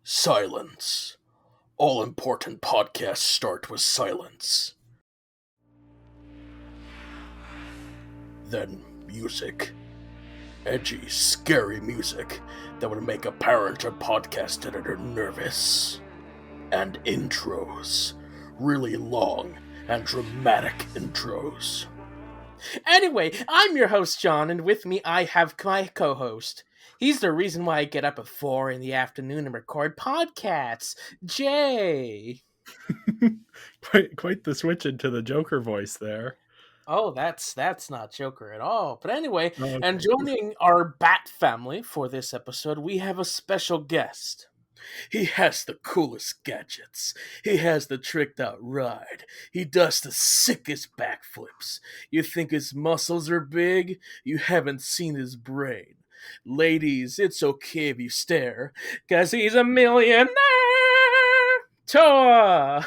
Silence. All important podcasts start with silence. Then music. Edgy, scary music that would make a parent or podcast editor nervous. And intros. Really long and dramatic intros. Anyway, I'm your host, John, and with me I have my co-host. He's the reason why I get up at 4 in the afternoon and record podcasts. Jay. quite the switch into the Joker voice there. Oh, that's not Joker at all. But anyway, Okay. And joining our Bat family for this episode, we have a special guest. He has the coolest gadgets. He has the tricked out ride. He does the sickest backflips. You think his muscles are big? You haven't seen his brain. Ladies, it's okay if you stare, 'cause he's a millionaire! Toa!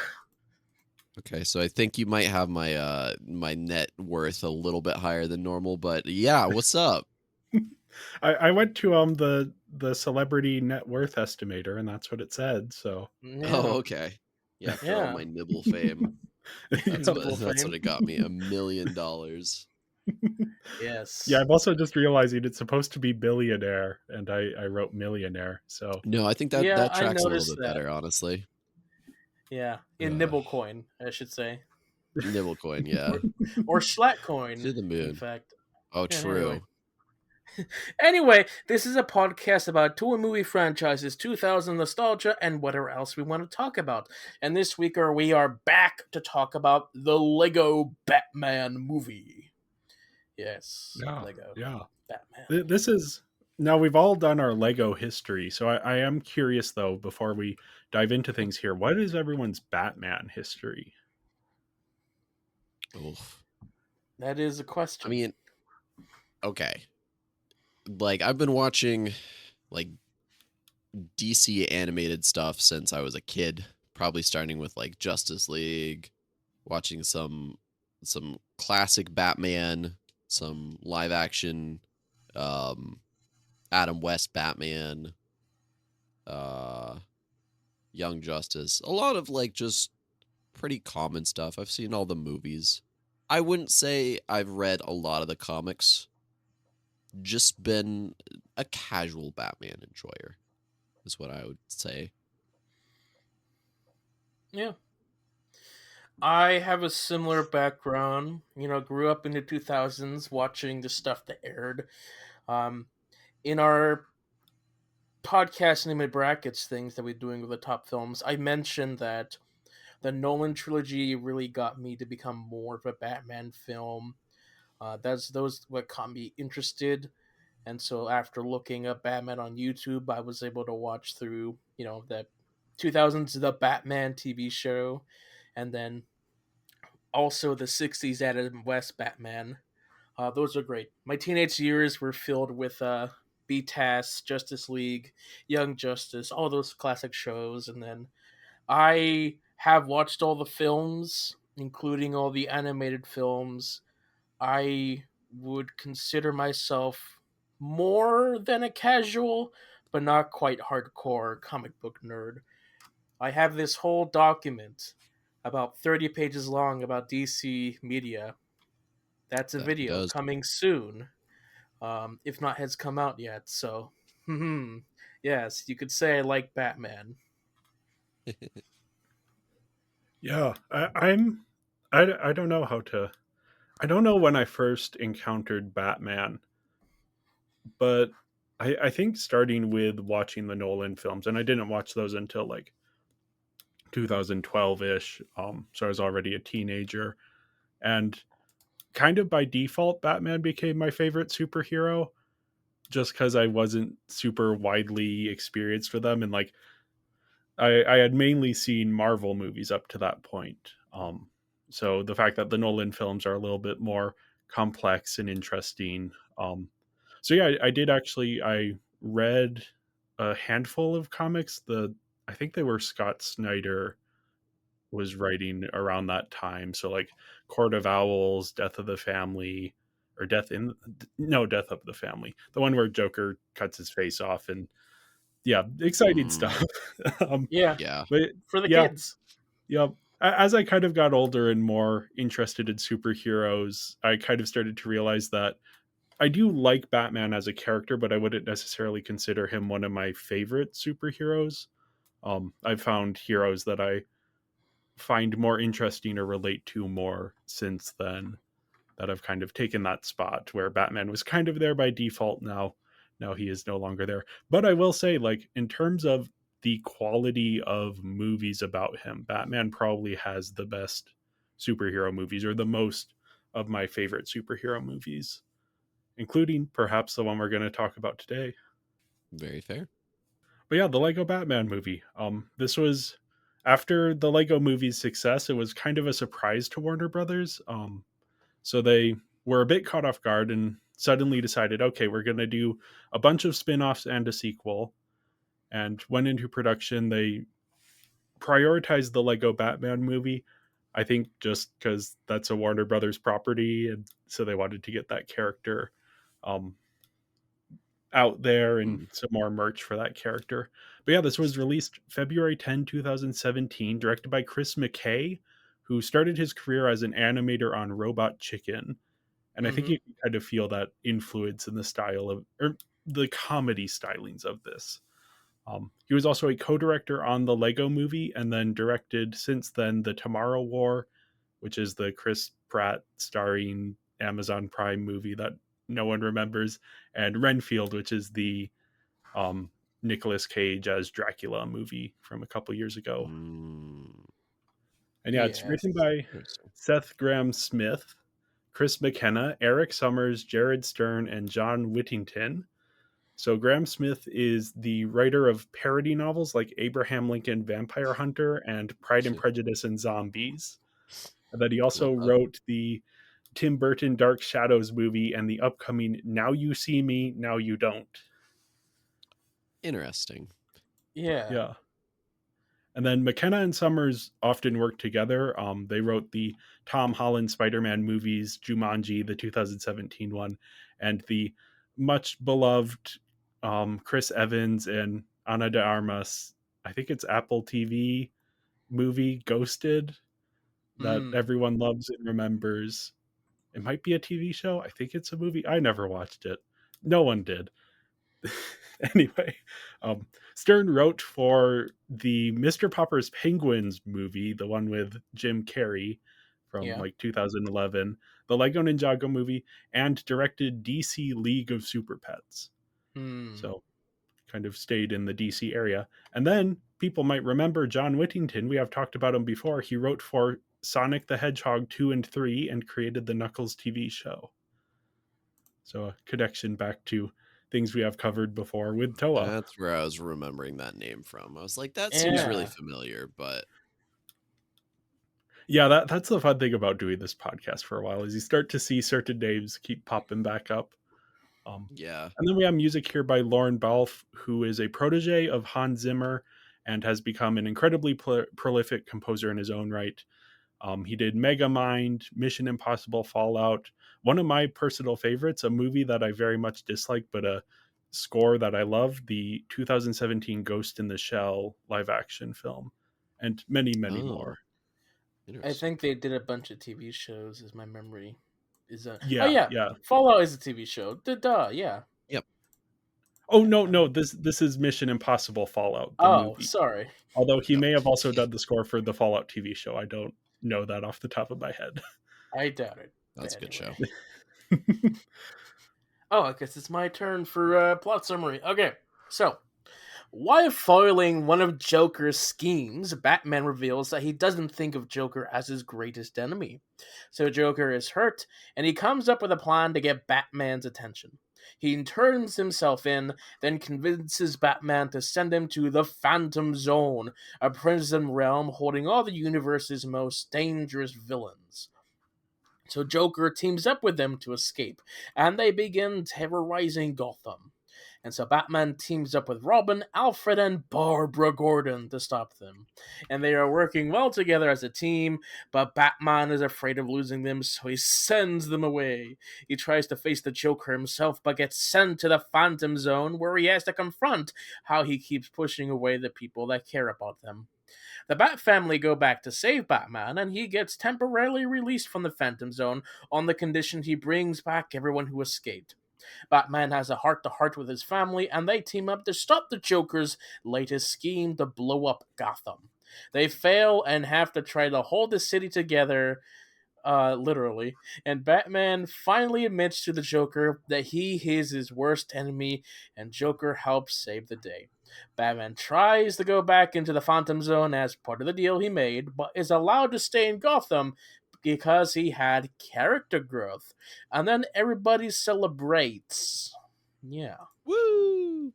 Okay, so I think you might have my my net worth a little bit higher than normal, but yeah, what's up? I went to the celebrity net worth estimator, and that's what it said. So Oh, okay. Yeah, after all my nibble fame, that's what it got me, $1 million. Yes. Yeah, I'm also just realizing it's supposed to be billionaire, and I wrote millionaire. So No, I think that tracks a little bit better, honestly. Yeah, in Nibblecoin, I should say. Nibblecoin, yeah. or Schlatcoin, To the moon. in fact. Oh, Yeah, true. Anyway, this is a podcast about toy movie franchises, 2000 nostalgia, and whatever else we want to talk about. And this week we are back to talk about the Lego Batman movie. Yes, Lego Batman. This is... Now, we've all done our Lego history, so I am curious, though, before we dive into things here, what is everyone's Batman history? Oof. That is a question. I mean, okay. Like, I've been watching, like, DC animated stuff since I was a kid, probably starting with, like, Justice League, watching some classic Batman, some live-action, Adam West Batman, Young Justice, a lot of like just pretty common stuff. I've seen all the movies. I wouldn't say I've read a lot of the comics. Just been a casual Batman enjoyer, is what I would say. Yeah. I have a similar background. Grew up in the 2000s watching the stuff that aired. In our podcast Limited Brackets things that we're doing with the top films, I mentioned that the Nolan trilogy really got me to become more of a Batman film. Those what got me interested. And so after looking up Batman on YouTube, I was able to watch through, the 2000s, the Batman TV show, and then also the 60s Adam West Batman. Those are great. My teenage years were filled with BTAS, Justice League, Young Justice, all those classic shows. And then I have watched all the films, including all the animated films. I would consider myself more than a casual, but not quite hardcore comic book nerd. I have this whole document about 30 pages long about DC media. That's a video coming soon. If not has come out yet. So, yes, you could say I like Batman. Yeah, I don't know how to... I don't know when I first encountered Batman, but I think starting with watching the Nolan films, and I didn't watch those until like 2012-ish, so I was already a teenager, and kind of by default, Batman became my favorite superhero, just because I wasn't super widely experienced with them, and like I had mainly seen Marvel movies up to that point. So the fact that the Nolan films are a little bit more complex and interesting. So yeah, I read a handful of comics. I think they were Scott Snyder was writing around that time. So like Court of Owls, Death of the Family, or Death of the Family, the one where Joker cuts his face off and yeah, exciting Mm, stuff. um, Yeah, yeah. but for the yeah, kids. yeah. As I kind of got older and more interested in superheroes, I kind of started to realize that I do like Batman as a character, but I wouldn't necessarily consider him one of my favorite superheroes. I've found heroes that I find more interesting or relate to more since then that have kind of taken that spot where Batman was kind of there by default. Now he is no longer there. But I will say, like, in terms of the quality of movies about him, Batman probably has the best superhero movies, or the most of my favorite superhero movies, including perhaps the one we're going to talk about today. Very fair. But yeah, the Lego Batman movie. This was after the Lego movie's success. It was kind of a surprise to Warner Brothers. So they were a bit caught off guard and suddenly decided, okay, we're going to do a bunch of spin-offs and a sequel. And went into production. They prioritized the Lego Batman movie. I think just because that's a Warner Brothers property, and so they wanted to get that character um, out there and Mm. some more merch for that character. But yeah, this was released February 10, 2017, directed by Chris McKay, who started his career as an animator on Robot Chicken. And I think Hmm. you can kind of feel that influence in the style of, or the comedy stylings of this. He was also a co-director on the Lego movie, and then directed since then the Tomorrow War, which is the Chris Pratt starring Amazon Prime movie that no one remembers, and Renfield, which is the um, Nicolas Cage as Dracula movie from a couple years ago. Mm. And yeah, it's written Yes. by Interesting. Seth Graham Smith, Chris McKenna, Eric Summers, Jared Stern, and John Whittington. So Graham Smith is the writer of parody novels like Abraham Lincoln Vampire Hunter and Pride and Prejudice and Zombies. And then he also Love that. wrote the Tim Burton Dark Shadows movie and the upcoming Now You See Me, Now You Don't. Interesting. Yeah. Yeah. And then McKenna and Summers often work together. They wrote the Tom Holland Spider-Man movies, Jumanji, the 2017 one, and the much beloved Chris Evans and Ana de Armas, I think it's Apple TV movie, Ghosted, that Mm. everyone loves and remembers. It might be a TV show. I think it's a movie. I never watched it. No one did. Anyway, um, Stern wrote for the Mr. Popper's Penguins movie, the one with Jim Carrey from Yeah. like 2011, the Lego Ninjago movie, and directed DC League of Super Pets. Hmm. So kind of stayed in the DC area. And then people might remember John Whittington. We have talked about him before. He wrote for Sonic the Hedgehog 2 and 3 and created the Knuckles TV show. So a connection back to things we have covered before with Toa. That's where I was remembering that name from. I was like, that seems really Yeah. familiar, but Yeah, that's the fun thing about doing this podcast for a while is you start to see certain names keep popping back up. yeah. And then we have music here by Lauren Balfe, who is a protege of Hans Zimmer and has become an incredibly prolific composer in his own right. He did Megamind, Mission Impossible Fallout, one of my personal favorites, a movie that I very much dislike, but a score that I love, the 2017 Ghost in the Shell live action film, and many, many Oh, more. I interesting. think they did a bunch of TV shows. Is my memory is Oh Yeah, yeah, yeah. Fallout is a TV show. Duh. Yeah. Yep. Oh no, Um, no, this is Mission Impossible Fallout, the oh, movie. sorry. Although he Yep. may have also done the score for the Fallout TV show. I don't know that off the top of my head. I doubt it. That's But a good anyway. show. Oh, I guess it's my turn for plot summary. Okay, so while foiling one of Joker's schemes, Batman reveals that he doesn't think of Joker as his greatest enemy. So Joker is hurt, and he comes up with a plan to get Batman's attention. He turns himself in, then convinces Batman to send him to the Phantom Zone, a prison realm holding all the universe's most dangerous villains. So Joker teams up with them to escape, and they begin terrorizing Gotham. And so Batman teams up with Robin, Alfred, and Barbara Gordon to stop them. And they are working well together as a team, but Batman is afraid of losing them, so he sends them away. He tries to face the Joker himself, but gets sent to the Phantom Zone, where he has to confront how he keeps pushing away the people that care about them. The Bat family go back to save Batman, and he gets temporarily released from the Phantom Zone on the condition he brings back everyone who escaped. Batman has a heart to heart with his family, and they team up to stop the Joker's latest scheme to blow up Gotham. They fail and have to try to hold the city together, literally. And Batman finally admits to the Joker that he is his worst enemy, and Joker helps save the day. Batman tries to go back into the Phantom Zone as part of the deal he made, but is allowed to stay in Gotham because he had character growth. And then everybody celebrates. Yeah. Woo!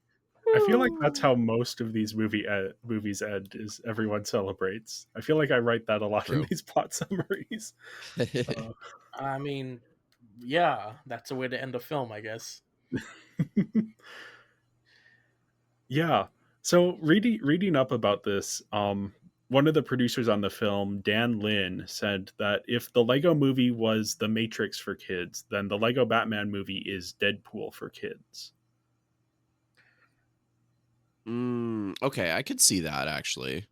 I feel like that's Woo! how most of these movies end, is everyone celebrates. I feel like I write that a lot in True. these plot summaries. Uh, I mean, yeah, that's a way to end a film, I guess. yeah. So reading up about this, one of the producers on the film, Dan Lin, said that if the Lego movie was The Matrix for kids, then the Lego Batman movie is Deadpool for kids. Okay, I could see that actually.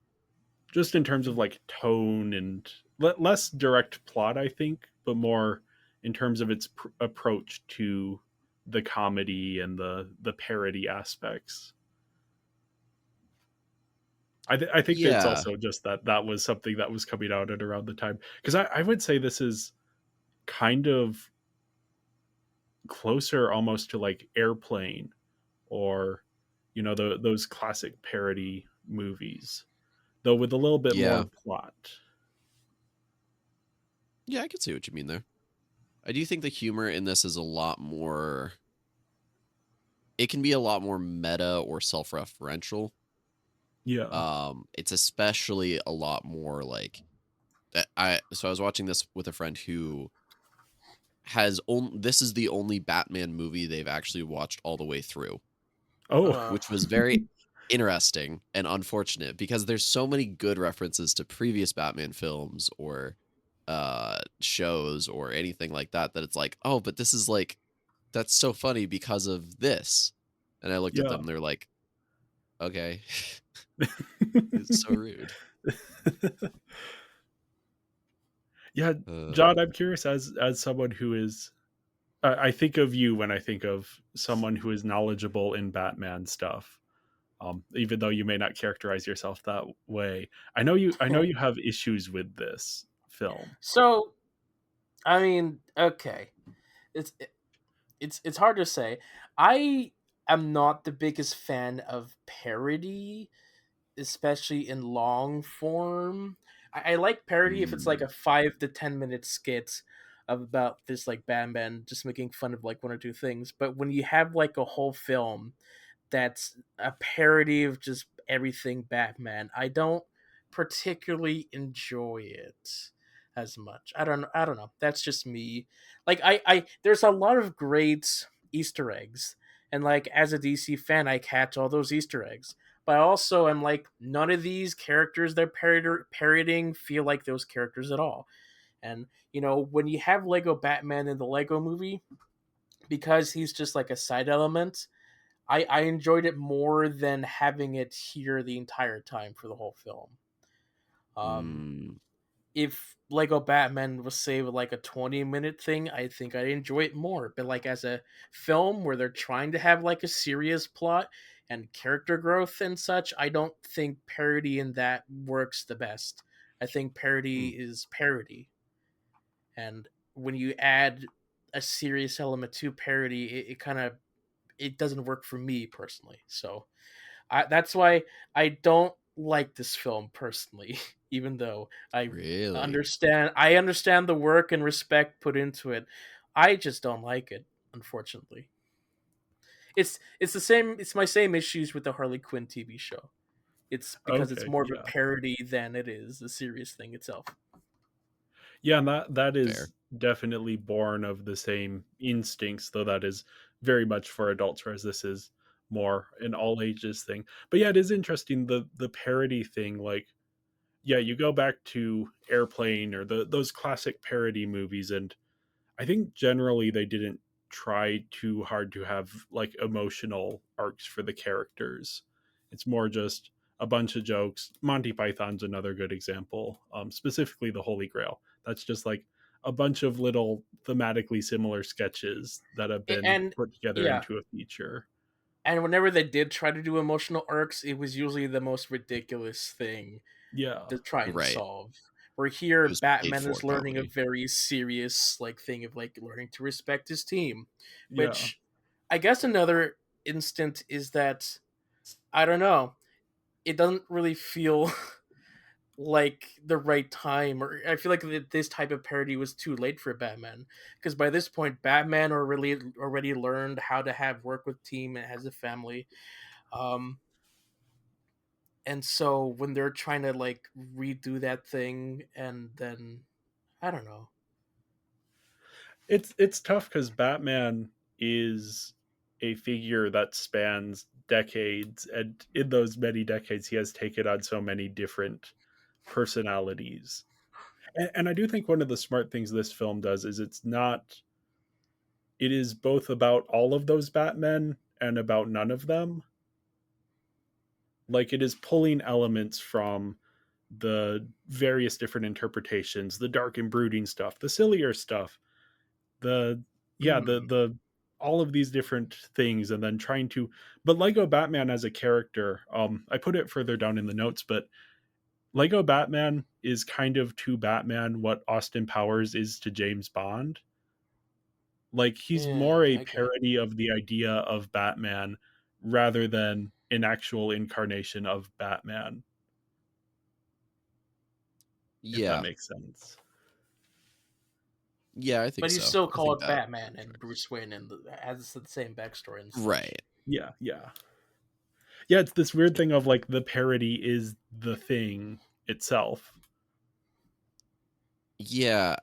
Just in terms of like tone and less direct plot, I think, but more in terms of its approach to the comedy and the parody aspects. I think that it's Yeah. also just that was something that was coming out at around the time, because I would say this is kind of closer almost to like Airplane, or those classic parody movies, though with a little bit more Yeah. plot. Yeah, I could see what you mean there. I do think the humor in this is a lot more, it can be a lot more meta or self-referential. Yeah. It's especially a lot more like I was watching this with a friend who this is the only Batman movie they've actually watched all the way through, Oh. Uh, which was very interesting and unfortunate because there's so many good references to previous Batman films or shows or anything like that it's like, oh, but this is like, that's so funny because of this. And I looked at Yeah. them, they're like, okay. It's so rude. Yeah, uh John, I'm curious, as someone who is, I think of you when I think of someone who is knowledgeable in Batman stuff. Even though you may not characterize yourself that way, I know you have issues with this film. so, I mean, okay. It's it's hard to say. I am not the biggest fan of parody, especially in long form. I like parody if it's like mm, a 5 to 10 minute skit about this like Batman just making fun of like one or two things. But when you have like a whole film that's a parody of just everything Batman, I don't particularly enjoy it as much. I don't know. That's just me. Like I there's a lot of great Easter eggs. And like as a DC fan, I catch all those Easter eggs. But also I'm like, none of these characters they're parodying feel like those characters at all. And when you have Lego Batman in the Lego movie, because he's just like a side element, I enjoyed it more than having it here the entire time for the whole film. Um, mm, if Lego Batman was say like a 20-minute thing, I think I'd enjoy it more. But like as a film where they're trying to have like a serious plot and character growth and such, I don't think parody in that works the best. I think parody mm, is parody, and when you add a serious element to parody, it kind of it doesn't work for me personally. So that's why I don't like this film personally, even though really? I understand the work and respect put into it. I just don't like it, unfortunately. It's the same. It's my same issues with the Harley Quinn TV show. It's because it's Okay, more of a yeah, parody than it is a serious thing itself. yeah, and that Fair. is definitely born of the same instincts, though that is very much for adults, whereas this is more an all ages thing. But yeah, it is interesting the parody thing. Like, yeah, you go back to Airplane or those classic parody movies, and I think generally they didn't try too hard to have like emotional arcs for the characters. It's more just a bunch of jokes. Monty Python's another good example, specifically the Holy Grail. That's just like a bunch of little thematically similar sketches that have been And put together yeah, into a feature. and whenever they did try to do emotional arcs, it was usually the most ridiculous thing Yeah, to try and Right. solve. Where here, It was paid Batman for is learning a comedy. very serious like thing of like learning to respect his team, yeah. which I guess another instant is that I don't know, it doesn't really feel like the right time, or I feel like this type of parody was too late for Batman, because by this point Batman already learned how to have work with team and has a family. um and so when they're trying to like redo that thing, and then I don't know. It's tough because Batman is a figure that spans decades, and in those many decades, he has taken on so many different personalities. And I do think one of the smart things this film does is it's not. It is both about all of those Batmen and about none of them. Like it is pulling elements from the various different interpretations, the dark and brooding stuff, the sillier stuff, the yeah Hmm. the all of these different things, and then trying to, but Lego Batman as a character, I put it further down in the notes, but Lego Batman is kind of to Batman what Austin Powers is to James Bond. Like he's Yeah, more a okay. parody of the idea of Batman rather than an actual incarnation of Batman, if that Yeah. makes sense. Yeah, I think But he's so. still I think called that Batman, and Bruce Wayne and has the same backstory and such. right. Yeah, yeah, yeah, it's this weird thing of like the parody is the thing itself. Yeah.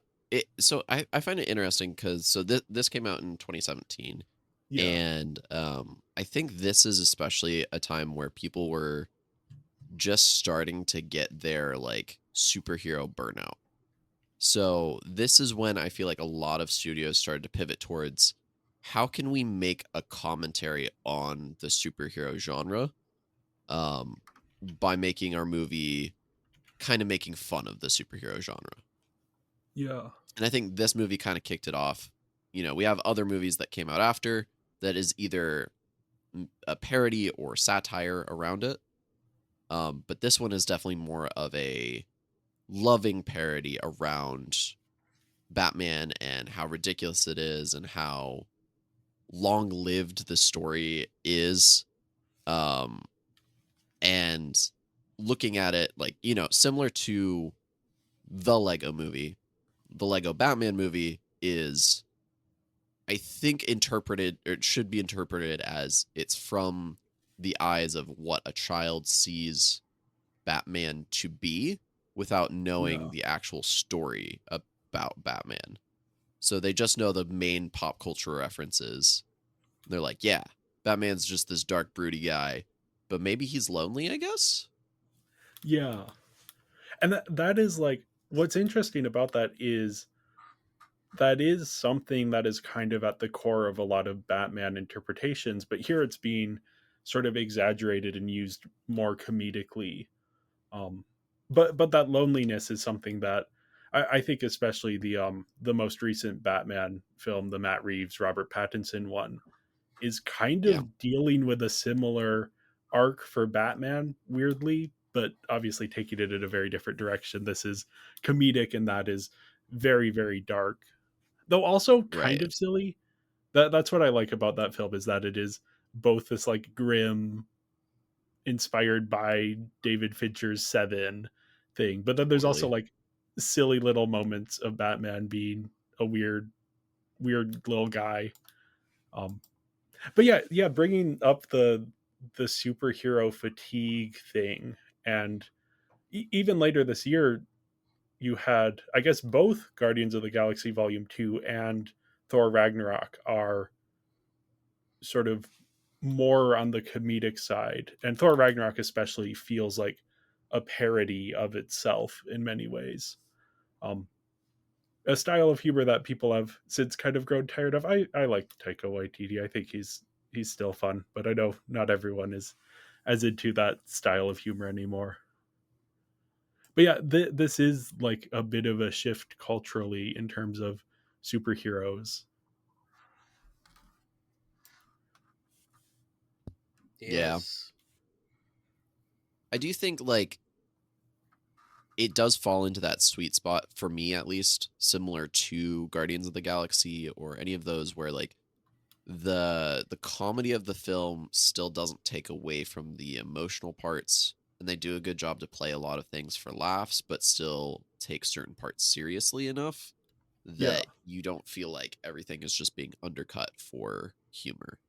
So I find it interesting because so this came out in 2017, Yeah, and I think this is especially a time where people were just starting to get their like superhero burnout. So this is when I feel like a lot of studios started to pivot towards how can we make a commentary on the superhero genre, um, by making our movie kind of making fun of the superhero genre. yeah, And I think this movie kind of kicked it off. You know, we have other movies that came out after that is either a parody or satire around it. But this one is definitely more of a loving parody around Batman and how ridiculous it is and how long lived the story is. Um, and looking at it like, you know, similar to the Lego movie, the Lego Batman movie is, I think, interpreted, or it should be interpreted as it's from the eyes of what a child sees Batman to be without knowing yeah, the actual story about Batman. So they just know the main pop culture references. They're like, yeah, Batman's just this dark, broody guy, but maybe he's lonely, I guess? yeah. And that is like what's interesting about that is something that is kind of at the core of a lot of Batman interpretations, but here it's being sort of exaggerated and used more comedically. Um, but that loneliness is something that I think, especially the most recent Batman film, the Matt Reeves Robert Pattinson one, is kind Yeah, of dealing with a similar arc for Batman, weirdly, but obviously taking it in a very different direction. This is comedic, and that is very, very dark, though also kind right. of silly. That's what I like about that film, is that it is both this like grim, inspired by David Fincher's Seven thing, but then there's also Totally. like silly little moments of Batman being a weird little guy. Um, but yeah, yeah, bringing up the superhero fatigue thing, and even later this year, you had, I guess, both Guardians of the Galaxy Volume 2 and Thor Ragnarok are sort of more on the comedic side, and Thor Ragnarok especially feels like a parody of itself in many ways. Um, a style of humor that people have since kind of grown tired of. I like Taika Waititi. I think he's still fun, but I know not everyone is as into that style of humor anymore. But yeah, this is like a bit of a shift culturally in terms of superheroes. Yeah. Yes. I do think like it does fall into that sweet spot for me at least, similar to Guardians of the Galaxy or any of those where like the comedy of the film still doesn't take away from the emotional parts, and they do a good job to play a lot of things for laughs but still take certain parts seriously enough Yeah, that you don't feel like everything is just being undercut for humor.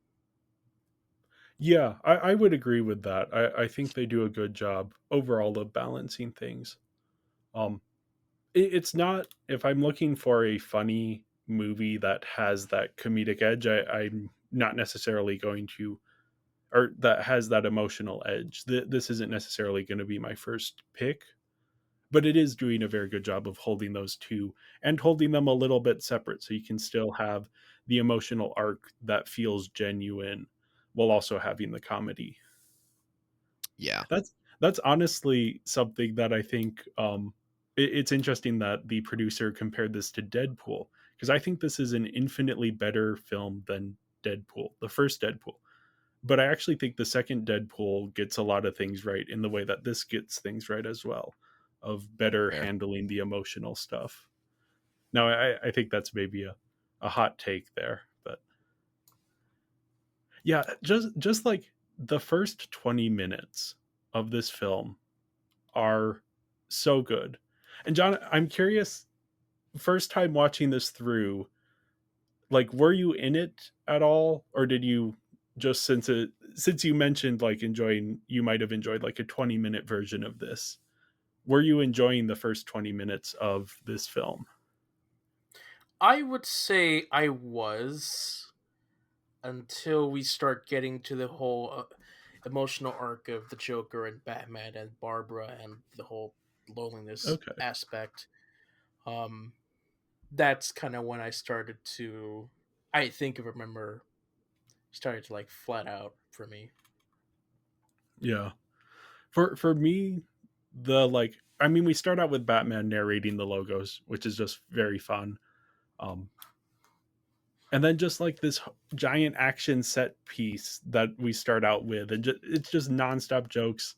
yeah, I would agree with that. I think they do a good job overall of balancing things. Um, it's not, if I'm looking for a funny movie that has that comedic edge, I'm not necessarily going to, or that has that emotional edge. This isn't necessarily going to be my first pick, but it is doing a very good job of holding those two and holding them a little bit separate so you can still have the emotional arc that feels genuine while also having the comedy. Yeah. That's honestly something that I think it's interesting that the producer compared this to Deadpool, because I think this is an infinitely better film than Deadpool, the first Deadpool. But I actually think the second Deadpool gets a lot of things right in the way that this gets things right as well, of better Fair. handling the emotional stuff. Now, I think that's maybe a hot take there, but yeah, just like the first 20 minutes of this film are so good. And John, I'm curious, first time watching this through, like were you in it at all, or did you just, since you mentioned like enjoying, you might have enjoyed like a 20-minute version of this, were you enjoying the first 20 minutes of this film? I would say I was, until we start getting to the whole emotional arc of the Joker and Batman and Barbara and the whole loneliness Okay. aspect. Um, that's kind of when I started to, I think I remember, started to like flat out for me. Yeah. For me, the like, I mean, we start out with Batman narrating the logos, which is just very fun. Um, and then just like this giant action set piece that we start out with, and it's just nonstop jokes,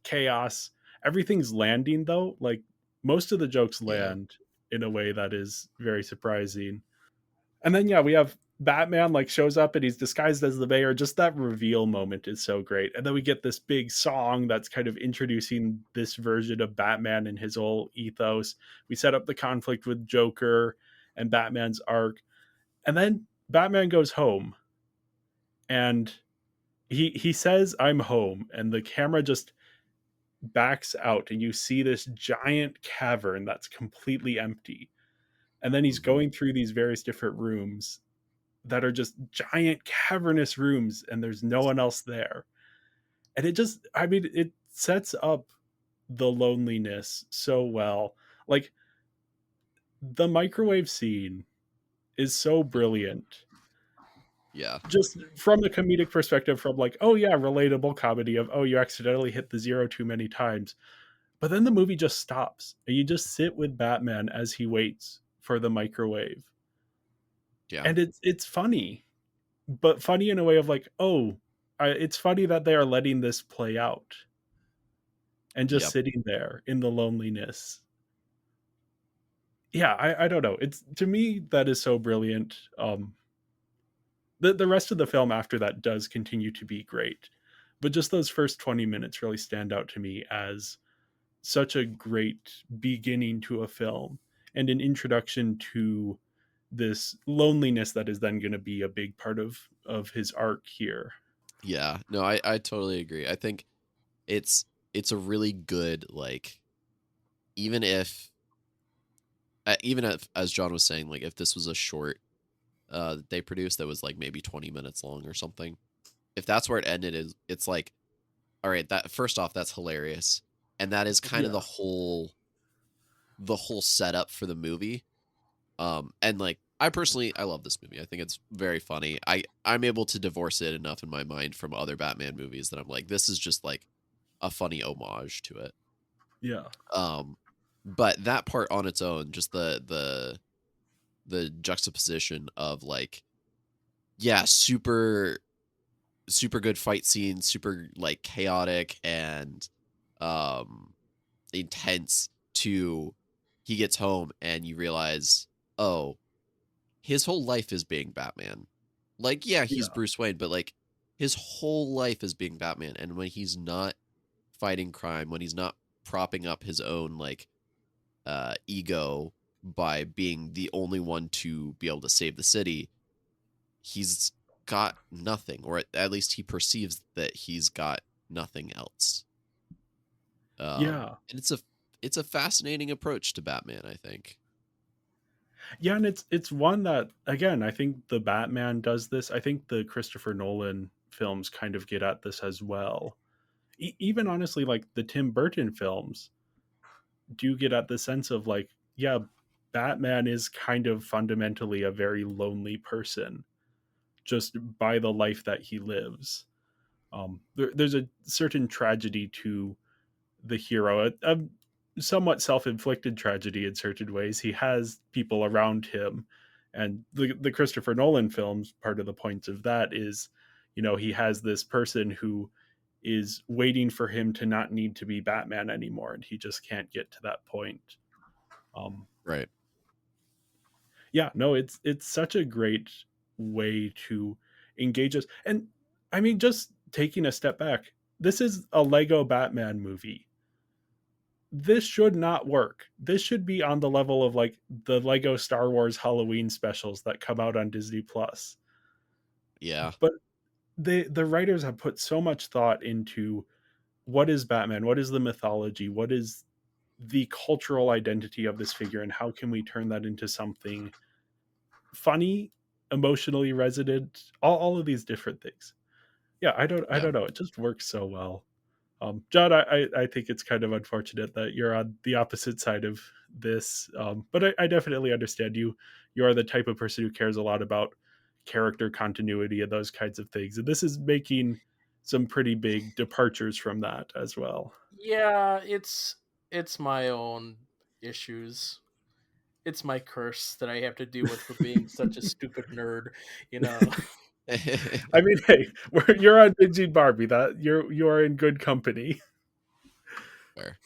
chaos. Everything's landing though. Like most of the jokes Yeah. land in a way that is very surprising. And then yeah, we have Batman like shows up and he's disguised as the mayor. Just that reveal moment is so great. And then we get this big song that's kind of introducing this version of Batman and his whole ethos. We set up the conflict with Joker and Batman's arc. And then Batman goes home and he says I'm home, and the camera just backs out and you see this giant cavern that's completely empty. And then he's Hmm. going through these various different rooms that are just giant cavernous rooms and there's no one else there. And it just, I mean, it sets up the loneliness so well. Like the microwave scene is so brilliant, Yeah. just from a comedic perspective, from like, oh yeah, relatable comedy of, oh, you accidentally hit the zero too many times. But then the movie just stops and you just sit with Batman as he waits for the microwave. Yeah. And it's funny, but funny in a way of like, oh, it's funny that they are letting this play out and just Yep. sitting there in the loneliness. Yeah, I don't know. It's, to me that is so brilliant. The rest of the film after that does continue to be great, but just those first 20 minutes really stand out to me as such a great beginning to a film and an introduction to this loneliness that is then going to be a big part of his arc here. Yeah. No, I totally agree. I think it's it's a really good like even if even if, as John was saying, like if this was a short that they produced that was like maybe 20 minutes long or something, if that's where it ended, it's like, all right, that first off, that's hilarious, and that is kind of Yeah. the whole setup for the movie. And like I love this movie. I think it's very funny. I'm able to divorce it enough in my mind from other Batman movies that I'm like, this is just like a funny homage to it. Yeah. Um, but that part on its own, just the juxtaposition of like, yeah, super good fight scenes, super like chaotic and um intense, to he gets home and you realize, oh, his whole life is being Batman. Like, yeah, he's Yeah. Bruce Wayne, but like his whole life is being Batman. And when he's not fighting crime, when he's not propping up his own like ego by being the only one to be able to save the city, he's got nothing, or at least he perceives that he's got nothing else. Yeah. And it's a fascinating approach to Batman, I think. Yeah, and it's one that, again, I think the Batman does this. I think the Christopher Nolan films kind of get at this as well. Even honestly, like the Tim Burton films do get at the sense of like, yeah, Batman is kind of fundamentally a very lonely person just by the life that he lives. There's a certain tragedy to the hero, a somewhat self-inflicted tragedy in certain ways. He has people around him, and the Christopher Nolan films, part of the point of that is, he has this person who is waiting for him to not need to be Batman anymore, and he just can't get to that point. Um, Right. yeah, no, it's such a great way to engage us. And I mean, just taking a step back, this is a Lego Batman movie. This should not work. This should be on the level of like the Lego Star Wars Halloween specials that come out on Disney Plus. Yeah. But the writers have put so much thought into what is Batman, what is the mythology, what is the cultural identity of this figure, and how can we turn that into something funny, emotionally resonant, all of these different things. Yeah, I Yeah. don't know. It just works so well. John, I think it's kind of unfortunate that you're on the opposite side of this, but I definitely understand you. You are the type of person who cares a lot about character continuity and those kinds of things, and this is making some pretty big departures from that as well. Yeah, it's my own issues. It's my curse that I have to deal with for being such a stupid nerd, you know. I mean, hey, you're on binging Barbie. That you are in good company. Fair.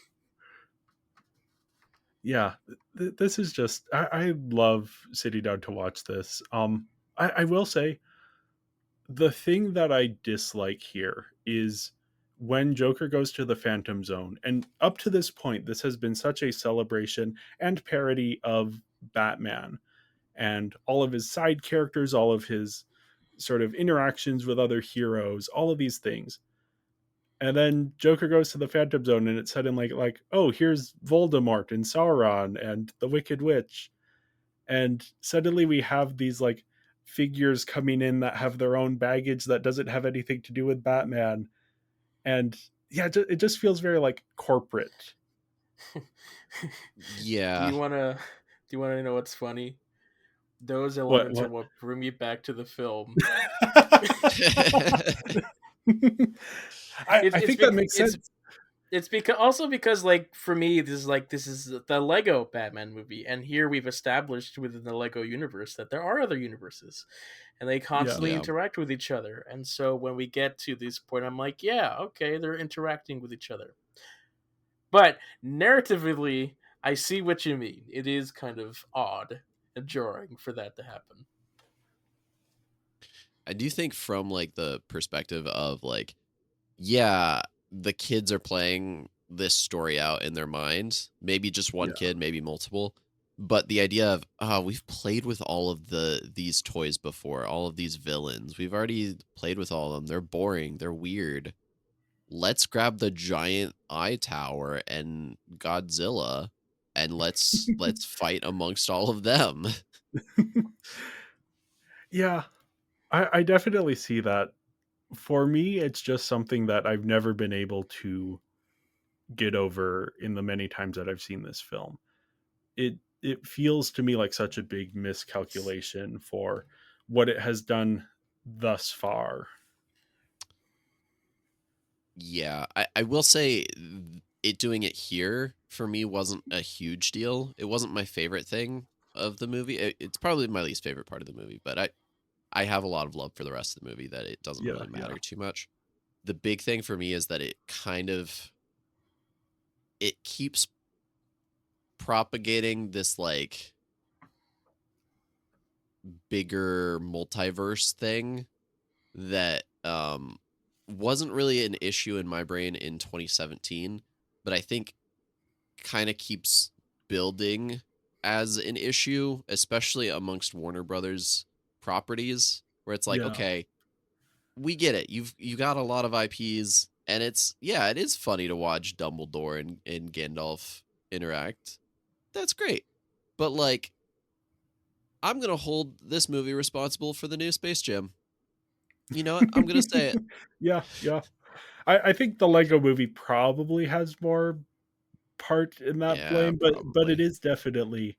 Yeah, this is just I love sitting down to watch this. I will say the thing that I dislike here is when Joker goes to the Phantom Zone, and up to this point, this has been such a celebration and parody of Batman and all of his side characters, all of his sort of interactions with other heroes, all of these things. And then Joker goes to the Phantom Zone, and it's suddenly like, oh, here's Voldemort and Sauron and the Wicked Witch, and suddenly we have these like figures coming in that have their own baggage that doesn't have anything to do with Batman, and yeah, it just feels very like corporate. do Yeah. you want to do you want to know what's funny? Those elements are What? what bring me back to the film. I It's think that makes it's sense. it's because also because like for me this is the Lego Batman movie, and here we've established within the Lego universe that there are other universes, and they Yeah, constantly Yeah. interact with each other. And so when we get to this point, I'm like, yeah, okay, they're interacting with each other. But narratively, I see what you mean. It is kind of odd and jarring for that to happen. I do think from like the perspective of like, yeah, the kids are playing this story out in their mind. Maybe just one yeah, kid, maybe multiple. But the idea of, oh, we've played with all of these toys before, all of these villains. We've already played with all of them. They're boring. They're weird. Let's grab the giant eye tower and Godzilla, and let's fight amongst all of them. yeah. I definitely see that. For me, it's just something that I've never been able to get over in the many times that I've seen this film. It feels to me like such a big miscalculation for what it has done thus far. Yeah, I will say it doing it here for me wasn't a huge deal. It wasn't my favorite thing of the movie. It's probably my least favorite part of the movie, but I have a lot of love for the rest of the movie that it doesn't Yeah, really yeah. matter too much. The big thing for me is that it kind of it keeps propagating this like bigger multiverse thing that wasn't really an issue in my brain in 2017, but I think kind of keeps building as an issue, especially amongst Warner Brothers properties, where it's like, Yeah. okay, we get it. You got a lot of IPs, and it's yeah, it is funny to watch Dumbledore and Gandalf interact. That's great. But like, I'm gonna hold this movie responsible for the new Space Jam. You know what? I'm gonna say it. Yeah, yeah. I think the Lego movie probably has more part in that Yeah, blame, but it probably. is definitely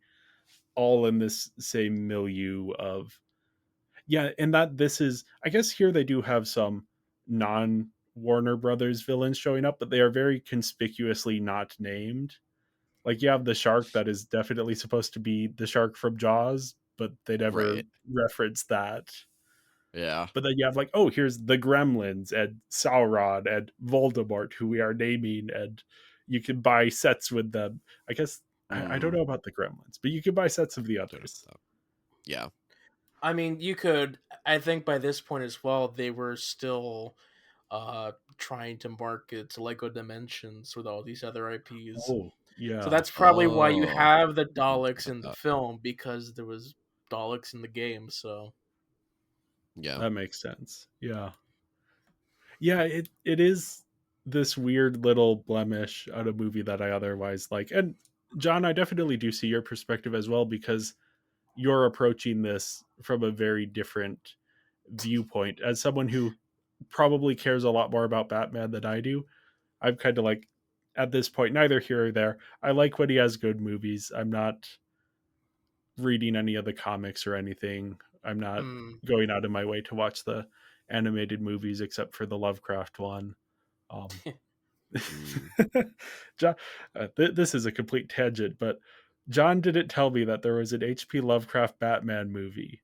all in this same milieu of yeah, and that this is I guess here they do have some non Warner Brothers villains showing up, but they are very conspicuously not named. Like you have the shark that is definitely supposed to be the shark from Jaws, but they never Right. reference that. Yeah. But then you have like, oh, here's the Gremlins and Sauron and Voldemort, who we are naming, and you can buy sets with them. I guess I don't Mm, know about the Gremlins, but you can buy sets of the don't know others. about that. Yeah. I mean, you could. I think by this point as well, they were still trying to market to Lego Dimensions with all these other IPs. Oh, So yeah, that's probably why you Oh, have the I didn't think Daleks about in the that. film because there was Daleks in the game. So Yeah. that makes sense. Yeah, yeah. It is this weird little blemish on a movie that I otherwise like. And John, I definitely do see your perspective as well because you're approaching this from a very different viewpoint. As someone who probably cares a lot more about Batman than I do, I'm kind of like at this point neither here or there. I like when he has good movies. I'm not reading any of the comics or anything. I'm not mm. going out of my way to watch the animated movies except for the Lovecraft one. Um, Mm. John, this is a complete tangent, but John didn't tell me that there was an H.P. Lovecraft Batman movie,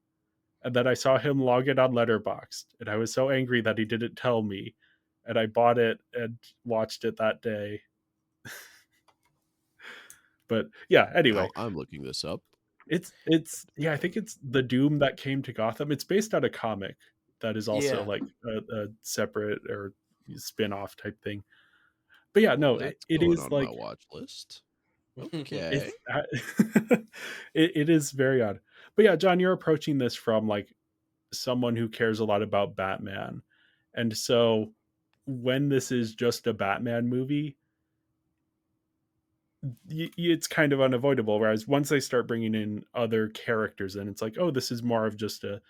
and then I saw him log it on Letterboxd, and I was so angry that he didn't tell me, and I bought it and watched it that day. But yeah, anyway, Now I'm looking this up. it's yeah, I think it's the Doom that came to Gotham. It's based on a comic that is also Yeah. like a separate or spin-off type thing. But yeah, no, That's it going is on my like watch list. it's Okay. it is very odd. But yeah, John, you're approaching this from like someone who cares a lot about Batman. And so when this is just a Batman movie, it's kind of unavoidable. Whereas once they start bringing in other characters, then it's like, oh, this is more of just a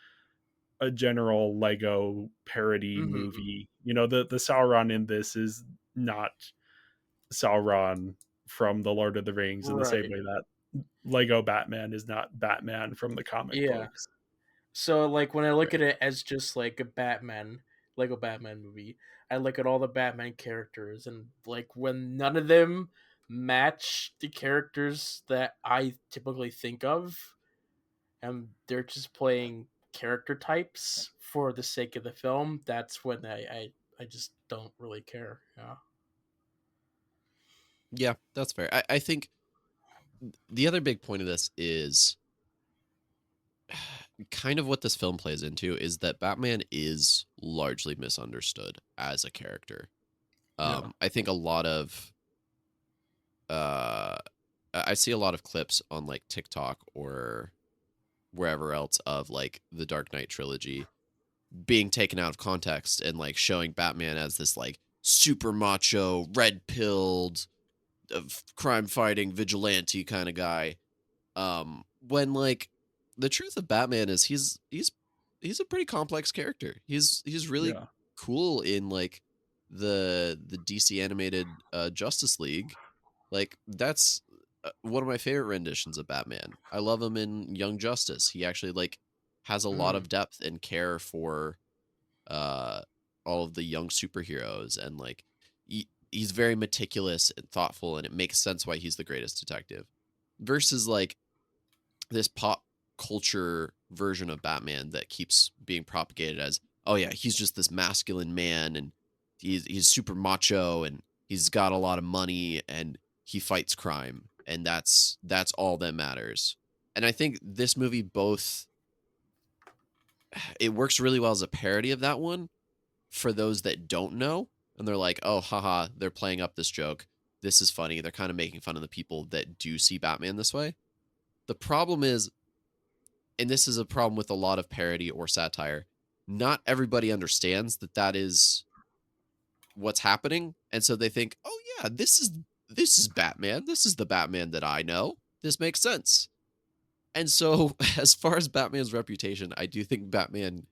general Lego parody Mhm. movie. You know, the Sauron in this is not Sauron from the Lord of the Rings in the same Right. way that Lego Batman is not Batman from the comic Yeah. books. So like when I look Right. at it as just like a Batman, Lego Batman movie, I look at all the Batman characters and like when none of them match the characters that I typically think of, and they're just playing character types for the sake of the film, that's when I just don't really care. Yeah. Yeah, that's fair. I think the other big point of this is kind of what this film plays into is that Batman is largely misunderstood as a character. Yeah. I think a lot of uh I see a lot of clips on like TikTok or wherever else of like the Dark Knight trilogy being taken out of context and like showing Batman as this like super macho, red pilled, crime fighting vigilante kind of guy. When like the truth of Batman is he's a pretty complex character. He's really Yeah. cool in like the DC animated Justice League. Like that's one of my favorite renditions of Batman. I love him in Young Justice. He actually like has a lot Mm. of depth and care for uh all of the young superheroes, and like he's very meticulous and thoughtful, and it makes sense why he's the greatest detective versus like this pop culture version of Batman that keeps being propagated as, oh yeah, he's just this masculine man, and he's super macho, and he's got a lot of money, and he fights crime, and that's all that matters. And I think this movie both, it works really well as a parody of that one for those that don't know, and they're like, oh haha, they're playing up this joke. This is funny. They're kind of making fun of the people that do see Batman this way. The problem is, and this is a problem with a lot of parody or satire, not everybody understands that that is what's happening, and so they think, oh yeah, this is Batman, this is the Batman that I know, this makes sense. And so as far as Batman's reputation, I do think Batman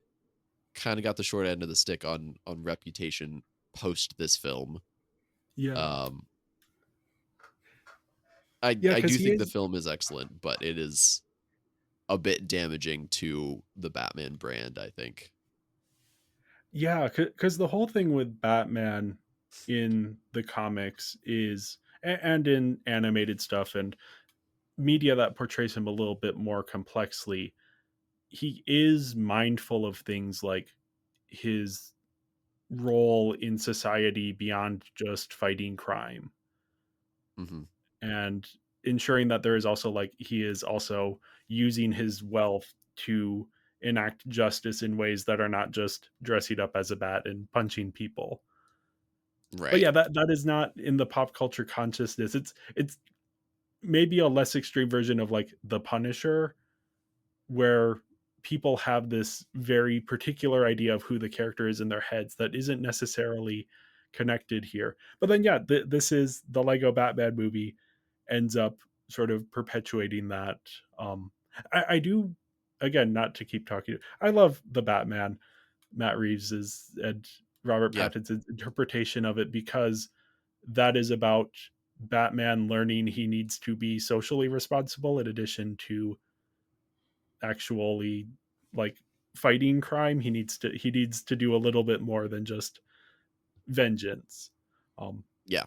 kind of got the short end of the stick on reputation post this film. Yeah. um i Yeah, i because do he think the is. film is excellent, but it is a bit damaging to the Batman brand, I think. Yeah, because the whole thing with Batman in the comics is, and in animated stuff and media that portrays him a little bit more complexly, he is mindful of things like his role in society beyond just fighting crime, Hmm. and ensuring that there is also, like, he is also using his wealth to enact justice in ways that are not just dressing up as a bat and punching people. But Right. yeah, that is not in the pop culture consciousness. It's maybe a less extreme version of like the Punisher, where people have this very particular idea of who the character is in their heads that isn't necessarily connected here. But then yeah, this is the Lego Batman movie, ends up sort of perpetuating that. I do, again, not to keep talking, I love the Batman, Matt Reeves's and Robert Yeah. Pattinson's interpretation of it, because that is about Batman learning he needs to be socially responsible in addition to actually, like, fighting crime. He needs to do a little bit more than just vengeance. Um, Yeah.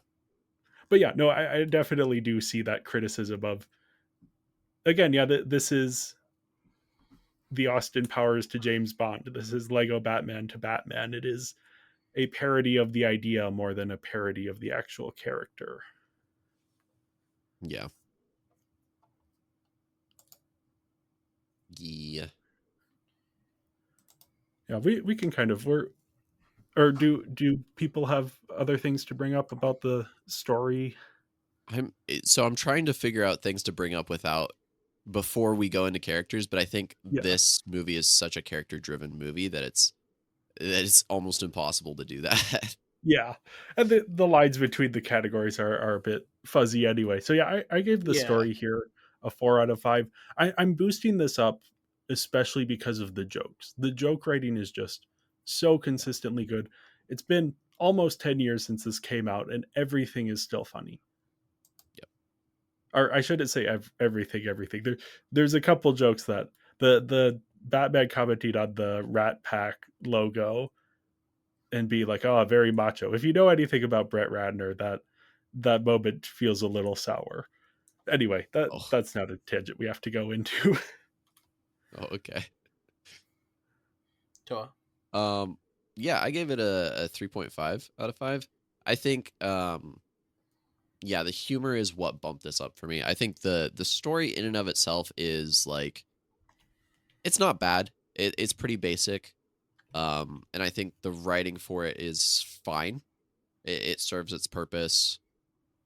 but yeah, no, I definitely do see that criticism of, again, yeah, this is the Austin Powers to James Bond. This is Lego Batman to Batman. It is a parody of the idea more than a parody of the actual character. Yeah. Yeah. Yeah, we can kind of, we're, or do people have other things to bring up about the story? I'm trying to figure out things to bring up without before we go into characters, but I think Yeah. this movie is such a character driven movie that it's almost impossible to do that. Yeah, and the lines between the categories are a bit fuzzy anyway. So yeah, I gave the Yeah. story here a 4 out of 5. I'm boosting this up especially because of the jokes. The joke writing is just so Yeah. consistently good. It's been almost 10 years since this came out, and everything is still funny. Yep. Or I shouldn't say everything. Everything. There's a couple jokes that the Batman commenting on the Rat Pack logo and be like, "Oh, very macho." If you know anything about Brett Ratner, that moment feels a little sour. Anyway, Oh. that's not a tangent we have to go into. Oh, okay. Toa. Um yeah, I gave it a 3.5 out of 5. I think yeah, the humor is what bumped this up for me. I think the story in and of itself is like, it's not bad. It's pretty basic. And I think the writing for it is fine. It serves its purpose.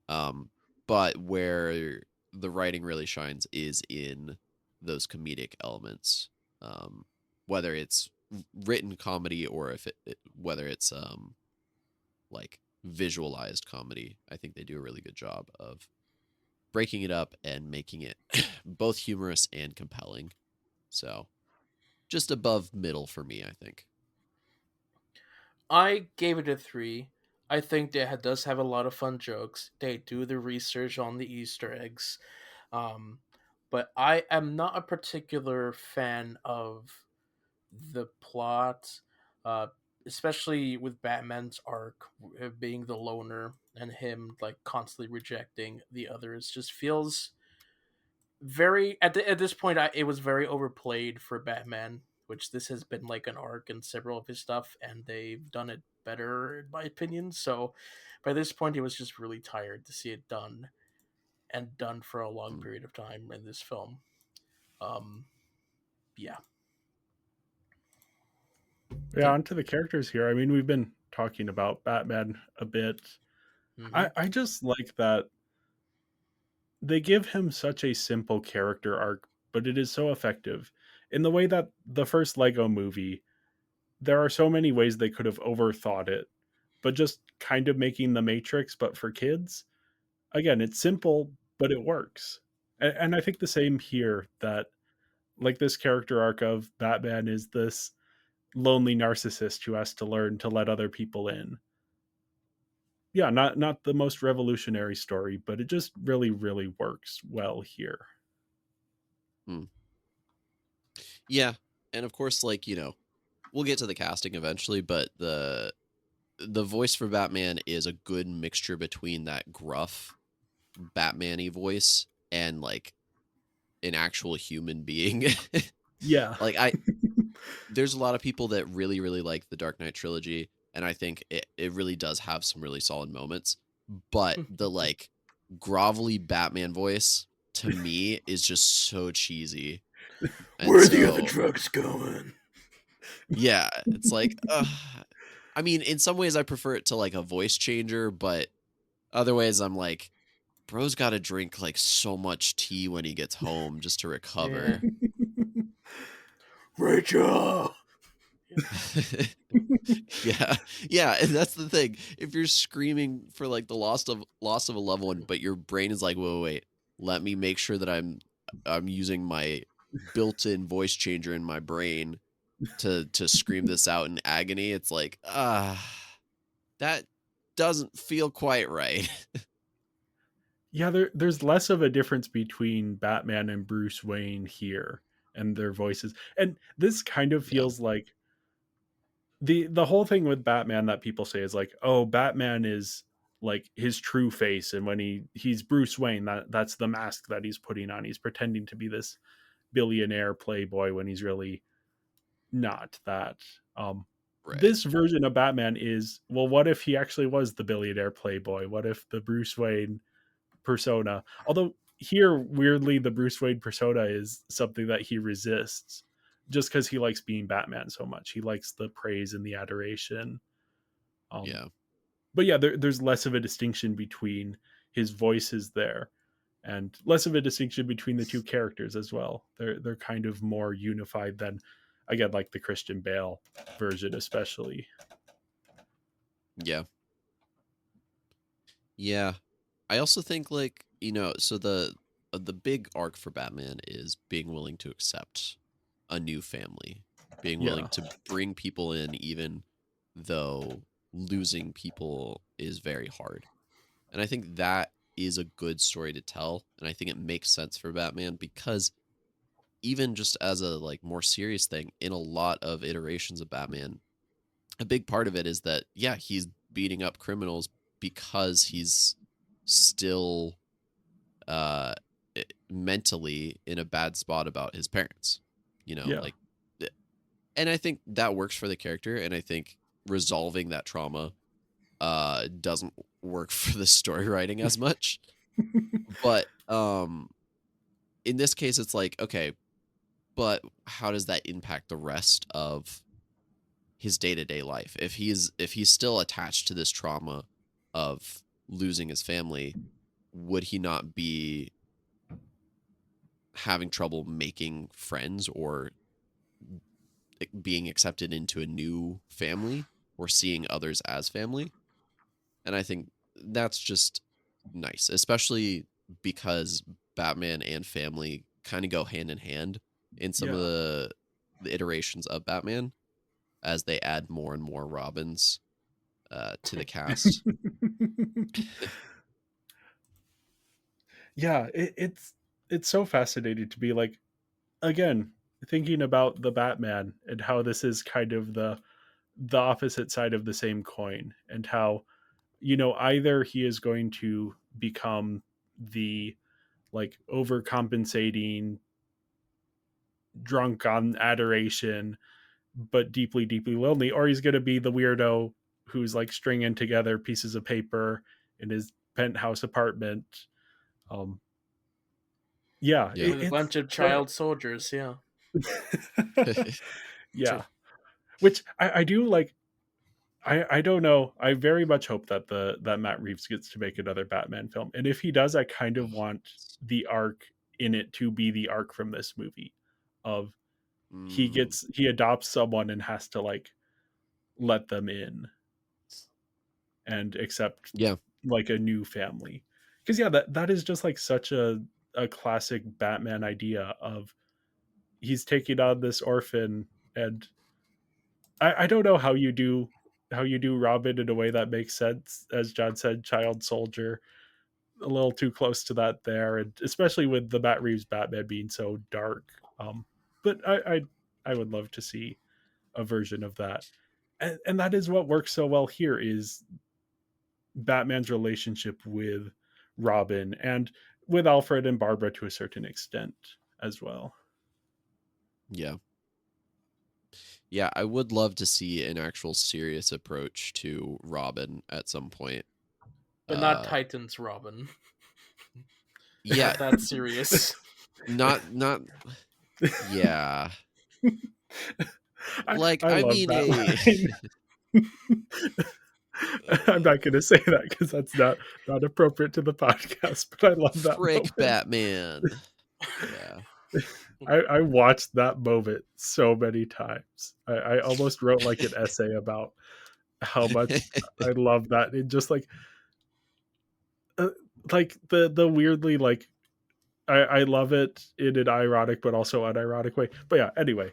Um, but where the writing really shines is in those comedic elements. Um, whether it's written comedy or if whether it's like visualized comedy, I think they do a really good job of breaking it up and making it both humorous and compelling. So just above middle for me, I think. I gave it a 3. I think that does have a lot of fun jokes. They do the research on the Easter eggs. Um, but I am not a particular fan of the plot, uh, especially with Batman's arc being the loner and him like constantly rejecting the others. Just feels very at this point. It was very overplayed for Batman, which this has been like an arc in several of his stuff, and they've done it better in my opinion. So by this point, it was just really tired to see it done and done for a long Mm. period of time in this film. Um, yeah, Yeah, think. onto the characters here. I mean, we've been talking about Batman a bit. Mm-hmm. I just like that they give him such a simple character arc, but it is so effective. In the way that the first Lego movie, there are so many ways they could have overthought it, but just kind of making the Matrix, but for kids. Again, it's simple, but it works. And I think the same here, that like this character arc of Batman is this lonely narcissist who has to learn to let other people in. Yeah, not the most revolutionary story, but it just really works well here. Mm. Yeah, and of course, like we'll get to the casting eventually, but the voice for Batman is a good mixture between that gruff Batman-y voice and like an actual human being. Yeah. Like there's a lot of people that really like the Dark Knight trilogy, and I think it really does have some really solid moments. But the like grovelly Batman voice to me is just so cheesy. And Where are the other so drugs going? yeah, it's like I mean, in some ways I prefer it to like a voice changer, but other ways I'm like, bro's gotta drink like so much tea when he gets home just to Yeah, recover. Rachel. Yeah. Yeah, and that's the thing. If you're screaming for like the loss of a loved one, but your brain is like, wait. Let me make sure that I'm using my built-in voice changer in my brain to scream this out in agony. It's like, that doesn't feel quite right. Yeah, there's less of a difference between Batman and Bruce Wayne here and their voices. And this kind of Yeah. feels like the whole thing with Batman that people say is like, oh, Batman is like his true face, and when he's Bruce Wayne, that's the mask that he's putting on. He's pretending to be this billionaire playboy when he's really not that. Right. This version of Batman is, well, what if he actually was the billionaire playboy? What if the Bruce Wayne persona, although here weirdly the Bruce Wayne persona is something that he resists just because he likes being Batman so much. He likes the praise and the adoration. um Yeah. but yeah, there's less of a distinction between his voices there, and less of a distinction between the two characters as well. They're kind of more unified than, again, like the Christian Bale version especially. Yeah. Yeah. I also think like, so the big arc for Batman is being willing to accept a new family, being willing Yeah, to bring people in even though losing people is very hard. And I think that is a good story to tell, and I think it makes sense for Batman because even just as a like more serious thing, in a lot of iterations of Batman, a big part of it is that yeah, he's beating up criminals because he's still uh mentally in a bad spot about his parents. yeah, Like and I think that works for the character, and I think resolving that trauma doesn't work for the story writing as much. But in this case it's like, okay, but how does that impact the rest of his day-to-day life? If he's still attached to this trauma of losing his family, would he not be having trouble making friends or being accepted into a new family or seeing others as family? And I think that's just nice, especially because Batman and family kind of go hand in hand in some of yeah. the iterations of Batman. as they add more and more Robins to the cast. Yeah, it's so fascinating to be like, again, thinking about the Batman and how this is kind of the opposite side of the same coin, and how, either he is going to become the like overcompensating drunk on adoration but deeply deeply lonely, or he's going to be the weirdo who's like stringing together pieces of paper in his penthouse apartment. um yeah, Yeah. With a it's bunch of so child soldiers, yeah. yeah, which I do like. I don't know. I very much hope that that Matt Reeves gets to make another Batman film, and if he does, I kind of want the arc in it to be the arc from this movie, of Mm, he adopts someone and has to like let them in and accept yeah. like a new family. Because yeah, that is just like such a classic Batman idea of, he's taking on this orphan, and I don't know how you do Robin in a way that makes sense. As John said, child soldier, a little too close to that there, and especially with the Matt Reeves Batman being so dark. But I would love to see a version of that, and that is what works so well here, is Batman's relationship with Robin, and with Alfred and Barbara to a certain extent as well. Yeah. Yeah, I would love to see an actual serious approach to Robin at some point. But not Uh Titans Robin. yeah, Not that serious. not yeah. Like I I love mean that a line. I'm not going to say that because that's not appropriate to the podcast. But I love that frick moment. Batman. Yeah. I watched that moment so many times. I almost wrote like an essay about how much I love that. It just uh, like the weirdly like, I love it in an ironic but also unironic way. But yeah, anyway,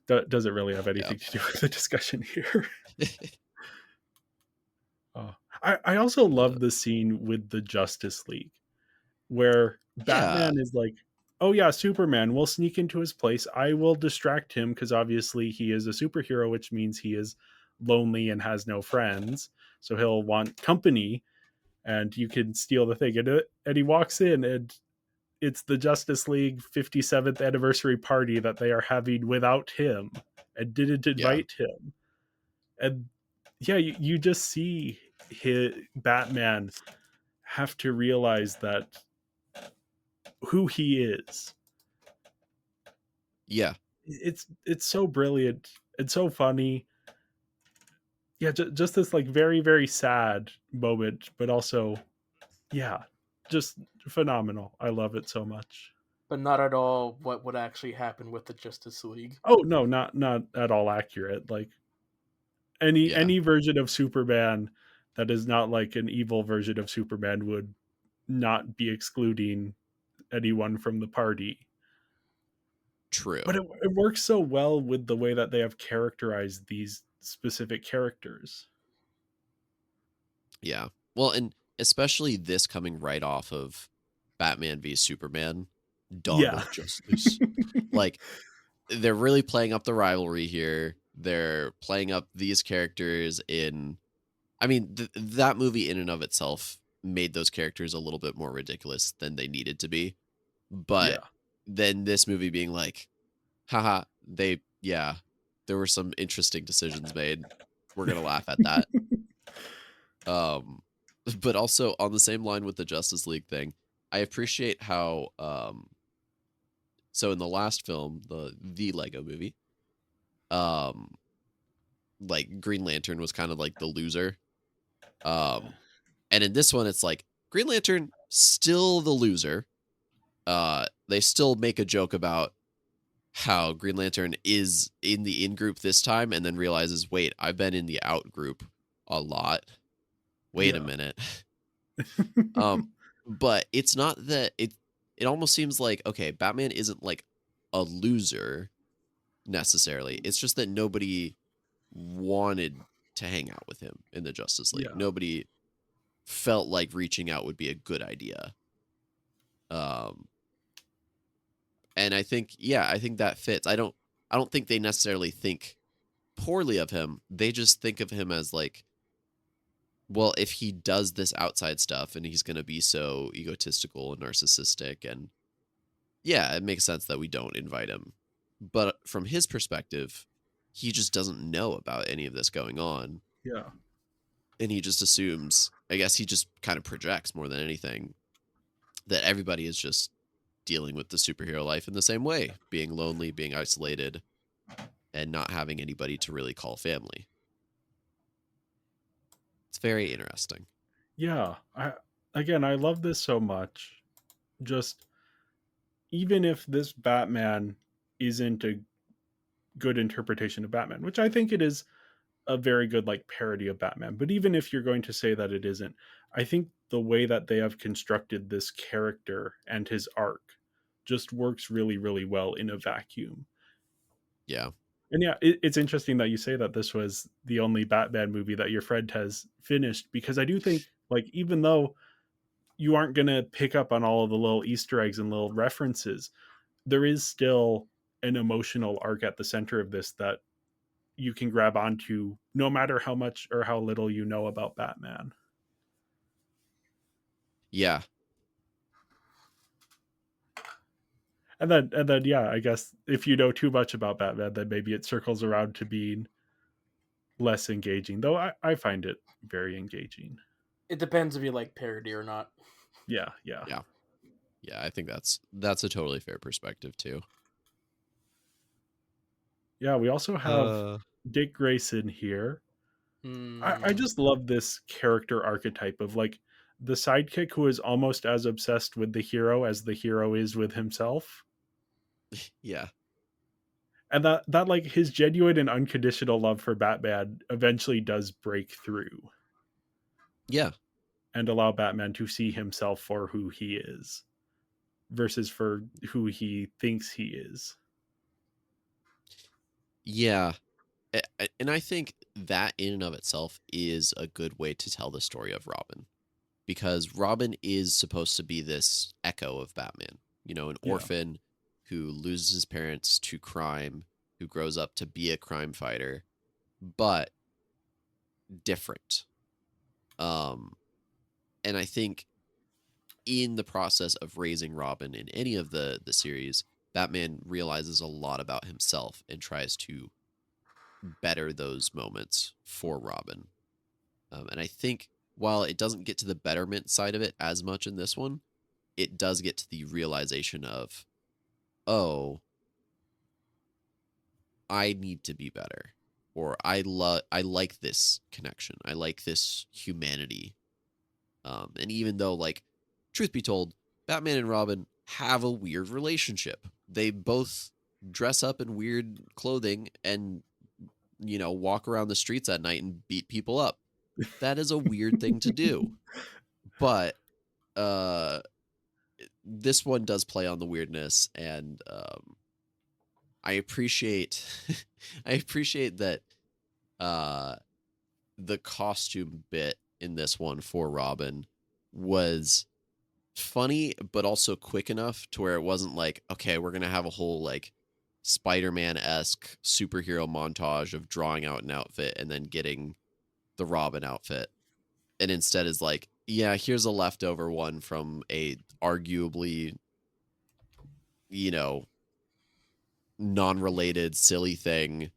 that doesn't really have Yeah. anything to do with the discussion here. Oh. I also Uh, love the scene with the Justice League where yeah. Batman is like, "Oh yeah, Superman, we'll sneak into his place. I will distract him because obviously he is a superhero, which means he is lonely and has no friends. So he'll want company, and you can steal the thing." And he walks in, and it's the Justice League 57th anniversary party that they are having without him and didn't Yeah. invite him. And yeah, you just see Batman have to realize that who he is. Yeah. It's so brilliant and so funny. Yeah, just this like very very sad moment, but also yeah, just phenomenal. I love it so much. But not at all what would actually happen with the Justice League. Oh no, not at all accurate. Like Yeah. any version of Superman that is not like an evil version of Superman would not be excluding anyone from the party. But True. it works so well with the way that they have characterized these specific characters. Yeah. Well, and especially this coming right off of Batman v Superman, Dawn Yeah. of Justice. Like they're really playing up the rivalry here. They're playing up these characters in I mean, that movie in and of itself made those characters a little bit more ridiculous than they needed to be. But Yeah. then this movie being like, haha, yeah, there were some interesting decisions made. We're going to laugh at that. Um, but also on the same line with the Justice League thing, I appreciate how, so in the last film, the Lego movie, um, like Green Lantern was kind of like the loser. Um, and in this one, it's like Green Lantern still the loser. They still make a joke about how Green Lantern is in the in group this time, and then realizes, wait, I've been in the out group a lot. Wait a Yeah. minute. Um, but it's not that it. It almost seems like okay, Batman isn't like a loser. necessarily. It's just that nobody wanted to hang out with him in the Justice League. Yeah. Nobody felt like reaching out would be a good idea. And I think that fits. I don't think they necessarily think poorly of him. They just think of him as like, well, if he does this outside stuff and he's going to be so egotistical and narcissistic, and yeah, it makes sense that we don't invite him. But from his perspective, he just doesn't know about any of this going on. Yeah. And he just assumes, I guess he just kind of projects more than anything, that everybody is just dealing with the superhero life in the same way, being lonely, being isolated, and not having anybody to really call family. It's very interesting. Yeah. I love this so much. Just even if this Batman isn't a good interpretation of Batman, which I think it is a very good like parody of Batman, but even if you're going to say that it isn't, I think the way that they have constructed this character and his arc just works really, really well in a vacuum. Yeah. And yeah, it's interesting that you say that this was the only Batman movie that your friend has finished, because I do think, like, even though you aren't going to pick up on all of the little Easter eggs and little references, there is still an emotional arc at the center of this that you can grab onto no matter how much or how little you know about Batman. Yeah. And then yeah, I guess if you know too much about Batman, then maybe it circles around to being less engaging. Though I find it very engaging. It depends if you like parody or not. Yeah, yeah. Yeah. Yeah, I think that's a totally fair perspective too. Yeah, we also have Dick Grayson here. I just love this character archetype of like the sidekick who is almost as obsessed with the hero as the hero is with himself. Yeah. And that like his genuine and unconditional love for Batman eventually does break through. Yeah. And allow Batman to see himself for who he is versus for who he thinks he is. Yeah. And I think that in and of itself is a good way to tell the story of Robin, because Robin is supposed to be this echo of Batman, an orphan who loses his parents to crime, who grows up to be a crime fighter, but different. And I think in the process of raising Robin in any of the series, Batman realizes a lot about himself and tries to better those moments for Robin. And I think while it doesn't get to the betterment side of it as much in this one, it does get to the realization of, oh, I need to be better, or I like this connection, I like this humanity. And even though, like, truth be told, Batman and Robin have a weird relationship. They both dress up in weird clothing and walk around the streets at night and beat people up. That is a weird thing to do. But this one does play on the weirdness, and I appreciate I appreciate that the costume bit in this one for Robin was funny, but also quick enough to where it wasn't like, okay, we're gonna have a whole like Spider-Man-esque superhero montage of drawing out an outfit and then getting the Robin outfit. And instead is like, yeah, here's a leftover one from a arguably, non-related silly thing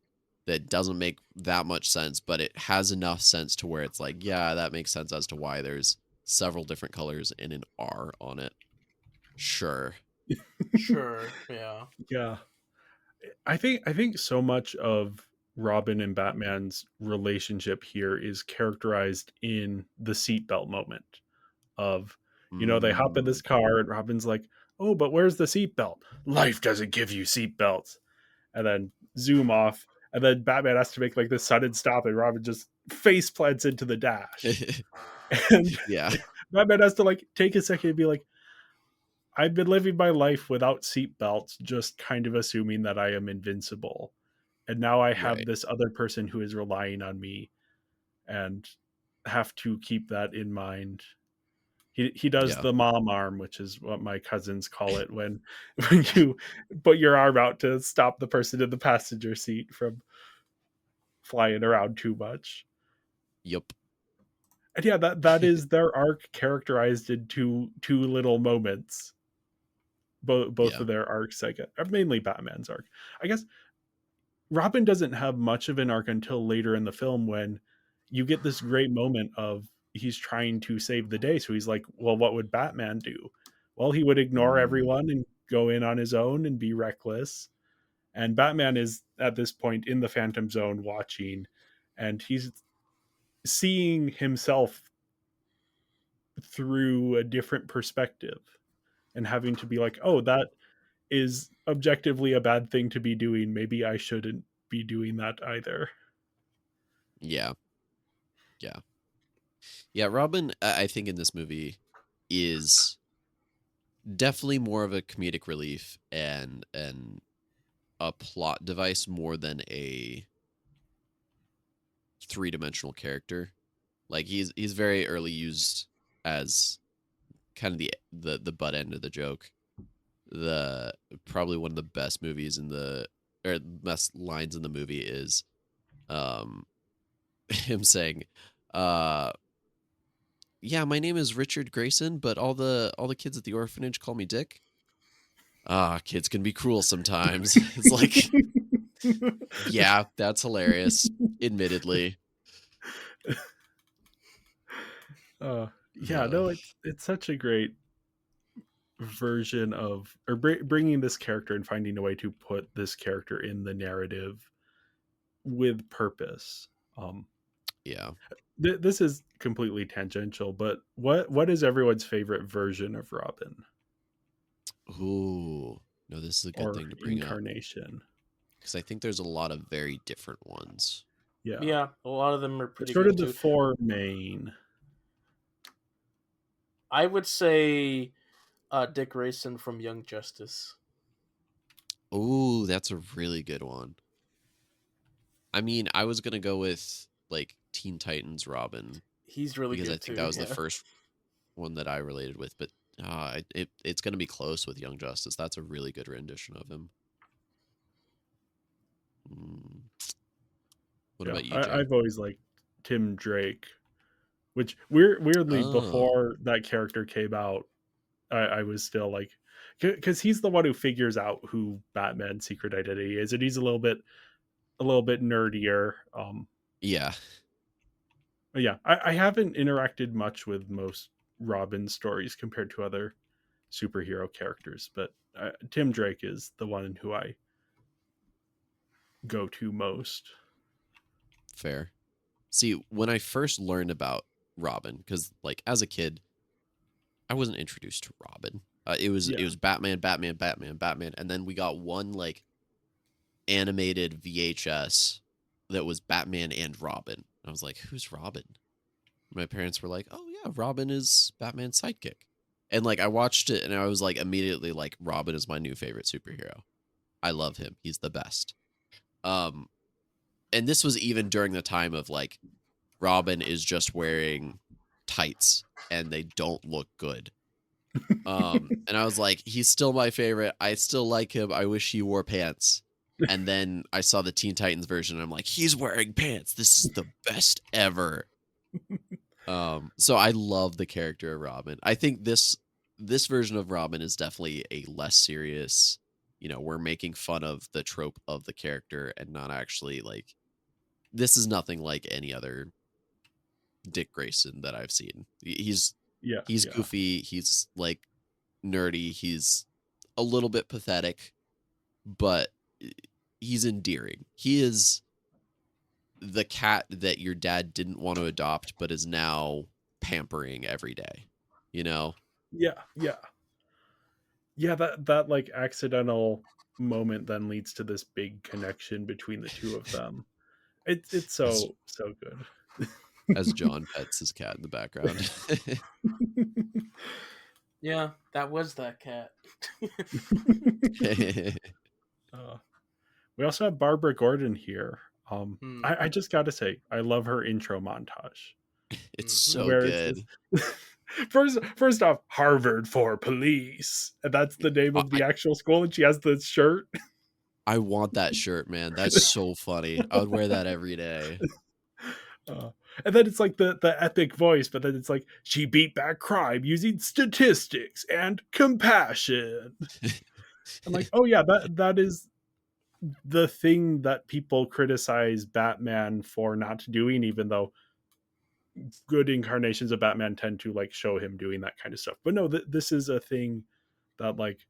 that doesn't make that much sense, but it has enough sense to where it's like, yeah, that makes sense as to why there's several different colors and an R on it. Sure. Sure, yeah. Yeah. I think so much of Robin and Batman's relationship here is characterized in the seatbelt moment of, they hop in this car and Robin's like, oh, but where's the seatbelt? Life doesn't give you seatbelts. And then zoom off. And then Batman has to make like this sudden stop and Robin just face plants into the dash. And Yeah. Batman has to like take a second and be like, I've been living my life without seatbelts, just kind of assuming that I am invincible. and now I have Right. this other person who is relying on me, and have to keep that in mind. He does Yeah. the mom arm, which is what my cousins call it when when you put your arm out to stop the person in the passenger seat from flying around too much. Yup. And yeah, that is their arc characterized in two little moments. Both Yeah. of their arcs, I guess, mainly Batman's arc. I guess Robin doesn't have much of an arc until later in the film when you get this great moment of he's trying to save the day. So he's like, well, what would Batman do? Well, he would ignore Mm, everyone and go in on his own and be reckless. And Batman is at this point in the Phantom Zone watching, and he's seeing himself through a different perspective and having to be like, oh, that is objectively a bad thing to be doing. Maybe I shouldn't be doing that either. yeah. Yeah. Yeah. Robin, I think in this movie is definitely more of a comedic relief and a plot device more than a three-dimensional character. Like he's very early used as kind of the butt end of the joke. The Probably one of the best movies in the or best lines in the movie is um him saying, uh yeah, my name is Richard Grayson, but all the kids at the orphanage call me Dick. Ah, kids can be cruel sometimes. It's like, yeah, that's hilarious, admittedly. Yeah, Uh, no, it's such a great version of, or bringing this character and finding a way to put this character in the narrative with purpose. Um, yeah. this is completely tangential, but what is everyone's favorite version of Robin Ooh. No, this is a good or thing to bring up incarnation? because I think there's a lot of very different ones. Yeah, Yeah, a lot of them are it's pretty sort good of the too. four main. I would say Dick Grayson from Young Justice. Ooh, that's a really good one. I mean, I was gonna go with like Teen Titans Robin He's really because I good think that too. was the Yeah. first one that I related with, but it's gonna be close with Young Justice. That's a really good rendition of him. Mm. What Yeah, about you, John? I've always liked Tim Drake, which weirdly Oh, before that character came out, I was still like, because he's the one who figures out who Batman's secret identity is, and he's a little bit nerdier. yeah, But yeah, I haven't interacted much with most Robin stories compared to other superhero characters, but Tim Drake is the one who I go to most. fair. See, when I first learned about Robin, because like as a kid, I wasn't introduced to Robin. It Yeah, was Batman, Batman, Batman, Batman, and then we got one like animated VHS that was Batman and Robin. I was like, who's Robin? My parents were like, oh yeah, Robin is Batman's sidekick. And like I watched it and I was like immediately like Robin is my new favorite superhero. I love him. He's the best. Um and this was even during the time of like Robin is just wearing tights and they don't look good. And I was like, he's still my favorite. I still like him. I wish he wore pants. And then I saw the Teen Titans version and I'm like, he's wearing pants. This is the best ever. So I love the character of Robin. I think this version of Robin is definitely a less serious, we're making fun of the trope of the character and not actually like this is nothing like any other Dick Grayson that I've seen. yeah, He's yeah, goofy, he's like nerdy, he's a little bit pathetic, but he's endearing. He is the cat that your dad didn't want to adopt but is now pampering every day, you know? yeah, yeah, yeah. That like accidental moment then leads to this big connection between the two of them. It's As so good. as John pets his cat in the background. Yeah, that was that cat. uh, We also have Barbara Gordon here. Hmm. I just got to say, I love her intro montage It's Mm-hmm. so where it's just good. first off, Harvard for police, and that's the name I of the actual school, and she has the shirt. I want that shirt, man. That's so funny. I would wear that every day. Uh, and then it's like the epic voice, but then it's like she beat back crime using statistics and compassion. I'm like, oh yeah, that is the thing that people criticize Batman for not doing, even though good incarnations of Batman tend to like show him doing that kind of stuff. But no, this is a thing that like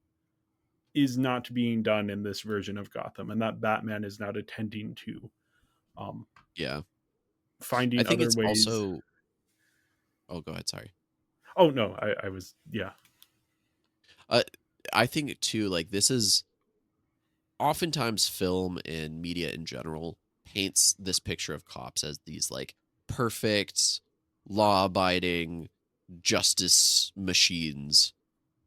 is not being done in this version of Gotham, and that Batman is not attending to um, Yeah. I finding think other it's ways. also Oh, go ahead, sorry. Oh no, I was yeah Uh I think too, like, this is oftentimes film and media in general paints this picture of cops as these like perfect, law-abiding justice machines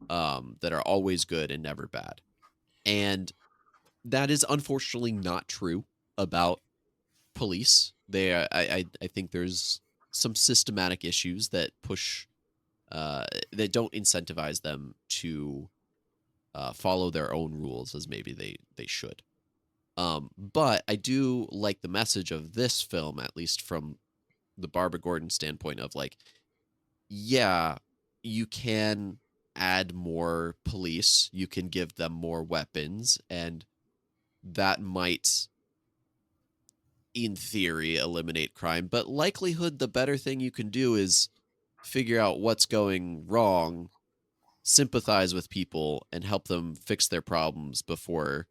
that are always good and never bad. And that is unfortunately not true about police. I think there's some systematic issues that push that don't incentivize them to follow their own rules as maybe they should. But I do like the message of this film, at least from the Barbara Gordon standpoint of like, yeah, you can add more police, you can give them more weapons, and that might, in theory, eliminate crime. But likelihood, the better thing you can do is figure out what's going wrong, sympathize with people, and help them fix their problems before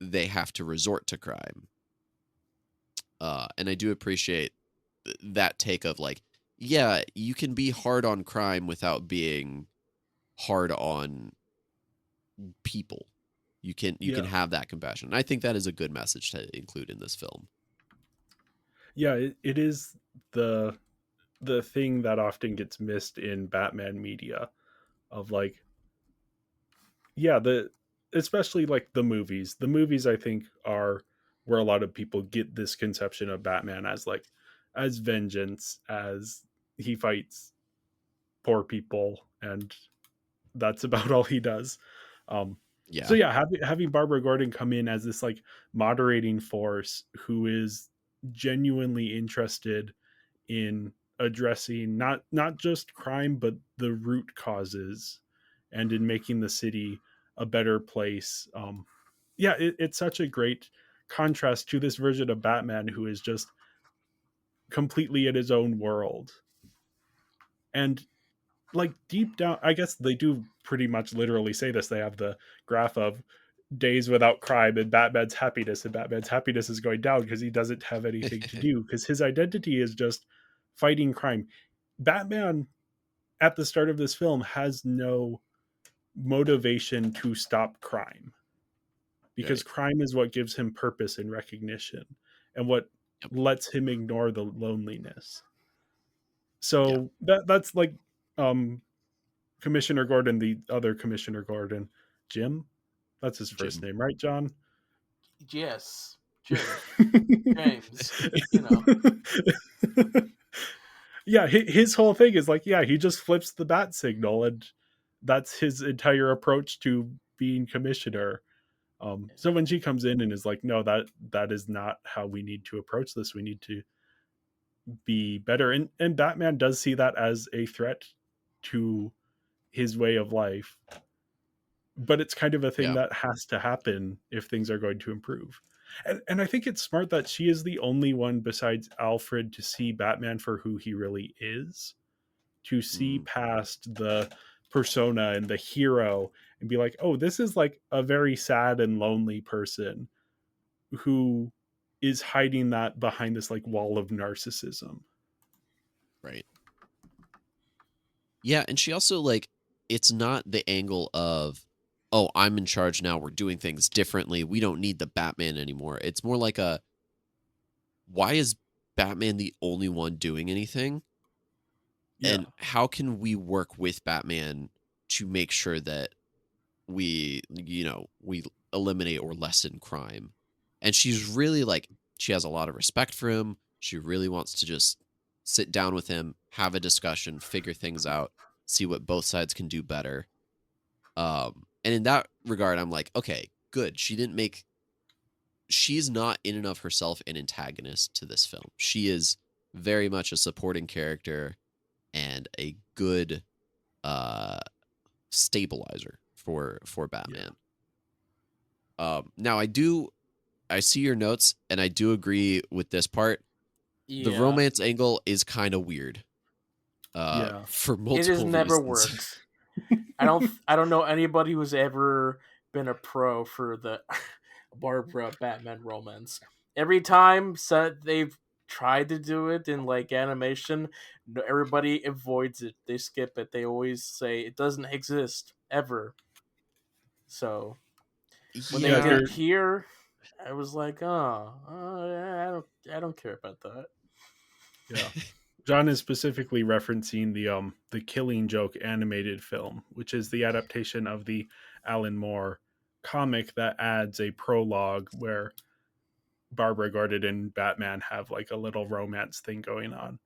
they have to resort to crime. And I do appreciate that take of like, yeah, you can be hard on crime without being hard on people. You can yeah have that compassion. And I think that is a good message to include in this film. yeah. It is the the thing that often gets missed in Batman media of like yeah the especially like the movies. The movies I think are where a lot of people get this conception of Batman as like as vengeance, as he fights poor people, and that's about all he does. Um, so Yeah, yeah, having Barbara Gordon come in as this like moderating force who is genuinely interested in addressing not just crime but the root causes and in making the city a better place. Yeah, it's such a great contrast to this version of Batman who is just completely in his own world. And like deep down, I guess they do pretty much literally say this. They have the graph of days without crime and Batman's happiness is going down because he doesn't have anything to do because his identity is just fighting crime. Batman at the start of this film has no motivation to stop crime because right. crime is what gives him purpose and recognition and what Yep. lets him ignore the loneliness. Yeah. So that's like um Commissioner Gordon, the other Commissioner Gordon, Jim. That's his first Jim. name, right, John? Yes, Jim, James. You know. Yeah, his whole thing is like, yeah, he just flips the bat signal, and that's his entire approach to being commissioner. So when she comes in and is like, no, that is not how we need to approach this. We need to be better, and Batman does see that as a threat to his way of life, but it's kind of a thing Yeah. that has to happen if things are going to improve. And I think it's smart that she is the only one besides Alfred to see Batman for who he really is, to see Mm, past the persona and the hero and be like, oh, this is like a very sad and lonely person who is hiding that behind this like wall of narcissism. right. Yeah, and she also like it's not the angle of, oh, I'm in charge now, we're doing things differently, we don't need the Batman anymore. It's more like a, why is Batman the only one doing anything? Yeah. And how can we work with Batman to make sure that we eliminate or lessen crime. And she's really like, she has a lot of respect for him. She really wants to just sit down with him, have a discussion, figure things out, see what both sides can do better. And in that regard, I'm like, okay, good. She's not in and of herself an antagonist to this film. She is very much a supporting character and a good stabilizer for Batman. Now I see your notes and I do agree with this part. The Yeah, romance angle is kind of weird. Yeah. For it has multiple never reasons. worked. I don't know anybody who's ever been a pro for the Barbara Batman romance. Every time they've tried to do it in like animation, everybody avoids it. They skip it. They always say it doesn't exist ever. So when they Yeah, did Yeah, it here, I was like, I don't care about that. yeah. John is specifically referencing the Killing Joke animated film, which is the adaptation of the Alan Moore comic that adds a prologue where Barbara Gordon and Batman have like a little romance thing going on.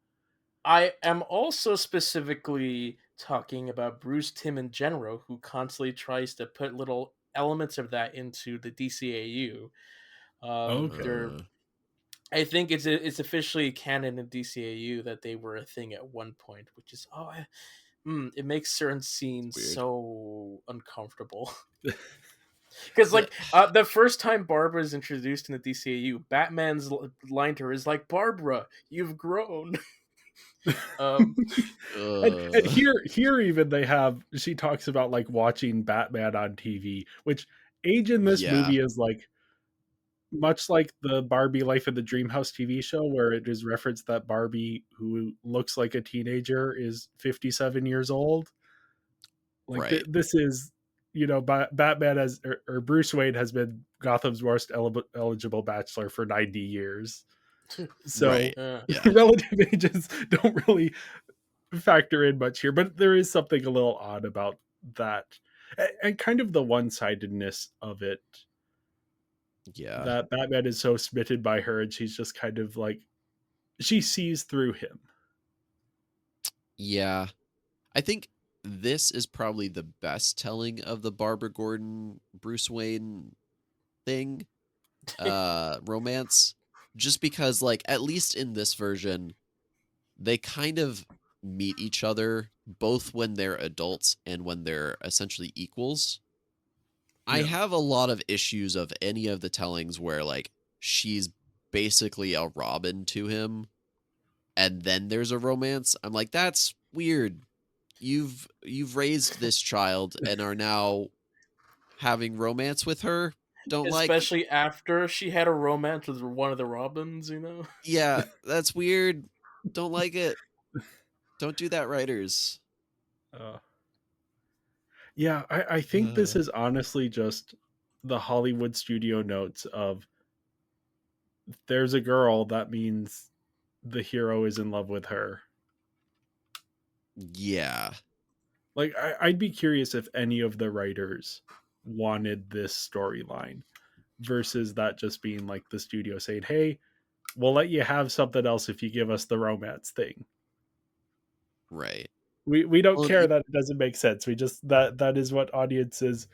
I am also specifically talking about Bruce Timm in general, who constantly tries to put little elements of that into the DCAU. Okay. They're I think it's officially canon in DCAU that they were a thing at one point, which is it makes certain scenes weird. so uncomfortable. Because The like the first time Barbara is introduced in the DCAU, Batman's line to her is like, "Barbara, you've grown." um, And uh, here even they have she talks about like watching Batman on TV, which age in this yeah, movie is like much like the Barbie Life in the Dreamhouse TV show, where it is referenced that Barbie, who looks like a teenager, is 57 years old. Like right. this is, Batman or Bruce Wayne has been Gotham's most eligible bachelor for 90 years. So Right. Yeah. relative ages don't really factor in much here, but there is something a little odd about that, and kind of the one-sidedness of it, Yeah. that Batman is so smitten by her and she's just kind of like she sees through him. Yeah. I think this is probably the best telling of the Barbara Gordon Bruce Wayne thing, romance, just because like at least in this version they kind of meet each other both when they're adults and when they're essentially equals. I Yeah. have a lot of issues of any of the tellings where like she's basically a Robin to him and then there's a romance. I'm like, that's weird. You've raised this child and are now having romance with her. Don't like. Especially after she had a romance with one of the Robins, you know? Yeah, that's weird. Don't like it. Don't do that, writers. uh, yeah, I think this Uh, is honestly just the Hollywood studio notes of, if there's a girl, that means the hero is in love with her. yeah. Like I'd be curious if any of the writers wanted this storyline versus that just being like the studio saying, "Hey, we'll let you have something else if you give us the romance thing. Right. We don't Well, care that it doesn't make sense. We just that is what audiences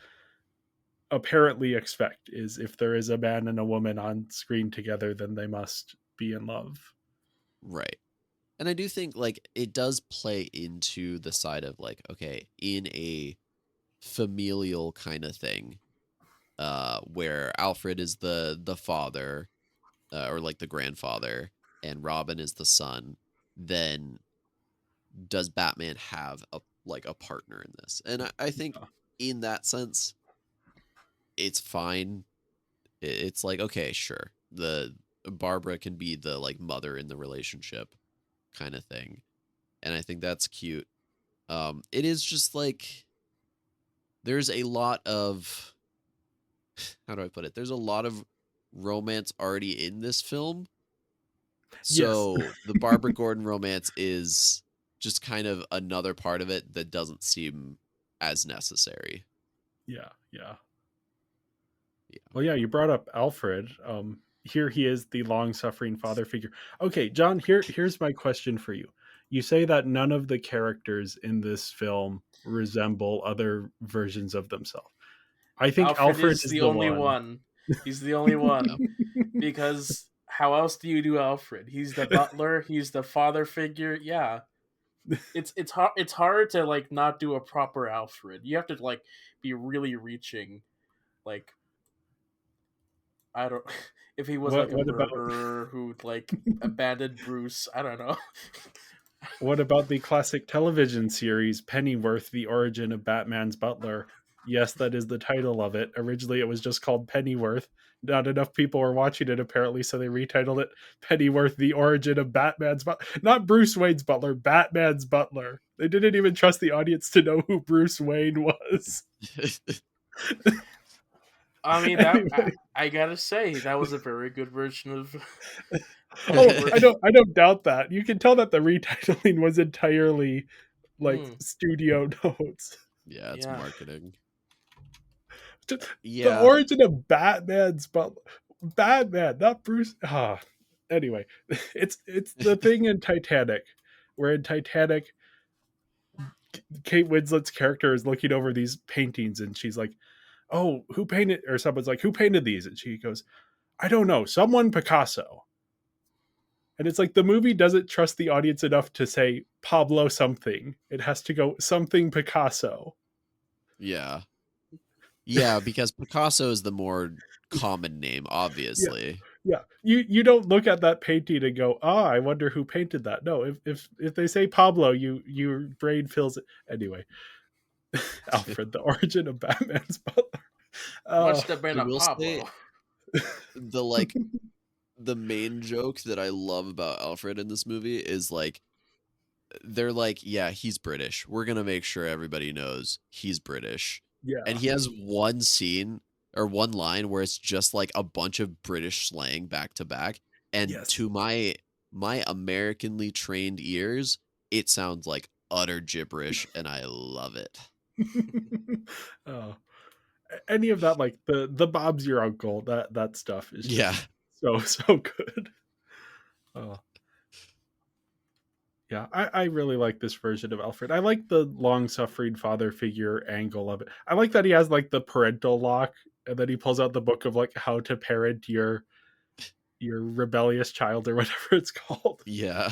apparently expect, is if there is a man and a woman on screen together, then they must be in love." right. And I do think like it does play into the side of like, okay, in a familial kind of thing, where Alfred is the father, or like the grandfather, and Robin is the son, then does Batman have a partner in this? And I think in that sense, it's fine. It's like, okay, sure. The Barbara can be the like mother in the relationship kind of thing. And I think that's cute. It is just like there's a lot of how do I put it? There's a lot of romance already in this film. Yes. So the Barbara Gordon romance is just kind of another part of it that doesn't seem as necessary. Yeah, yeah. Well, yeah, you brought up Alfred. Here he is, the long-suffering father figure. Okay, John, here's my question for you. You say that none of the characters in this film resemble other versions of themselves. I think Alfred Alfred is is the the only one. one. He's the only Yeah. one because how else do you do Alfred? He's the butler. He's the father figure. Yeah, it's hard. It's hard to like not do a proper Alfred. You have to like be really reaching. Like I don't. If he was like a What about murderer who like abandoned Bruce, I don't know. what about the classic television series Pennyworth: The Origin of Batman's Butler? Yes, that is the title of it. Originally, it was just called Pennyworth. Not enough people were watching it apparently, so they retitled it Pennyworth: The Origin of Batman's Butler. Not Bruce Wayne's butler, Batman's butler. They didn't even trust the audience to know who Bruce Wayne was. I mean that Anyway, I gotta say that was a very good version of oh, Pennyworth. I don't doubt that. You can tell that the retitling was entirely like Mm, studio notes. Yeah, it's yeah. marketing. The Yeah. origin of Batman's but Batman, not Bruce. Ah, anyway, it's the thing in Titanic, where in Titanic, Kate Winslet's character is looking over these paintings, and she's like, "Oh, who painted?" Or someone's like, "Who painted these?" And she goes, "I don't know, someone Picasso." And it's like the movie doesn't trust the audience enough to say Pablo something. It has to go something Picasso. Yeah. Yeah, because Picasso is the more common name, Yeah, obviously. yeah. You don't look at that painting and go, "Ah, I wonder who painted that." No, if they say Pablo, your brain fills it anyway. Alfred, the origin of Batman's butler. Uh, Must have I been a will say Pablo. the the main joke that I love about Alfred in this movie is like they're like, yeah, he's British. We're gonna make sure everybody knows he's British. And yeah, he has one scene or one line where it's just like a bunch of British slang back to back. And yes. to my Americanly trained ears, it sounds like utter gibberish, and I love it. Oh, any of that, like the Bob's your uncle, that stuff is Yeah. just so good. Oh, yeah, I really like this version of Alfred. I like the long suffering father figure angle of it. I like that he has like the parental lock, and then he pulls out the book of like how to parent your rebellious child or whatever it's called. Yeah.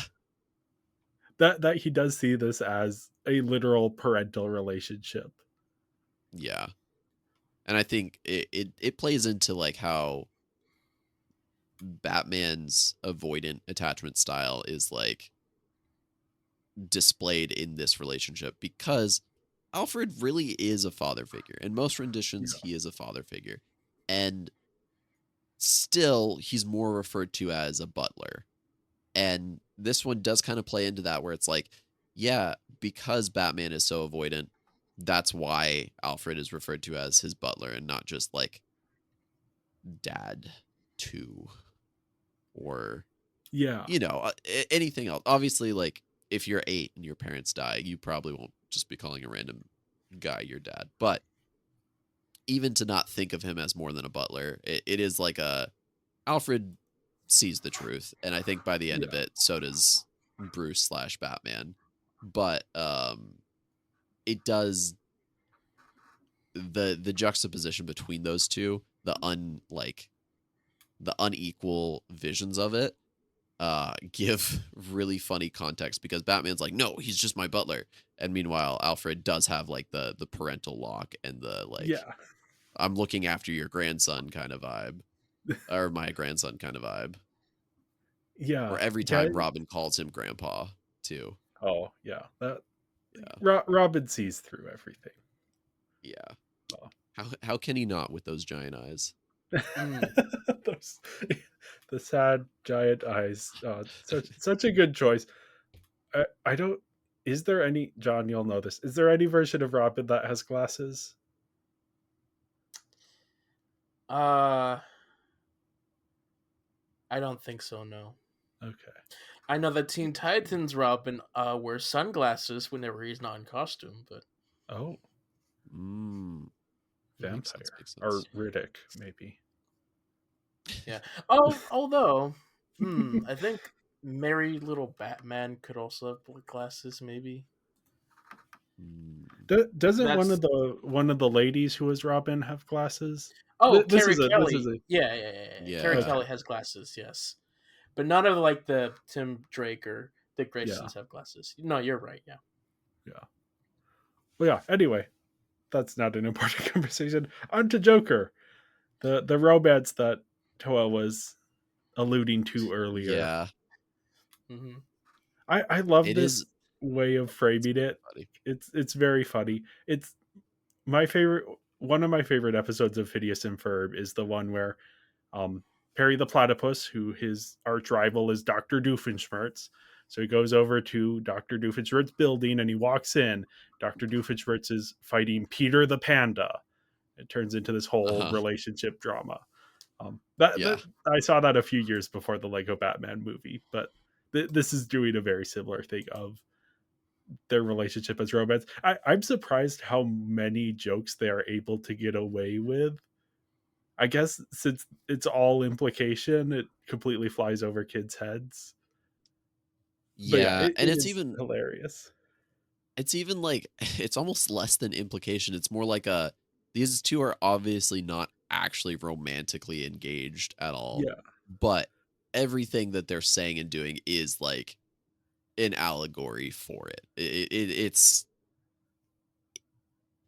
That he does see this as a literal parental relationship. Yeah. And I think it plays into like how Batman's avoidant attachment style is like displayed in this relationship because Alfred really is a father figure. In most renditions, Yeah. he is a father figure. And still, he's more referred to as a butler. And this one does kind of play into that where it's like, yeah, because Batman is so avoidant, that's why Alfred is referred to as his butler and not just like dad too or Yeah. anything else. Obviously, like if you're 8 and your parents die, you probably won't just be calling a random guy your dad. But even to not think of him as more than a butler, it is like a Alfred sees the truth, and I think by the end of Yeah. it, so does Bruce slash Batman. But it does the juxtaposition between those two, the unequal visions of it give really funny context because Batman's like, no, he's just my butler. And meanwhile, Alfred does have like the parental lock and the like, Yeah. I'm looking after your grandson kind of vibe. Or my grandson kind of vibe. Yeah. Or every Yeah. time Robin calls him grandpa too. Oh, yeah. That Yeah. Robin sees through everything. Yeah. Oh. How can he not with those giant eyes? Mm. Those, the sad giant eyes. Such a good choice. I don't. Is there any John? You'll know this. Is there any version of Robin that has glasses? Uh, I don't think so. No. Okay. I know that Teen Titans Robin wears sunglasses whenever he's not in costume, but Oh, Mm. Makes sense. vampire Makes or sense. Riddick, maybe. Yeah. Although, I think Merry Little Batman could also have black glasses. Maybe Mm. Doesn't that's. one of the ladies who was Robin have glasses? Oh, This Carrie is a this is Kelly. a Yeah. Carrie Yeah. okay. Kelly has glasses. Yes, but none of like the Tim Drake or Dick Yeah, Graysons have glasses. No, you're right. Yeah. yeah. Well, yeah. Anyway, that's not an important conversation. On to Joker, the romance that Toa was alluding to earlier. Yeah. Hmm. I love It is this way of framing it. funny. It's very funny. It's my favorite. One of my favorite episodes of Phineas and Ferb is the one where um, Perry the Platypus, who his arch rival is Dr. Doofenshmirtz. So he goes over to Dr. Doofenshmirtz's building and he walks in. Dr. Doofenshmirtz is fighting Peter the Panda. It turns into this whole Uh-huh. relationship drama. That Yeah. I saw that a few years before the Lego Batman movie, but this is doing a very similar thing of their relationship as romance. I'm surprised how many jokes they are able to get away with. I guess since it's all implication, it completely flies over kids' heads. But yeah, Yeah. And it is hilarious. it's even like it's almost less than implication. It's more like a these two are obviously not actually romantically engaged at all, Yeah, but everything that they're saying and doing is like an allegory for it.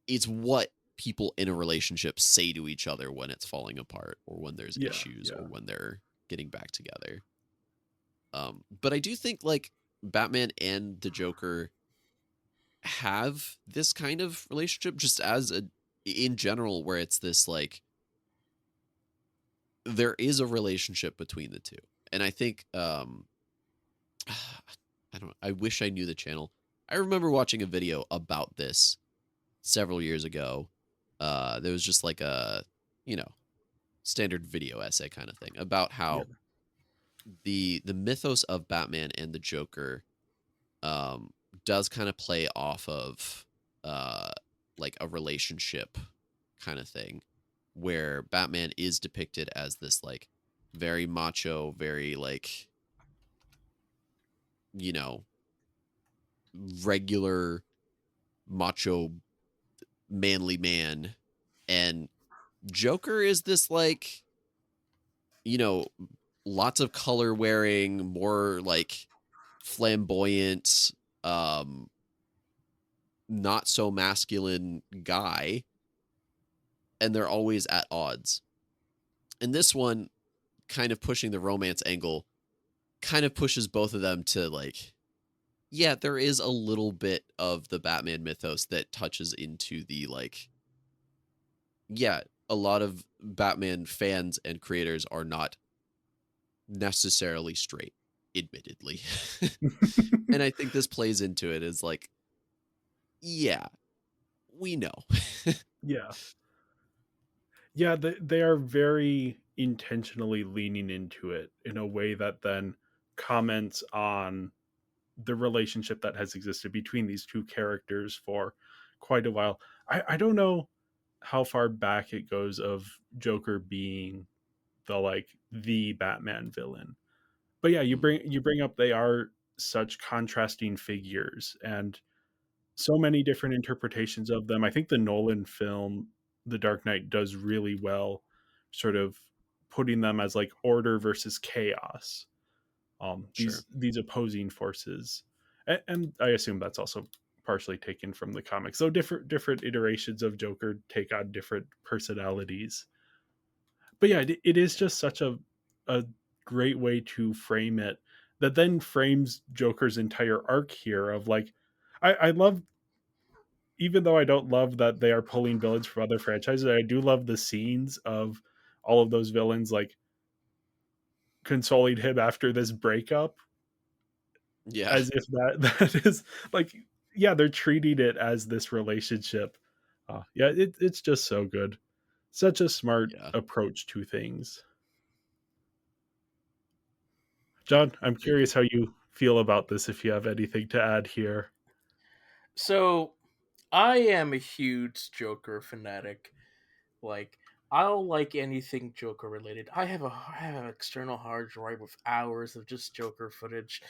It's what people in a relationship say to each other when it's falling apart or when there's yeah, issues or yeah, when they're getting back together. But I do think like Batman and the Joker have this kind of relationship just as a in general where it's this like there is a relationship between the two. And I think I don't I wish I knew the channel. I remember watching a video about this several years ago. There was just like a, you know, standard video essay kind of thing about yeah, how the mythos of Batman and the Joker um does kind of play off of uh like a relationship kind of thing where Batman is depicted as this like very macho, very like, you know, regular macho manly man, and Joker is this like, you know, lots of color wearing, more like flamboyant, um not so masculine guy, and they're always at odds. And this one kind of pushing the romance angle kind of pushes both of them to like, yeah, there is a little bit of the Batman mythos that touches into the like, yeah, a lot of Batman fans and creators are not necessarily straight, admittedly. And I think this plays into it as like, yeah, we know. yeah, yeah. They are very intentionally leaning into it in a way that then comments on the relationship that has existed between these two characters for quite a while. I don't know how far back it goes of Joker being the Batman villain. But yeah, Mm, you bring up they are such contrasting figures and so many different interpretations of them. I think the Nolan film The Dark Knight does really well sort of putting them as like order versus chaos. sure. These opposing forces. And I assume that's also partially taken from the comics. So different iterations of Joker take on different personalities. But yeah, it is just such a great way to frame it that then frames Joker's entire arc here of like I love, even though I don't love that they are pulling villains from other franchises, I do love the scenes of all of those villains like consoling him after this breakup, Yeah. as if that is like, yeah, they're treating it as this relationship. Yeah, it's just so good. Such a smart Yeah. approach to things. John, I'm I agree. curious how you feel about this, if you have anything to add here. So I am a huge Joker fanatic. Like, I'll like anything Joker related. I have an external hard drive with hours of just Joker footage.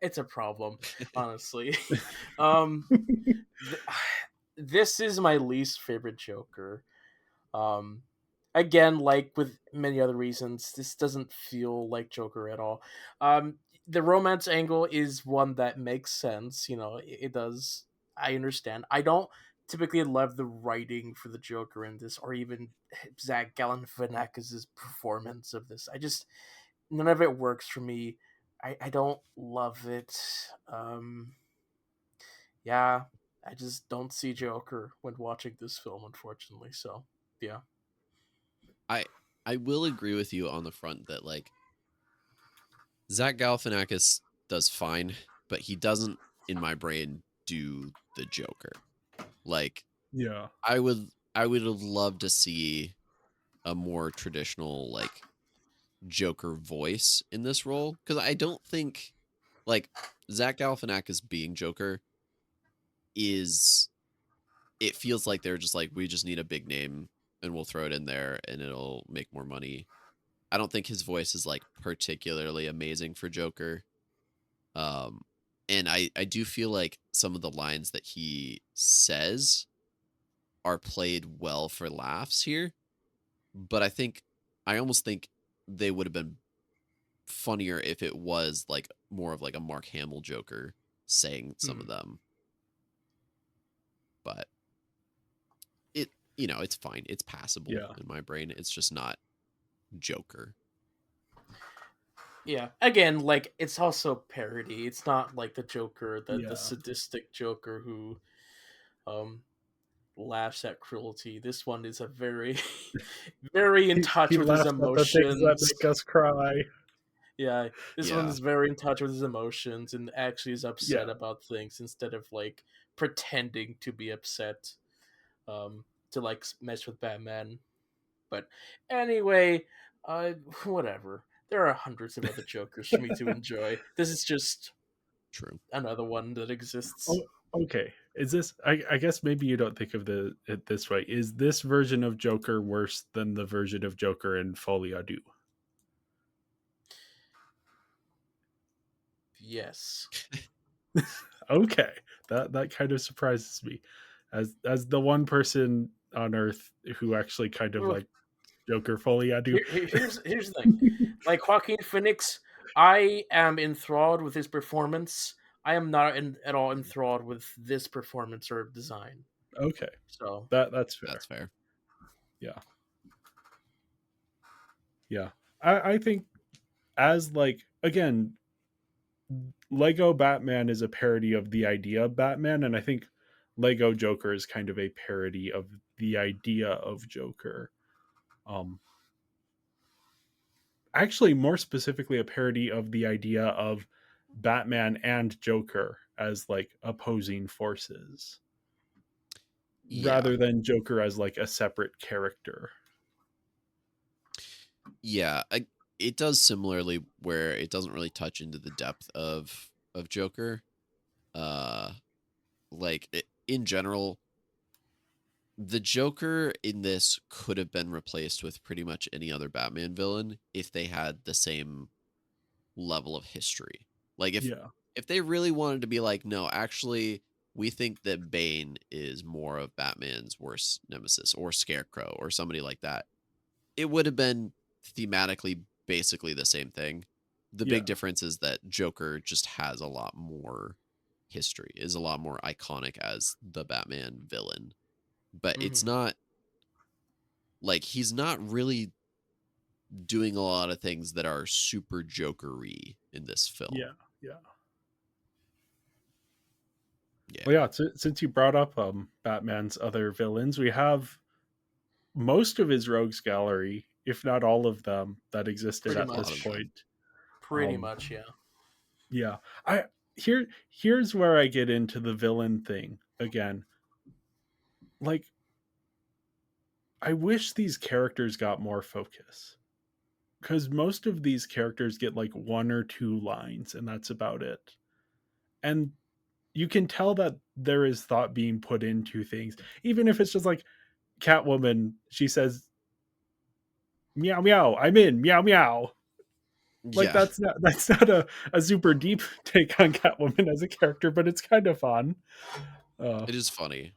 It's a problem, honestly. um, th- this is my least favorite Joker. Um, Again, like with many other reasons, this doesn't feel like Joker at all. The romance angle is one that makes sense. You know, it does. I understand. I don't typically love the writing for the Joker in this, or even Zach Galifianakis' performance of this. I just none of it works for me. I don't love it. Yeah, I just don't see Joker when watching this film, unfortunately. So yeah. I I will agree with you on the front that like Zach Galifianakis does fine, but he doesn't in my brain do the Joker. Like Yeah. I would have loved to see a more traditional like Joker voice in this role because I don't think like Zach Galifianakis being Joker is it feels like they're just like we just need a big name and we'll throw it in there and it'll make more money. I don't think his voice is like particularly amazing for Joker. Um and I do feel like some of the lines that he says are played well for laughs here, but I almost think they would have been funnier if it was like more of like a Mark Hamill Joker saying some of Hmm. them. But it you know, it's fine. It's passable Yeah. in my brain. It's just not Joker. Yeah. Again, like it's also parody. It's not like the Joker, the Yeah. sadistic Joker who um laughs at cruelty. This one is a very very in touch He with his laughs at the things that emotions. make us cry. Yeah, this one Yeah. is very in touch with his emotions and actually is upset Yeah. about things instead of like pretending to be upset to like mess with Batman. But anyway, whatever. There are hundreds of other Jokers for me to enjoy. This is just True. another one that exists. Oh, okay. Is this? I guess maybe you don't think of it this way. Is this version of Joker worse than the version of Joker in Folie à Deux? Yes. Okay, that kind of surprises me, as the one person on Earth who actually kind of Well, like Joker Folie à Deux. here's the thing. Like Joaquin Phoenix, I am enthralled with his performance. I am not at all enthralled with this performance or design. Okay, So that's fair. That's fair. Yeah, yeah. I think as like again, Lego Batman is a parody of the idea of Batman, and I think Lego Joker is kind of a parody of the idea of Joker. Um, Actually, more specifically, a parody of the idea of Batman and Joker as like opposing forces, Yeah. rather than Joker as like a separate character. Yeah. It does similarly where it doesn't really touch into the depth of Joker. Uh like in general, the Joker in this could have been replaced with pretty much any other Batman villain if they had the same level of history. Like Yeah, if they really wanted to be like, no, actually, we think that Bane is more of Batman's worst nemesis or Scarecrow or somebody like that, it would have been thematically basically the same thing. The big yeah, difference is that Joker just has a lot more history, is a lot more iconic as the Batman villain. But it's mhm. not like he's not really doing a lot of things that are super jokery in this yeah, film. yeah. Yeah. Well, yeah. Since you brought up Batman's other villains, we have most of his rogues gallery, if not all of them, that existed Pretty A at lot this of much. them. point. Pretty Um, much, yeah. yeah, I here's where I get into the villain thing again. Like, I wish these characters got more focus because most of these characters get like one or two lines, and that's about it. And you can tell that there is thought being put into things, even if it's just like Catwoman, she says, "Meow meow, I'm in, meow meow." Like Yeah, that's not a super deep take on Catwoman as a character, but it's kind of fun. Uh, it is funny.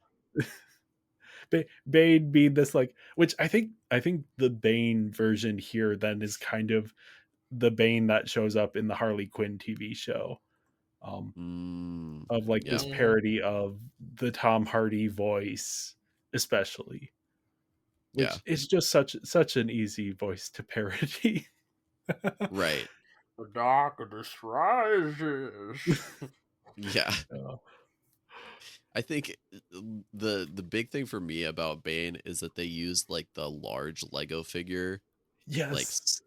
Bane being this like, which I think the Bane version here then is kind of the Bane that shows up in the Harley Quinn TV show, um, of like Yeah, this Mhm. parody of the Tom Hardy voice, especially, yeah, which is just such an easy voice to parody. right. The darkness rises. Yeah. Uh, I think the big thing for me about Bane is that they used like the large Lego figure like yes.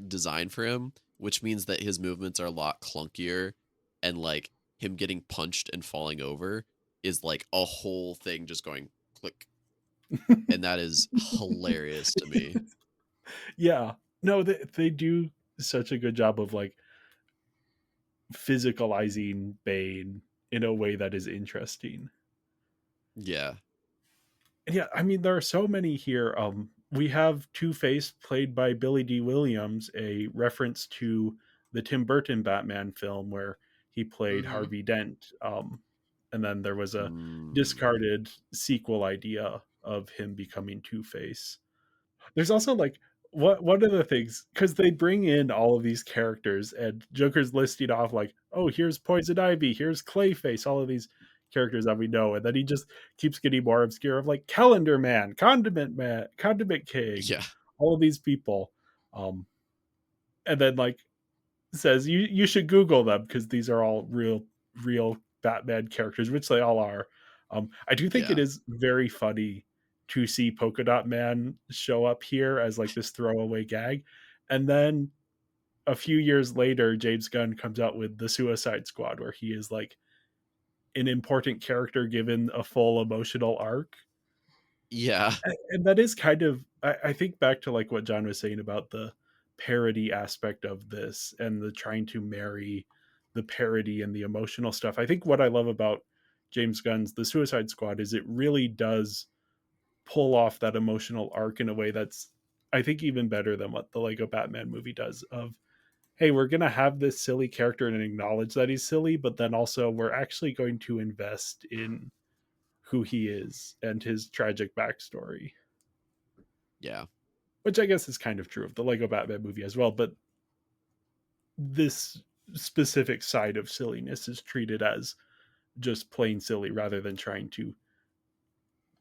design for him, which means that his movements are a lot clunkier, and like him getting punched and falling over is like a whole thing just going click, and that is hilarious to me. Yeah. No, they do such a good job of like physicalizing Bane in a way that is interesting. Yeah. And yeah, I mean there are so many here. We have Two Face played by Billy D. Williams, a reference to the Tim Burton Batman film where he played Hmm. Harvey Dent. And then there was a Mm, discarded sequel idea of him becoming Two Face. There's also like what one of the things because they bring in all of these characters and Joker's listing off like, oh, here's Poison Ivy, here's Clayface, all of these characters that we know, and then he just keeps getting more obscure of like Calendar Man, Condiment King, yeah. all of these people, and then like says you should Google them because these are all real Batman characters, which they all are. I do think it Yeah. is very funny to see Polka Dot Man show up here as like this throwaway gag, and then a few years later, James Gunn comes out with the Suicide Squad, where he is like an important character given a full emotional arc, Yeah. and that is kind of I think back to like what John was saying about the parody aspect of this and the trying to marry the parody and the emotional stuff. I think what I love about James Gunn's The Suicide Squad is it really does pull off that emotional arc in a way that's I think even better than what the Lego Batman movie does of hey, we're going to have this silly character and acknowledge that he's silly, but then also we're actually going to invest in who he is and his tragic backstory, Yeah. which I guess is kind of true of the Lego Batman movie as well. But this specific side of silliness is treated as just plain silly rather than trying to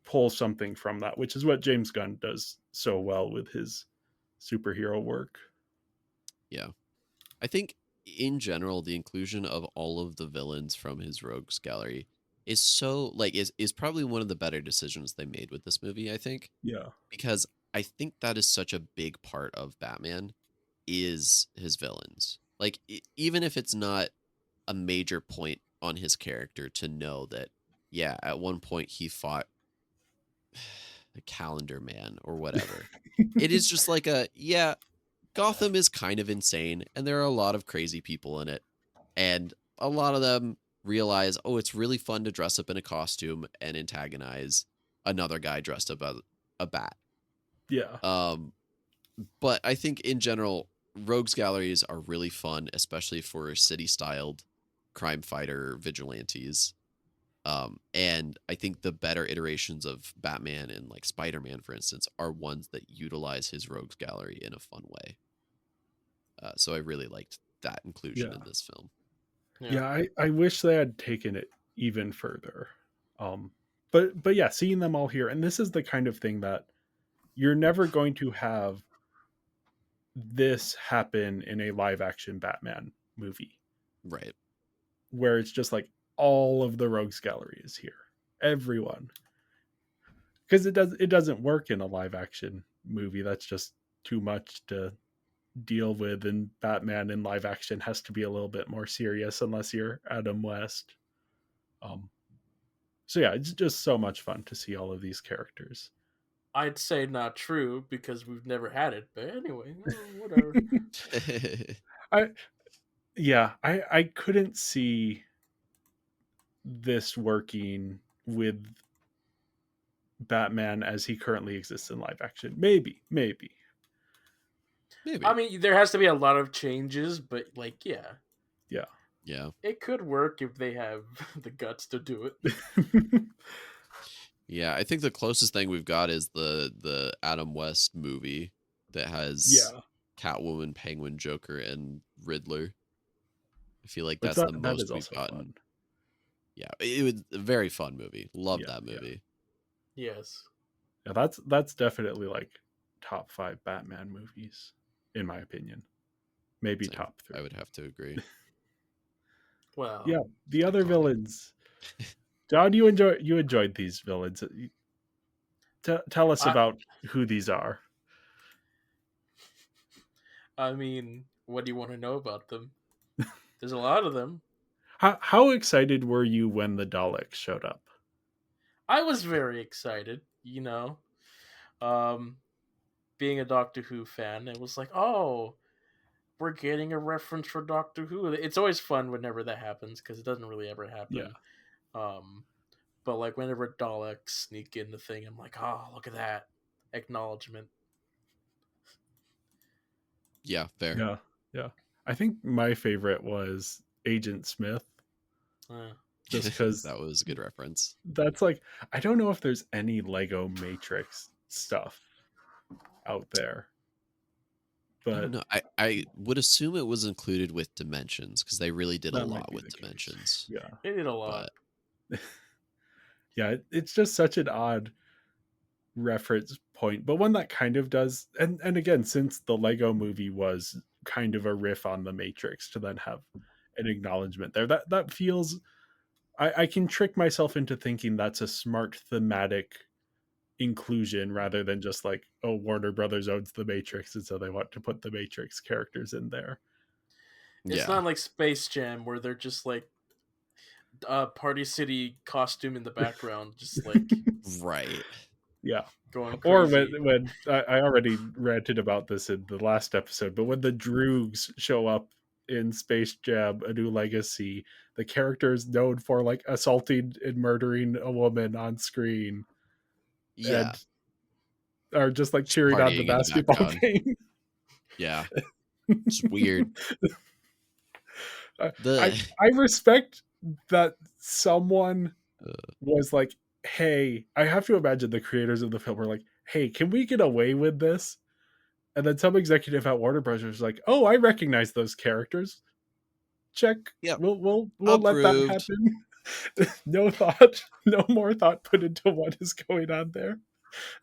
pull something from that, which is what James Gunn does so well with his superhero work. Yeah. I think in general, the inclusion of all of the villains from his rogues gallery is so like is probably one of the better decisions they made with this movie, I think, Yeah. because I think that is such a big part of Batman is his villains. Like even if it's not a major point on his character to know that yeah, at one point he fought the Calendar Man or whatever. It is just like a yeah, Gotham is kind of insane and there are a lot of crazy people in it. And a lot of them realize, oh, it's really fun to dress up in a costume and antagonize another guy dressed up as a bat. Yeah. Um, but I think in general, rogues galleries are really fun, especially for city-styled crime fighter vigilantes. And I think the better iterations of Batman and like Spider-Man, for instance, are ones that utilize his rogues gallery in a fun way. So I really liked that inclusion Yeah. in this film. Yeah. Yeah, I wish they had taken it even further. Um, but yeah, seeing them all here, and this is the kind of thing that you're never going to have this happen in a live action Batman movie Right. where it's just like all of the rogues gallery is here. Everyone. Because it doesn't work in a live action movie. That's just too much to deal with, and Batman in live action has to be a little bit more serious unless you're Adam West. Um, so yeah, it's just so much fun to see all of these characters. I'd say not true because we've never had it. But anyway, whatever. I yeah, I couldn't see this working with Batman as he currently exists in live action. Maybe. I Maybe. mean, there has to be a lot of changes, but like, yeah, Yeah. Yeah. it could work if they have the guts to do it. Yeah, I think the closest thing we've got is the Adam West movie that has Yeah. Catwoman, Penguin, Joker, and Riddler. I feel like Which that's the that is most we've also gotten. fun. Yeah, it was a very fun movie. Love Yeah. that Yeah. movie. Yes. Yeah, that's definitely like top 5 Batman movies, in my opinion. Maybe Same. top 3. I would have to agree. Well, Yeah, the other Iconic. villains. John, you enjoyed these villains. Tell us I about who these are. I mean, what do you want to know about them? There's a lot of them. How excited were you when the Daleks showed up? I was very excited, Um, being a Doctor Who fan, it was like, oh, we're getting a reference for Doctor Who. It's always fun whenever that happens because it doesn't really ever Yeah. happen. Um, but like whenever Daleks sneak in the thing, I'm like, oh, look at that acknowledgement. Yeah, fair. Yeah. Yeah. I think my favorite was Agent Smith, Uh, just cuz That was a good reference. that's like, I don't know if there's any Lego Matrix stuff out there. I don't But know. I would assume it was included with Dimensions because they really did a that might lot be with the case. Dimensions. Yeah. they did a lot. But Yeah, it's just such an odd reference point, but one that kind of does. And again, since the Lego movie was kind of a riff on the Matrix, to then have an acknowledgement there, that feels, I can trick myself into thinking that's a smart thematic inclusion rather than just like, oh, Warner Brothers owns the Matrix and so they want to put the Matrix characters in there. It's yeah, not like Space Jam where they're just like Party City costume in the background, just like right. Yeah. going Or crazy. when I already ranted about this in the last episode, but when the Droogs show up in Space Jam: A New Legacy, the character is known for like assaulting and murdering a woman on screen Yeah. and are just like Just cheering on the partying in the basketball background. game. Yeah. It's weird. I The I respect that someone was like, "Hey," I have to imagine the creators of the film were like, "Hey, can we get away with this?" And then some executive at Warner Brothers was like, "Oh, I recognize those characters. Check. yep, We'll let that approved. happen." No thought, no more thought put into what is going on there.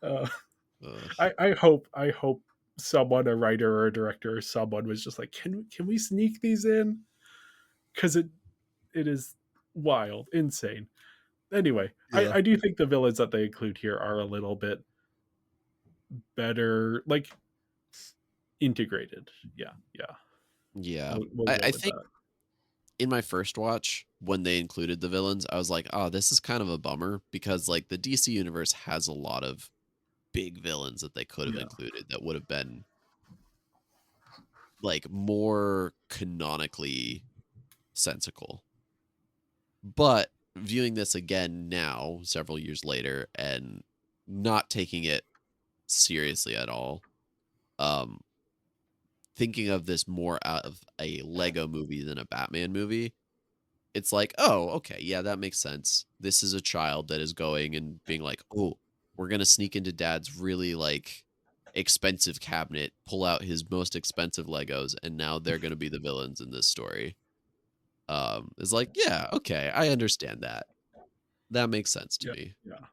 Uh, Ugh. I hope someone, a writer or a director or someone, was just like, can we sneak these in? Because it is wild, insane. Anyway, Yeah. I do think the villains that they include here are a little bit better, like integrated. Yeah, yeah. Yeah. We'll go I with think that. in my first watch, when they included the villains, I was like, oh, this is kind of a bummer because like the DC universe has a lot of big villains that they could have Yeah, included that would have been like more canonically sensical. But viewing this again now, several years later, and not taking it seriously at all, um, thinking of this more out of a Lego movie than a Batman movie, it's like, oh, okay, yeah, that makes sense. This is a child that is going and being like, oh, we're gonna sneak into dad's really like expensive cabinet, pull out his most expensive Legos, and now they're gonna be the villains in this story. It's like, yeah, okay, I understand that. That makes sense to yeah, me. yeah,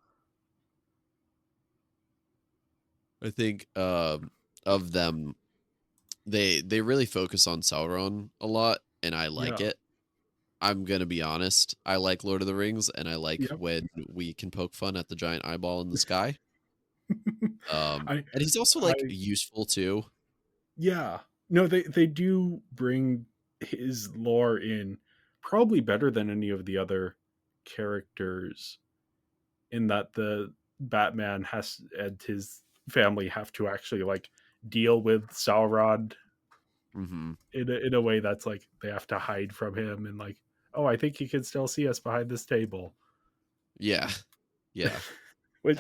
I think of them, they really focus on Sauron a lot, and I like yeah. it. I'm gonna be honest. I like Lord of the Rings, and I like Yep. when we can poke fun at the giant eyeball in the sky. I And he's also like I useful too. Yeah. No, they do bring his lore in probably better than any of the other characters, in that the Batman has and his family have to actually like deal with Sauron Hmm. in a way that's like they have to hide from him and like, oh, I think he can still see us behind this table. Yeah, yeah.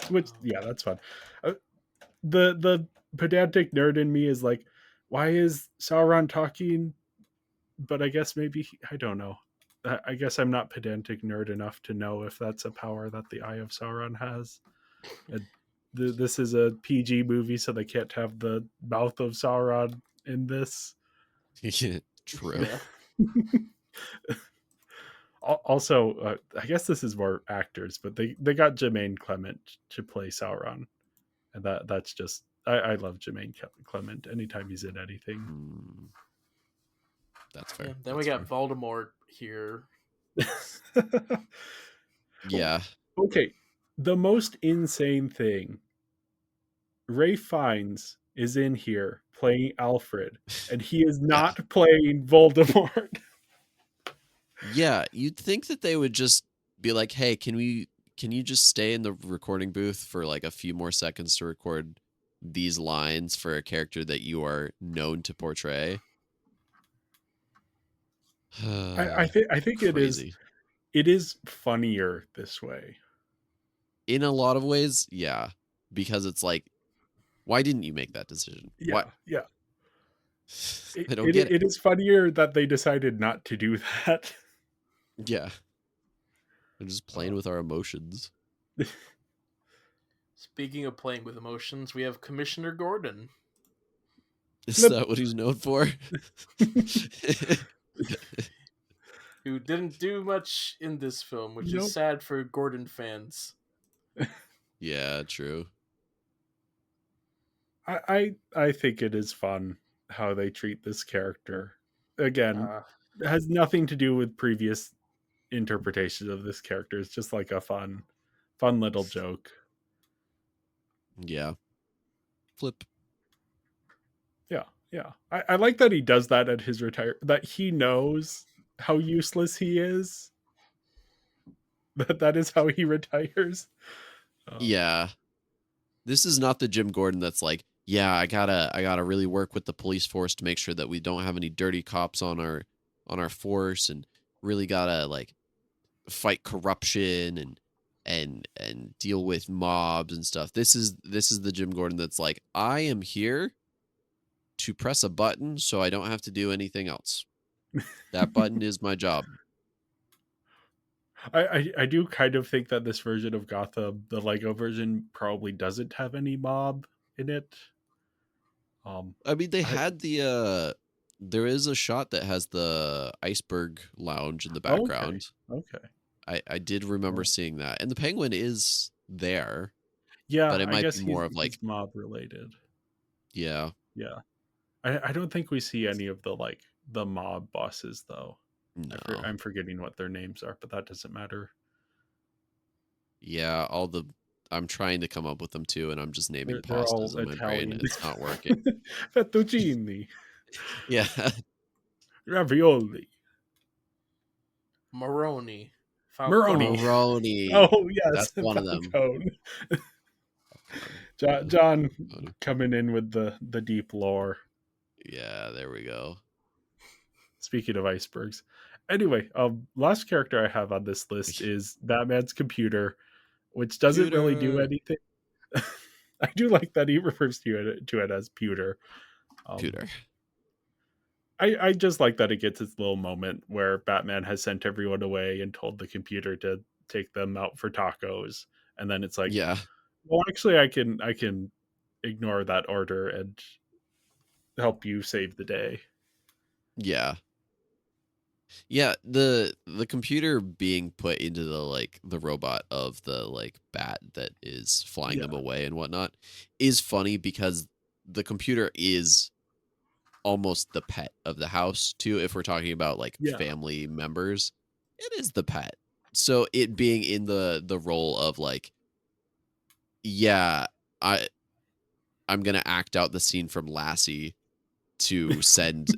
which yeah, that's fun. Uh, the pedantic nerd in me is like, why is Sauron talking? But I guess maybe I don't know. I guess I'm not pedantic nerd enough to know if that's a power that the Eye of Sauron has. Uh, this is a PG movie, so they can't have the mouth of Sauron in this. True. Yeah. Also, I guess this is more actors, but they got Jermaine Clement to play Sauron, and that's just I love Jermaine Clement anytime he's in anything. Hmm, that's Yeah. fair. Then we That's got fair. Voldemort here. Yeah. Okay, the most insane thing, Ray Fiennes is in here playing Alfred, and he is Yeah. not playing Voldemort. Yeah, you'd think that they would just be like, "Hey, can you just stay in the recording booth for like a few more seconds to record these lines for a character that you are known to portray?" I think Crazy. it is funnier this way. In a lot of ways, yeah, because it's like, why didn't you make that decision? What? Yeah, yeah. It, I don't it get it. it is funnier that they decided not to do that. Yeah, they're just playing Uh, with our emotions. Speaking of playing with emotions, we have Commissioner Gordon, Is Flip. that what he's known for? who didn't do much in this film, which is Nope. sad for Gordon fans. Yeah, true. I think it is fun how they treat this character. Again, Uh, it has nothing to do with previous interpretations of this character. It's just like a fun little joke. Yeah. Flip. Yeah, yeah. I like that he does that at his retire. That he knows how useless he is. That is how he retires. Um, Yeah. This is not the Jim Gordon that's like, yeah, I gotta really work with the police force to make sure that we don't have any dirty cops on our force, and really gotta like fight corruption and deal with mobs and stuff. This is the Jim Gordon that's like, I am here to press a button so I don't have to do anything else. That button is my job. I do kind of think that this version of Gotham, the Lego version, probably doesn't have any mob in it. I mean, they I had the there is a shot that has the iceberg lounge in the okay, background. okay. I did remember Well, seeing that. And the penguin is there, yeah, but it I might guess be more of he's like, mob related. yeah, Yeah, I don't think we see any of the mob bosses though. no. I'm forgetting what their names are, but that doesn't matter. Yeah, all the I'm trying to come up with them too, and I'm just naming They're all pastas in my brain. Italian. It's not working. Fettuccine, Yeah. ravioli, Maroni, Maroni. Falcone. Maroni. Oh yes, That's one of them. Falcone. Uh, John Falcone. coming in with the deep lore. Yeah, there we go. Speaking of icebergs. Anyway, last character I have on this list is Batman's computer, which doesn't really do Pewter. anything. I do like that he refers to it as pewter. Um, Pewter. I just like that it gets its little moment where Batman has sent everyone away and told the computer to take them out for tacos, and then it's like, Yeah. well, actually, I can ignore that order and help you save the day. Yeah. Yeah, the computer being put into the like the robot of the like bat that is flying them Yeah, away and whatnot is funny because the computer is almost the pet of the house too. If we're talking about like yeah. family members, it is the pet. So it being in the role of like, yeah, I I'm gonna act out the scene from Lassie to send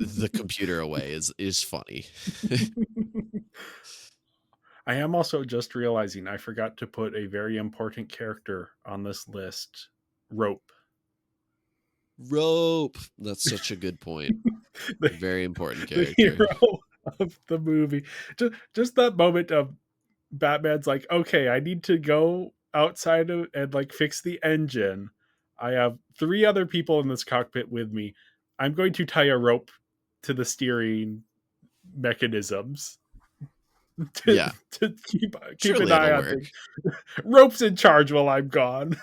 the computer away is funny. I am also just realizing I forgot to put a very important character on this list. Rope. Rope. That's such a good point. the, Very important the character. hero of the movie. Just that moment of Batman's like, okay, I need to go outside of and like fix the engine. I have 3 other people in this cockpit with me. I'm going to tie a rope to the steering mechanisms to, Yeah, to keep an surely eye it'll on work. things. Rope's in charge while I'm gone.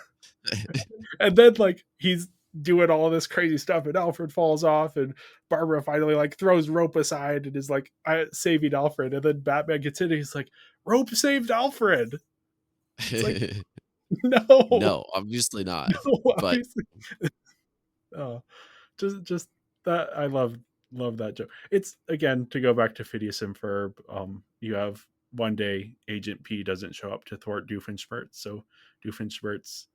And then like he's doing all this crazy stuff and Alfred falls off and Barbara finally like throws Rope aside and is like saving Alfred, and then Batman gets in and he's like, Rope saved Alfred. It's like, no. No, obviously not. No, But obviously. Oh, just that I love that joke. It's again to go back to Phineas and Ferb. You have one day Agent P doesn't show up to thwart Doofenshmirtz, so Doofenshmirtz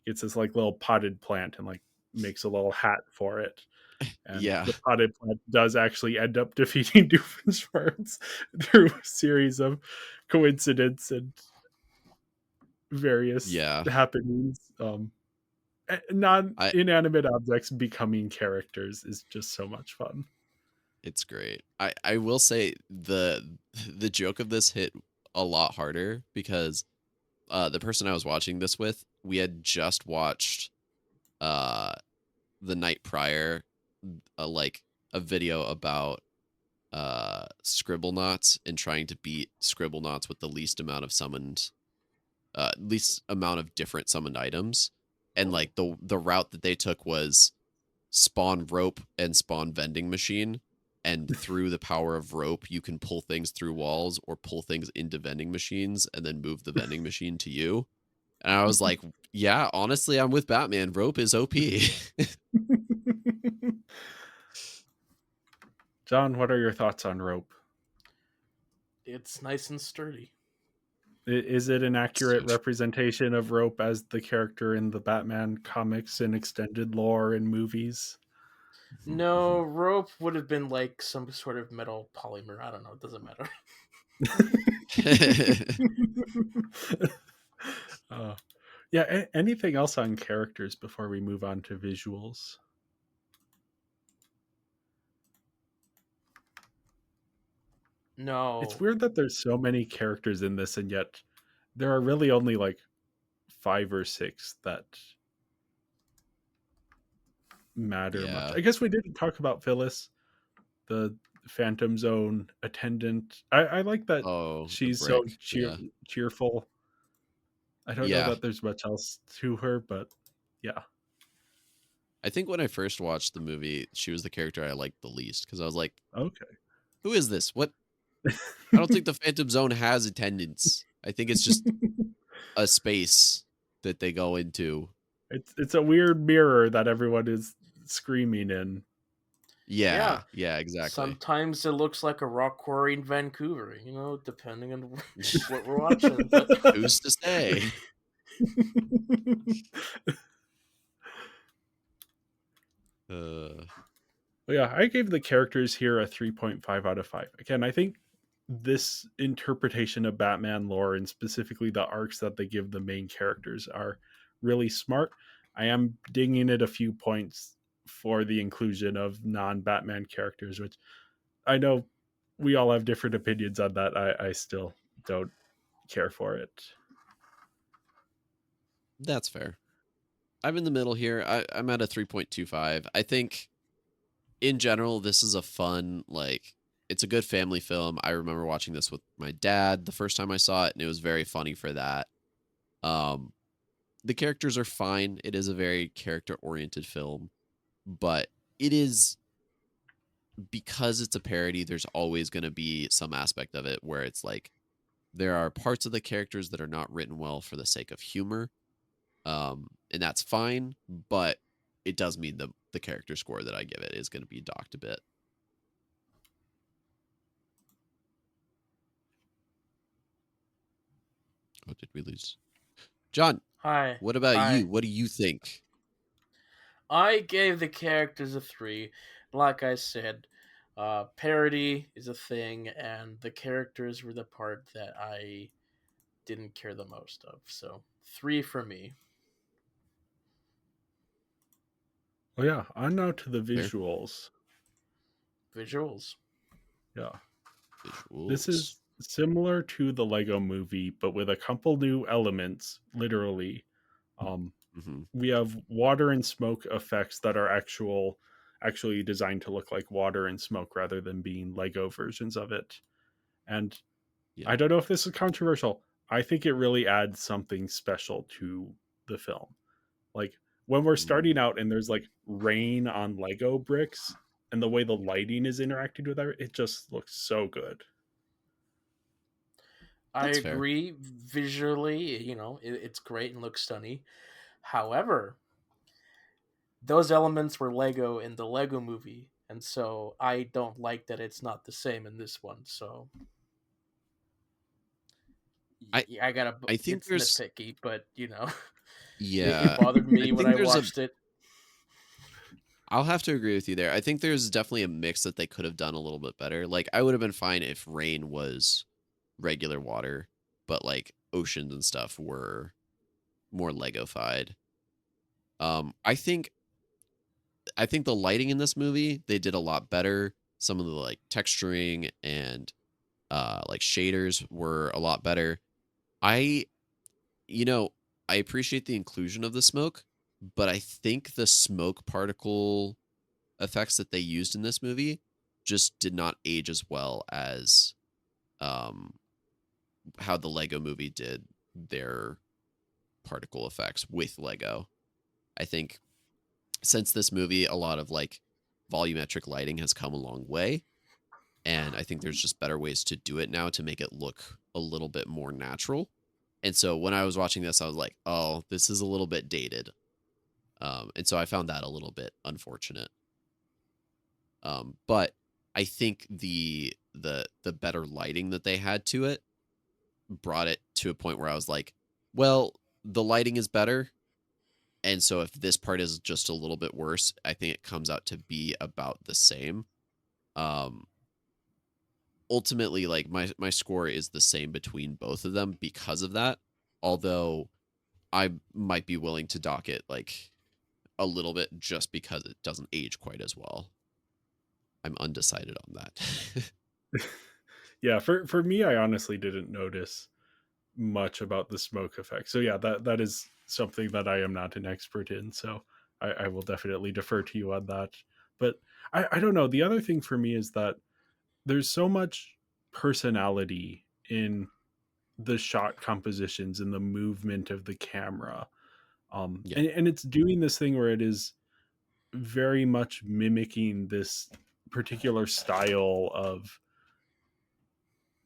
gets this like little potted plant and like makes a little hat for it. And yeah, the potted plant does actually end up defeating Doofenshmirtz through a series of coincidence and various yeah. happenings. Non I inanimate objects becoming characters is just so much fun. It's great. I will say the joke of this hit a lot harder because the person I was watching this with, we had just watched uh the night prior like a video about Scribblenauts and trying to beat Scribblenauts with the least amount of summoned least amount of different summoned items. And like the route that they took was spawn rope and spawn vending machine, and through the power of rope you can pull things through walls or pull things into vending machines and then move the vending machine to you. And I was like, yeah, honestly, I'm with Batman. Rope is OP. John, what are your thoughts on Rope? It's nice and sturdy. Is it an accurate So representation of Rope as the character in the Batman comics and extended lore and movies? No, rope would have been like some sort of metal polymer. I don't know. It doesn't matter. uh, yeah, anything else on characters before we move on to visuals? It's No. weird that there's so many characters in this, and yet there are really only like 5 or 6 that matter much. yeah. I guess we didn't talk about Phyllis, the Phantom Zone attendant. I like that Oh, the she's so brick. Yeah. cheerful. I don't know Yeah. that there's much else to her, but yeah. I think when I first watched the movie, she was the character I liked the least because I was like, Okay. who is this? What? I don't think the Phantom Zone has attendants. I think it's just a space that they go into. It's a weird mirror that everyone is screaming in. Yeah. Yeah. Yeah, exactly. Sometimes it looks like a rock quarry in Vancouver, depending on what we're watching. But Who's to say? Uh, Yeah, I gave the characters here a 3.5 out of 5. Again, I think this interpretation of Batman lore and specifically the arcs that they give the main characters are really smart. I am dinging it a few points for the inclusion of non-Batman characters, which I know we all have different opinions on that. I still don't care for it. that's fair. I'm in the middle here. I'm at a 3.25. I think in general, this is a fun, like, it's a good family film. I remember watching this with my dad the first time I saw it, and it was very funny for that. Um, the characters are fine. It is a very character oriented film, but it is because it's a parody, there's always going to be some aspect of it where it's like there are parts of the characters that are not written well for the sake of humor. And that's fine, but it does mean the character score that I give it is going to be docked a bit. Oh, did we lose? John, hi, what about hi. you? What do you think? I gave the characters a 3. Like I said, parody is a thing, and the characters were the part that I didn't care the most of. So 3 for me. Well, yeah, on now to the Fair. visuals. Visuals. Yeah. This Visuals. is similar to the Lego movie, but with a couple new elements, literally. Um, Hmm. we have water and smoke effects that are actually designed to look like water and smoke rather than being Lego versions of it. And Yeah. I don't know if this is controversial. I think it really adds something special to the film. Like when we're starting Mm. out and there's like rain on Lego bricks and the way the lighting is interacting with it just looks so good. I That's fair. agree. Visually, it's great and looks stunning. However, those elements were Lego in the Lego movie, and so I don't like that it's not the same in this one. So I I gotta. I think It's there's nitpicky, but it yeah. bothered I me when think I there's a watched it. I'll have to agree with you there. I think there's definitely a mix that they could have done a little bit better. Like I would have been fine if rain was regular water, but like oceans and stuff were more Legofied. I think the lighting in this movie they did a lot better. Some of the like texturing and like shaders were a lot better. I you know, I appreciate the inclusion of the smoke, but I think the smoke particle effects that they used in this movie just did not age as well as um how the Lego movie did their particle effects with Lego. I think since this movie a lot of like volumetric lighting has come a long way, and I think there's just better ways to do it now to make it look a little bit more natural. And so when I was watching this, I was like, "Oh, this is a little bit dated," and so I found that a little bit unfortunate. But I think the better lighting that they had to it brought it to a point where I was like, "Well, the lighting is better, and so if this part is just a little bit worse, I think it comes out to be about the same." Um, Ultimately, like my score is the same between both of them because of that. Although I might be willing to dock it like a little bit just because it doesn't age quite as well. I'm undecided on that. Yeah, for me, I honestly didn't notice much about the smoke effect. So yeah, that is something that I am not an expert in. So I will definitely defer to you on that. But I don't know. The other thing for me is that there's so much personality in the shot compositions and the movement of the camera. Yeah. And it's doing this thing where it is very much mimicking this particular style of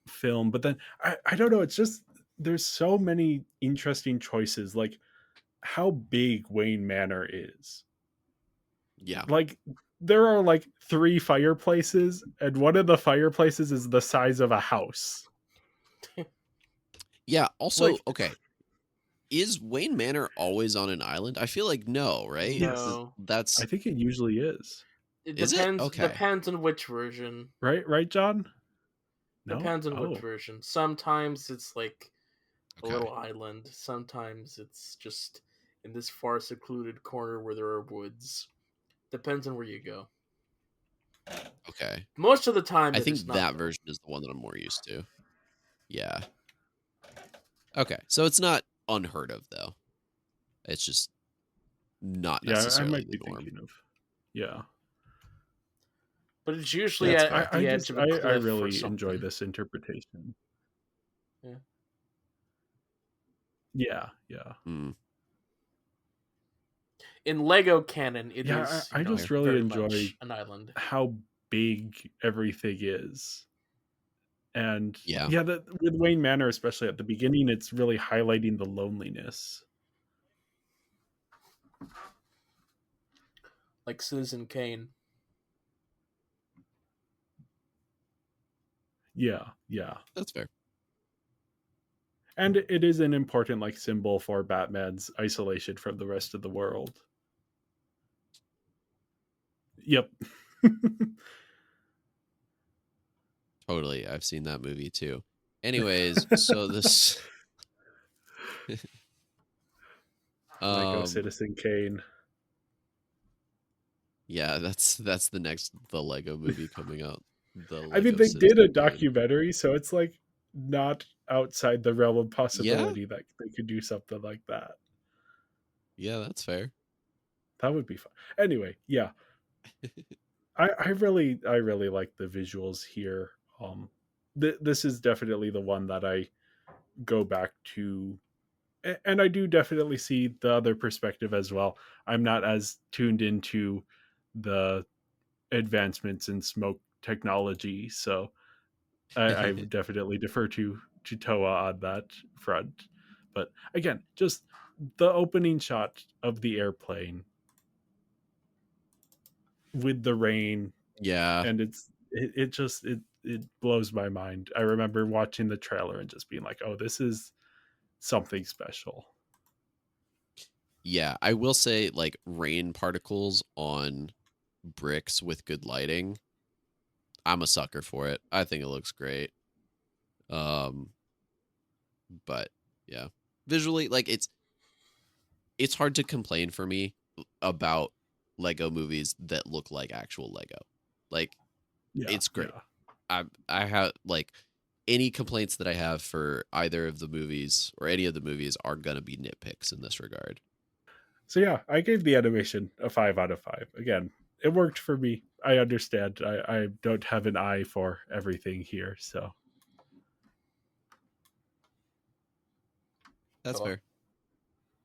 film. But then I don't know, it's just there's so many interesting choices, like how big Wayne Manor is. Yeah. Like there are like three fireplaces, and one of the fireplaces is the size of a house. Yeah. Also, Like okay, is Wayne Manor always on an island? I feel like no, right? yes, No, I That's think it usually is. it is it? depends. Okay. Depends on which version. Right, John? No? Depends on which Oh. version. Sometimes it's like a Okay. little island. Sometimes it's just in this far secluded corner where there are woods. Depends on where you go. Okay. Most of the time, I it is think not that though. version is the one that I'm more used to. Yeah. Okay. So it's not unheard of though. It's just not Yeah, I necessarily might the be norm. thinking of. Yeah. But it's usually That's at fair. the edge of a I cliff or really enjoy something. this interpretation. Yeah. Yeah, yeah. Mm, In Lego canon, it Yeah, is I just fair. really very enjoy much an island. how big everything is. And Yeah. yeah, that with Wayne Manor, especially at the beginning, it's really highlighting the loneliness. Like Citizen Kane. Yeah, yeah. That's fair. And it is an important like symbol for Batman's isolation from the rest of the world. Yep. Totally. I've seen that movie too. Anyways, so this Lego um Citizen Kane. yeah, that's the next the Lego movie coming out. The I mean, Lego they did a Citizen Kane. documentary, so it's like not outside the realm of Yeah, possibility that they could do something like that. yeah, that's fair. That would be fun. Anyway, yeah, I really like the visuals here. This is definitely the one that I go back to, and I do definitely see the other perspective as well. I'm not as tuned into the advancements in smoke technology, so I would definitely defer to Toa on that front. But again, just the opening shot of the airplane with the rain, Yeah, and it blows my mind. I remember watching the trailer and just being like, "Oh, this is something special." yeah. I will say, like, rain particles on bricks with good lighting. I'm a sucker for it. I think it looks great. Um, but yeah, visually, like it's hard to complain for me about Lego movies that look like actual Lego. Like Yeah, it's great. yeah. I have like any complaints that I have for either of the movies or any of the movies are gonna be nitpicks in this regard. So yeah, I gave the animation a 5 out of 5. Again, it worked for me. I understand. I don't have an eye for everything here, so That's Cool. fair.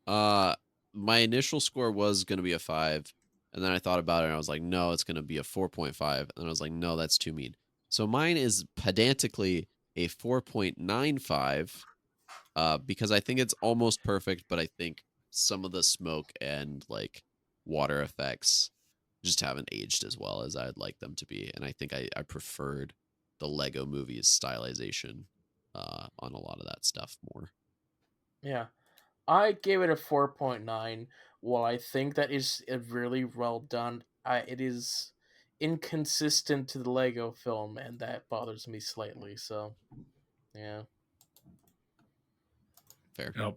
Uh, my initial score was gonna be a 5, and then I thought about it and I was like, no, it's gonna be a 4.5, and I was like, no, that's too mean. So mine is pedantically a 4.95, because I think it's almost perfect, but I think some of the smoke and like water effects just haven't aged as well as I'd like them to be, and I think I preferred the Lego Movie's stylization on a lot of that stuff more. Yeah. I gave it a 4.9. While I think that is a really well done, it is inconsistent to the Lego film, and that bothers me slightly. So, yeah. Fair. yep.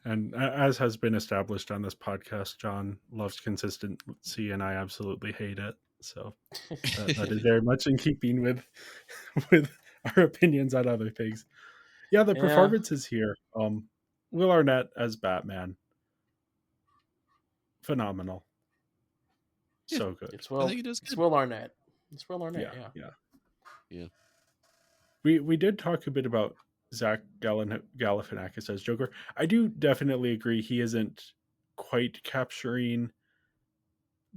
And as has been established on this podcast, John loves consistency, and I absolutely hate it. So that is very much in keeping with with our opinions on other things. Yeah, the Yeah. performances here. Will Arnett as Batman, phenomenal, Yeah, so good. I think it is It's good. Will Arnett. It's Will Arnett. Yeah, Yeah. yeah. Yeah. We did talk a bit about Zach Galifianakis as Joker. I do definitely agree he isn't quite capturing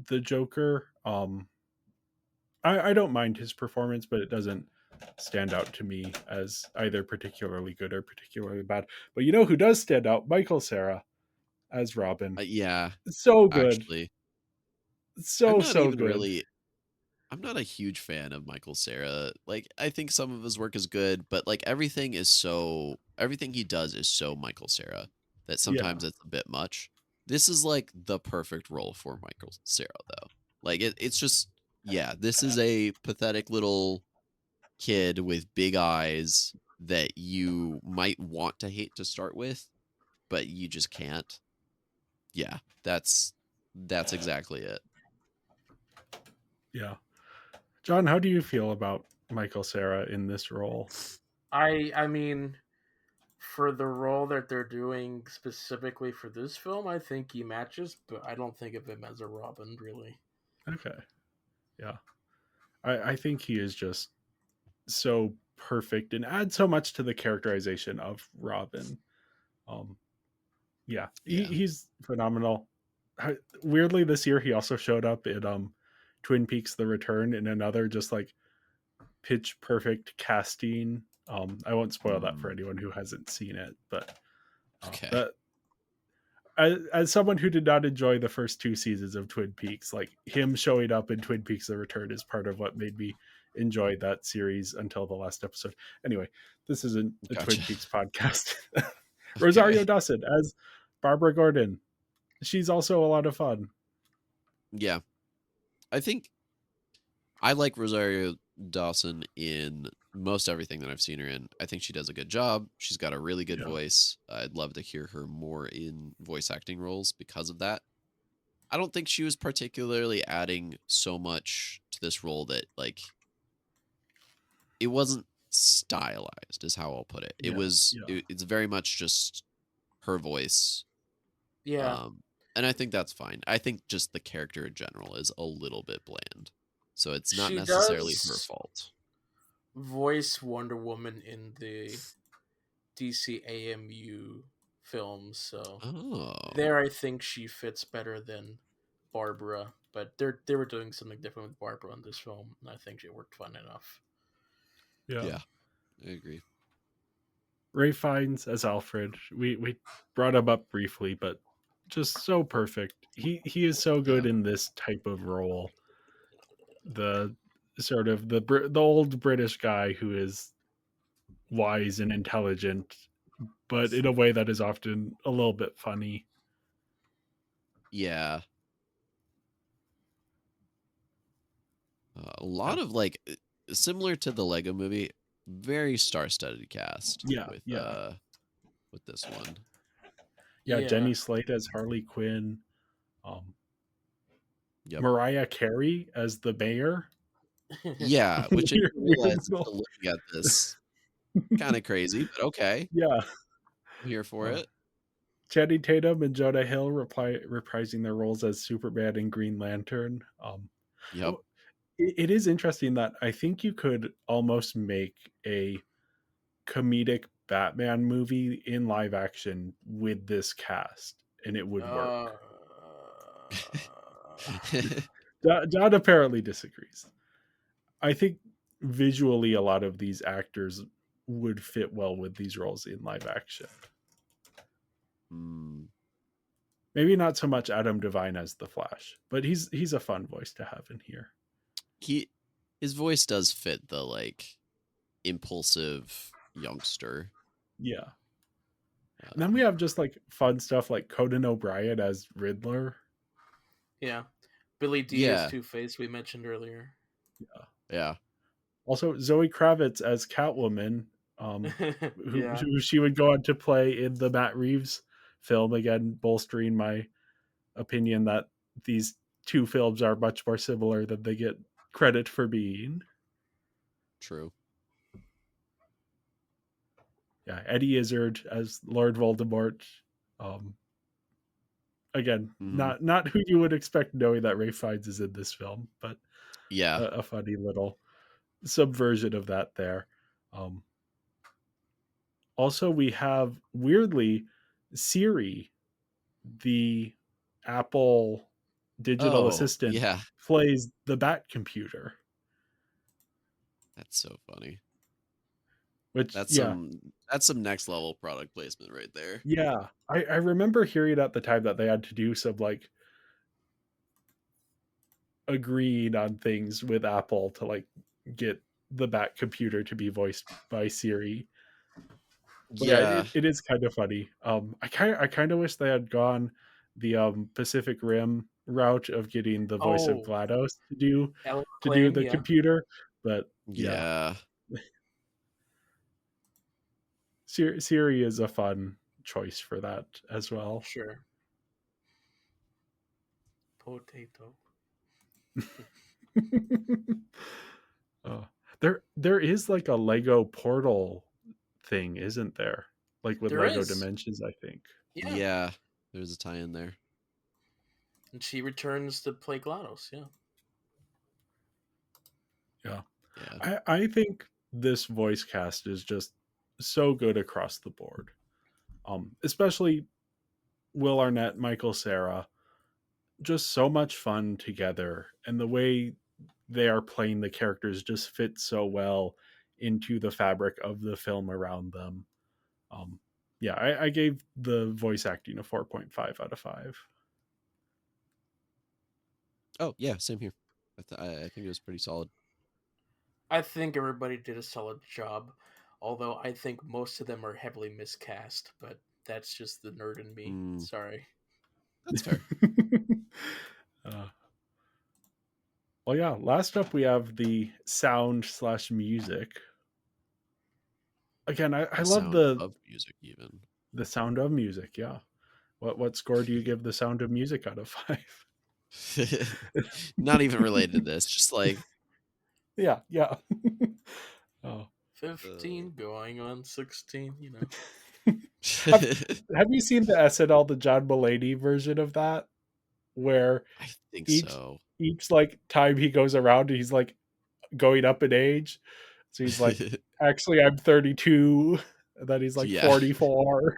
the Joker. I don't mind his performance, but it doesn't stand out to me as either particularly good or particularly bad. But you know who does stand out? Michael Cera as Robin. Yeah, So good. actually, I'm not So even good. really. I'm not a huge fan of Michael Cera. Like, I think some of his work is good, but like everything he does is so Michael Cera that Yeah. sometimes it's a bit much. This is like the perfect role for Michael Cera, though. Like, it's just yeah. This is a pathetic little kid with big eyes that you might want to hate to start with, but you just can't. Yeah, that's exactly it. Yeah. John, how do you feel about Michael Cera in this role? I mean, for the role that they're doing specifically for this film, I think he matches, but I don't think of him as a Robin, really. Okay. Yeah. I think he is just so perfect and adds so much to the characterization of Robin. Um, yeah, Yeah. he's phenomenal. Weirdly, this year he also showed up in Twin Peaks: The Return in another just like pitch perfect casting. I won't spoil that for Mm, anyone who hasn't seen it, but okay. that as someone who did not enjoy the first 2 seasons of Twin Peaks, like him showing up in Twin Peaks: The Return is part of what made me enjoy that series until the last episode. Anyway, this isn't a Gotcha. Twin Peaks podcast. Rosario Okay. Dawson as Barbara Gordon. She's also a lot of fun. Yeah. I think I like Rosario Dawson in most everything that I've seen her in. I think she does a good job. She's got a really good Yeah. voice. I'd love to hear her more in voice acting roles because of that. I don't think she was particularly adding so much to this role that like it wasn't stylized, is how I'll put it. Yeah, yeah, It's very much just her voice. Yeah, Um, and I think that's fine. I think just the character in general is a little bit bland. So it's not she necessarily her does fault. voice Wonder Woman in the DC AMU films, so Oh. there I think she fits better than Barbara. But they were doing something different with Barbara in this film, and I think it worked fine enough. yeah. Yeah, I agree. Ray Fiennes as Alfred. We brought him up briefly, but just so perfect. He is so good Yeah. in this type of role. The sort of the old British guy who is wise and intelligent, but in a way that is often a little bit funny. Yeah. A Yeah, lot of like similar to the Lego movie, very star-studded cast yeah, yeah. with this one. Yeah, Yeah, Jenny Slate as Harley Quinn, um, Yep. Mariah Carey as the mayor. Yeah, which I Weird, didn't weird realize little- until looking at this. Kind of crazy, but okay. yeah. I'm here for Uh, it. Channing Tatum and Jonah Hill reprising their roles as Superman and Green Lantern. Yep. Oh, it is interesting that I think you could almost make a comedic Batman movie in live action with this cast, and it would uh, work. John apparently disagrees. I think visually, a lot of these actors would fit well with these roles in live action. Mm, Maybe not so much Adam Devine as the Flash, but he's a fun voice to have in here. he his voice does fit the like impulsive youngster. Yeah. And then we have just like fun stuff like Conan O'Brien as Riddler. yeah, Billy D as Yeah. Two Face we mentioned earlier. Yeah. Also, Zoe Kravitz as Catwoman, Yeah, who she would go on to play in the Matt Reeves film, again, bolstering my opinion that these two films are much more similar than they get credit for being. True. Yeah, Eddie Izzard as Lord Voldemort. Um, again, Hmm. not who you would expect knowing that Ray Fiennes is in this film, but Yeah. a funny little subversion of that there. Um, Also, we have weirdly Siri, the Apple digital Oh, assistant, yeah. plays the Bat computer, That's so funny. which That's some next level product placement right there. yeah. I remember hearing at the time that they had to do some like agreeing on things with Apple to like get the Bat computer to be voiced by Siri. But yeah, Yeah. it is kind of funny. I kind of wish they had gone the Pacific Rim route of getting the voice of oh, GLaDOS Ellen to do Klein, the yeah, computer, but yeah, Yeah. Siri is a fun choice for that as well. sure. Potato. uh, there is like a Lego portal thing, isn't there? Like with There Lego is, Dimensions, I think. yeah, Yeah. There's a tie in there. and she returns to play GLaDOS. Yeah, Yeah. Yeah. I think this voice cast is just so good across the board. Especially Will Arnett, Michael Cera, just so much fun together, and the way they are playing the characters just fits so well into the fabric of the film around them. Um, yeah, I gave the voice acting a 4.5 out of 5. Oh, yeah, same here. I think it was pretty solid. I think everybody did a solid job. Although I think most of them are heavily miscast, but that's just the nerd in me. Mm, Sorry. that's fair. uh, well, yeah, last up we have the sound slash music. Again, I The love sound of music even. the sound of music. Yeah, what score do you give the sound of music out of 5? Not even related to this. Just like Yeah, yeah. Oh, 15 going on 16, you know. have, have you seen the SNL the John Mulaney version of that, where I think each so. each like time he goes around, he's like going up in age. So he's like, actually, I'm 32, and then he's like Yeah, 44.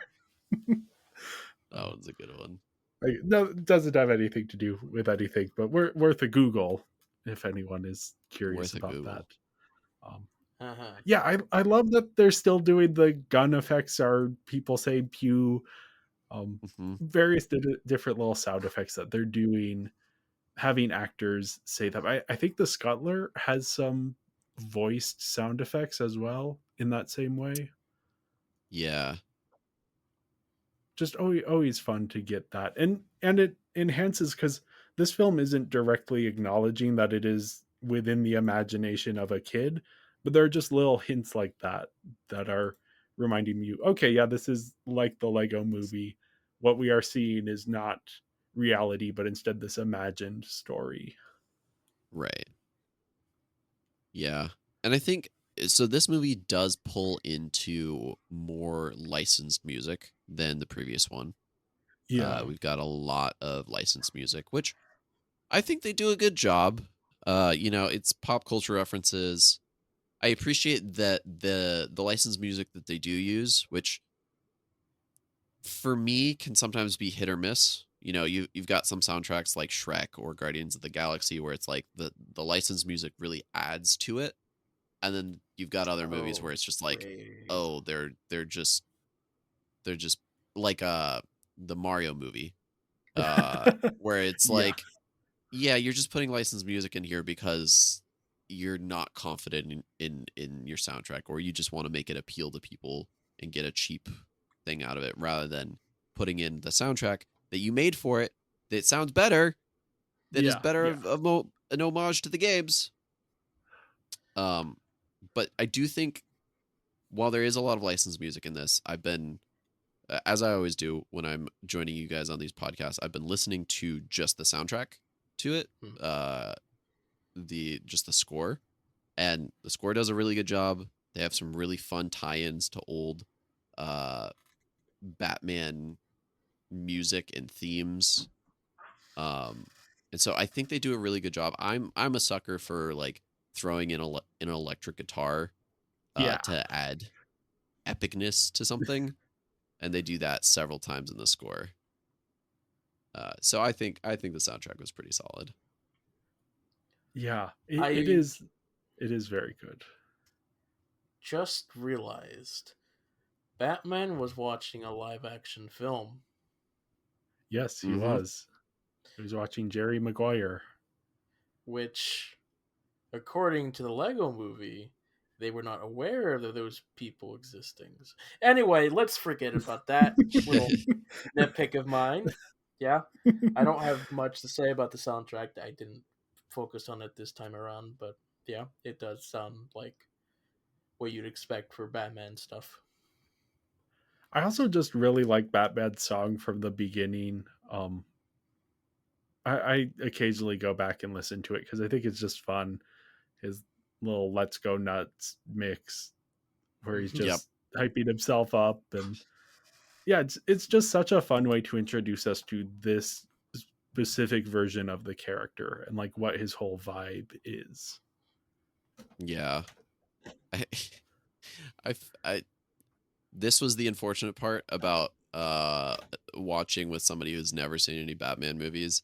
that one's a good one. Like, no, it doesn't have anything to do with anything, but we're worth a Google if anyone is curious Worth a about that. Google. Um, Uh-huh. yeah, I love that they're still doing the gun effects, are people saying pew, Hmm. various different little sound effects that they're doing, having actors say them. I think the Scuttler has some voiced sound effects as well in that same way. Yeah, Just always fun to get that, and it enhances because this film isn't directly acknowledging that it is within the imagination of a kid, but there are just little hints like that that are reminding you, okay, yeah, this is like the Lego movie. What we are seeing is not reality, but instead this imagined story. right. Yeah. And I think so this movie does pull into more licensed music than the previous one. Yeah. Mhm. We've got a lot of licensed music, which I think they do a good job. It's pop culture references. I appreciate that the licensed music that they do use, which for me can sometimes be hit or miss. You've got some soundtracks like Shrek or Guardians of the Galaxy where it's like the licensed music really adds to it, and then you've got other movies Oh, where it's just like, great. oh, they're just like the Mario movie, where it's Yeah. like, yeah, you're just putting licensed music in here because you're not confident in your soundtrack, or you just want to make it appeal to people and get a cheap thing out of it, rather than putting in the soundtrack that you made for it that sounds better, that is Yeah. better Yeah. of an homage to the games. Um, but I do think while there is a lot of licensed music in this, I've been, as I always do when I'm joining you guys on these podcasts, I've been listening to just the soundtrack to it, Hmm. the score, and the score does a really good job. They have some really fun tie-ins to old uh, Batman music and themes, um, and so I think they do a really good job. I'm a sucker for like throwing in an electric guitar Yeah. to add epicness to something, and they do that several times in the score. So I think the soundtrack was pretty solid. Yeah. I It is very good. just realized Batman was watching a live action film, Yes, he Mm-hmm. was. He was watching Jerry Maguire. which, according to the Lego movie, they were not aware of those people existing. Anyway, let's forget about that little nitpick of mine. Yeah, I don't have much to say about the soundtrack. I didn't focus on it this time around, but yeah, it does sound like what you'd expect for Batman stuff. I also just really like Batman's song from the beginning. I occasionally go back and listen to it because I think it's just fun. His little "Let's Go Nuts" mix, where he's Hmm. Yep. just hyping himself up, and yeah, it's just such a fun way to introduce us to this specific version of the character and like what his whole vibe is. Yeah. I, I this was the unfortunate part about watching with somebody who's never seen any Batman movies.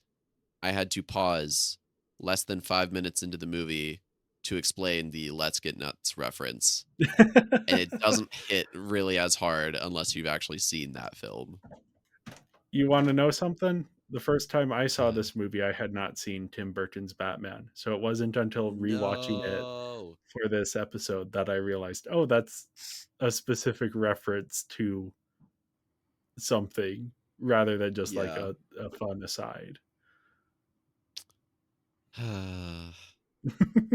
I had to pause less than 5 minutes into the movie to explain the "Let's Get Nuts" reference, and it doesn't hit really as hard unless you've actually seen that film. You want to know something? The first time I saw this movie, I had not seen Tim Burton's Batman. So it wasn't until rewatching it No. for this episode that I realized, oh, that's a specific reference to something rather than just like Yeah. a fun aside.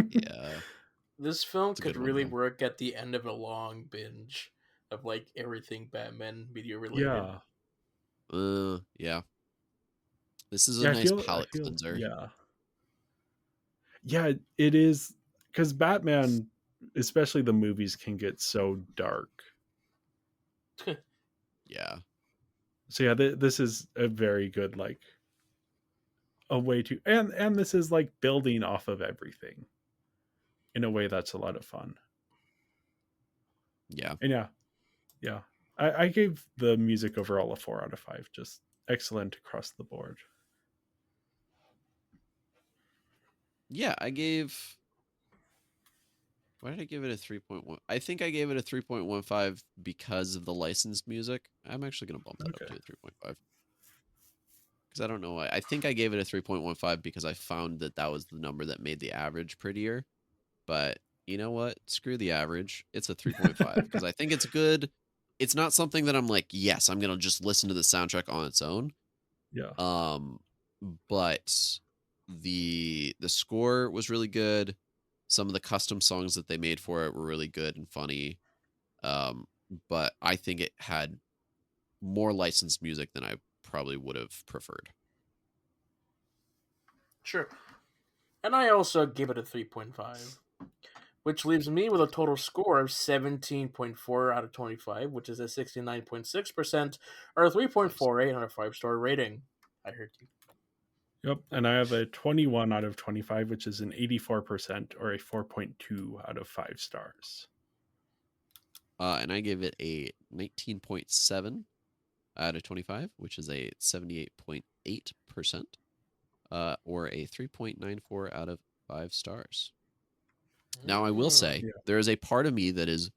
Yeah. This film It's a could good one really though. work at the end of a long binge of like everything Batman video related. Yeah. Yeah. This is a Yeah, nice I palate feel cleanser. yeah. Yeah, it is because Batman. especially the movies can get so dark. Yeah. So yeah, this is a very good like a way to, and this is like building off of everything in a way that's a lot of fun. Yeah. And yeah, I gave the music overall a 4 out of 5. Just excellent across the board. Yeah, I gave. Why did I give it a 3.1? I think I gave it a 3.15 because of the licensed music. I'm actually going to bump that up Okay. to a 3.5. Because I don't know why. I think I gave it a 3.15 because I found that that was the number that made the average prettier. But you know what? Screw the average. It's a 3.5 because I think it's good. It's not something that I'm like, yes, I'm going to just listen to the soundtrack on its own. Yeah. But the score was really good. Some of the custom songs that they made for it were really good and funny. But I think it had more licensed music than I probably would have preferred. Sure. And I also give it a 3.5, which leaves me with a total score of 17.4 out of 25, which is a 69.6%, or a Nice. 3.48 on a 5-star rating. I heard you. Yep. And I have a 21 out of 25, which is an 84% or a 4.2 out of 5 stars. And I give it a 19.7 out of 25, which is a 78.8%, or a 3.94 out of 5 stars. Now, I will say Yeah. there is a part of me that is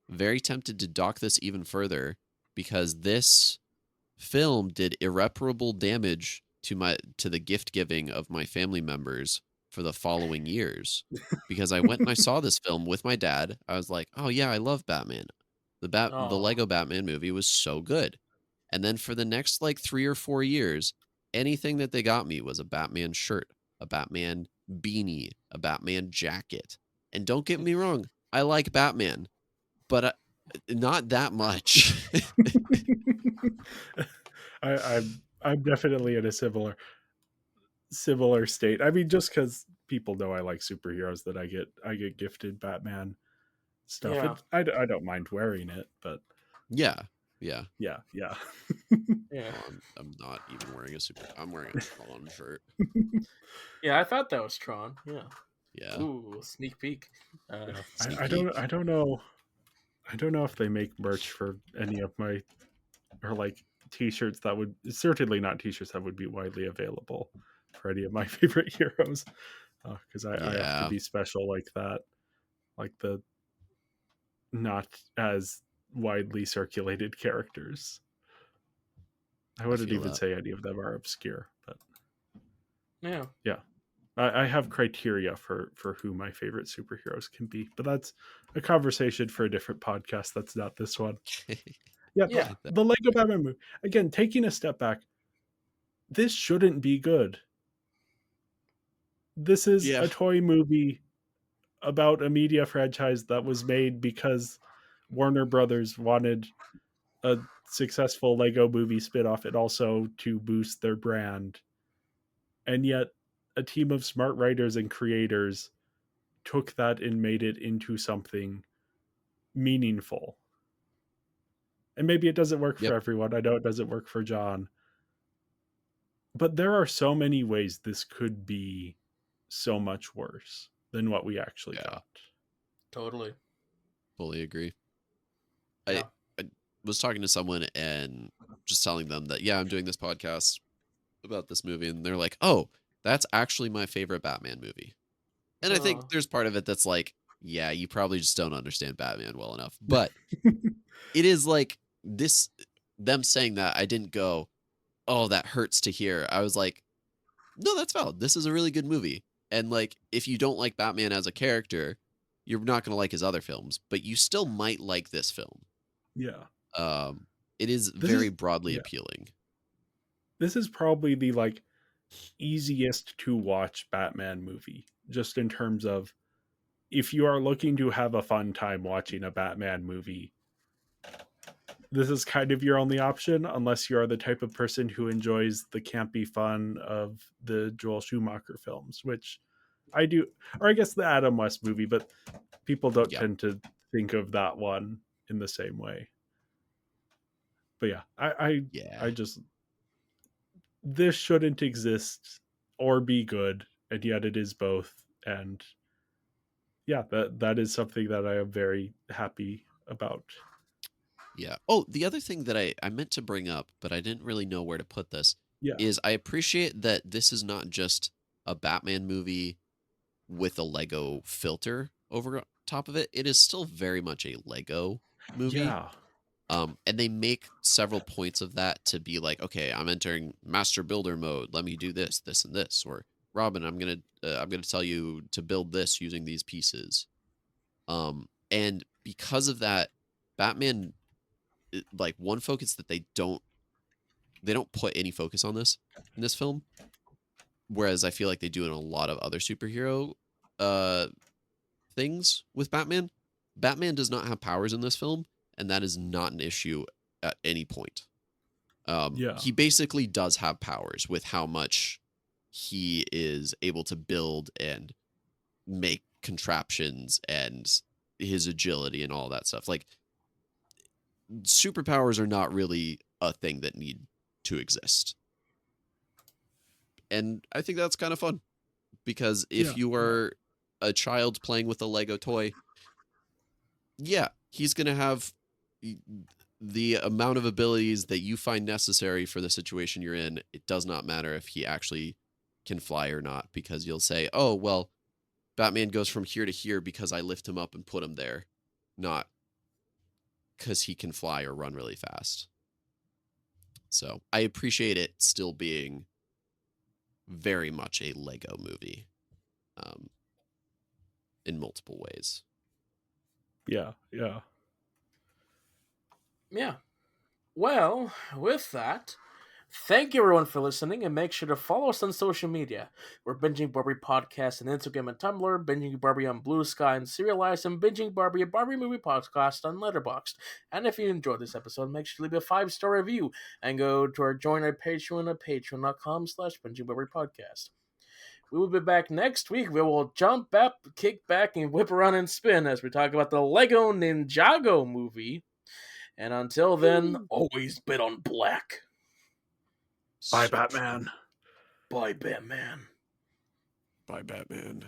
very tempted to dock this even further because this film did irreparable damage to the gift giving of my family members for the following years. Because I went and I saw this film with my dad. I was like, "Oh yeah, I love Batman. The Oh, Lego Batman movie was so good." And then for the next like 3 or 4 years, anything that they got me was a Batman shirt, a Batman beanie, a Batman jacket. And don't get me wrong, I like Batman, but not that much. I'm definitely in a similar state. I mean, just because people know I like superheroes, that I get gifted Batman stuff. yeah, I don't mind wearing it, but Yeah. Yeah. yeah. yeah. Oh, I'm not even wearing a super. I'm wearing a Tron shirt. Yeah, I thought that was Tron. Yeah. Yeah. Ooh, sneak peek. Yeah. Sneak I don't peek. I don't know if they make merch for any of my, or like t-shirts that would, certainly not t-shirts that would be widely available for any of my favorite heroes, because I have to Yeah. be special like that, like the not as widely circulated characters. I I wouldn't feel even that. say any of them are obscure, but Yeah. yeah, I have criteria for who my favorite superheroes can be, but that's a conversation for a different podcast. That's not this one. Yeah, I Yeah. like that. the Lego Batman movie. Again, taking a step back, this shouldn't be good. This is Yeah. a toy movie about a media franchise that was made because Warner Brothers wanted a successful Lego movie spinoff and also to boost their brand. And yet a team of smart writers and creators took that and made it into something meaningful. And maybe it doesn't work for Yep. everyone. I know it doesn't work for John. But there are so many ways this could be so much worse than what we actually Yeah. got. Totally. Fully agree. I Yeah. I was talking to someone and just telling them that yeah, I'm doing this podcast about this movie, and they're like, "Oh, that's actually my favorite Batman movie." And I think Oh. there's part of it that's like, yeah, you probably just don't understand Batman well enough. But it is like this them saying that I didn't go, "Oh, that hurts to hear." I was like, "No, that's valid. This is a really good movie." And like if you don't like Batman as a character, you're not going to like his other films, but you still might like this film. Yeah. Um it is This very is broadly yeah. appealing. This is probably the like easiest to watch Batman movie, just in terms of if you are looking to have a fun time watching a Batman movie, this is kind of your only option, unless you are the type of person who enjoys the campy fun of the Joel Schumacher films, which I do, or I guess the Adam West movie, but people don't Yep. tend to think of that one in the same way. But yeah, I Yeah. just, this shouldn't exist or be good, and yet it is both. And yeah, that is something that I am very happy about. Yeah. Oh, the other thing that I meant to bring up, but I didn't really know where to put this, Yeah, is I appreciate that this is not just a Batman movie with a Lego filter over top of it. It is still very much a Lego movie. yeah, And they make several points of that to be like, okay, I'm entering master builder mode. Let me do this, this, and this. Or Robin, I'm gonna tell you to build this using these pieces. And because of that, Batman, like one focus that they don't put any focus on this in this film, whereas I feel like they do in a lot of other superhero uh things with Batman. Batman does not have powers in this film, and that is not an issue at any point. yeah, He basically does have powers with how much he is able to build and make contraptions and his agility and all that stuff. Like superpowers are not really a thing that need to exist. And I think that's kind of fun because if yeah, you are a child playing with a Lego toy, yeah, he's going to have the amount of abilities that you find necessary for the situation you're in. It does not matter if he actually can fly or not, because you'll say, oh, well, Batman goes from here to here because I lift him up and put him there, not because he can fly or run really fast. So I appreciate it still being very much a Lego movie, um, in multiple ways. yeah, yeah. Yeah. Well, with that, thank you everyone for listening, and make sure to follow us on social media. We're Binging Barbie Podcast on Instagram and Tumblr, Binging Barbie on Blue Sky and Serialized, and Binging Barbie, a Barbie movie podcast on Letterboxd. And if you enjoyed this episode, make sure to leave a 5-star review and go to our join our Patreon at patreon.com/Binging Barbie Podcast. We will be back next week. We will jump up, kick back, and whip around and spin as we talk about the Lego Ninjago movie. And until then, always bet on black. Bye, So true. Batman. Bye, Batman. Bye, Batman.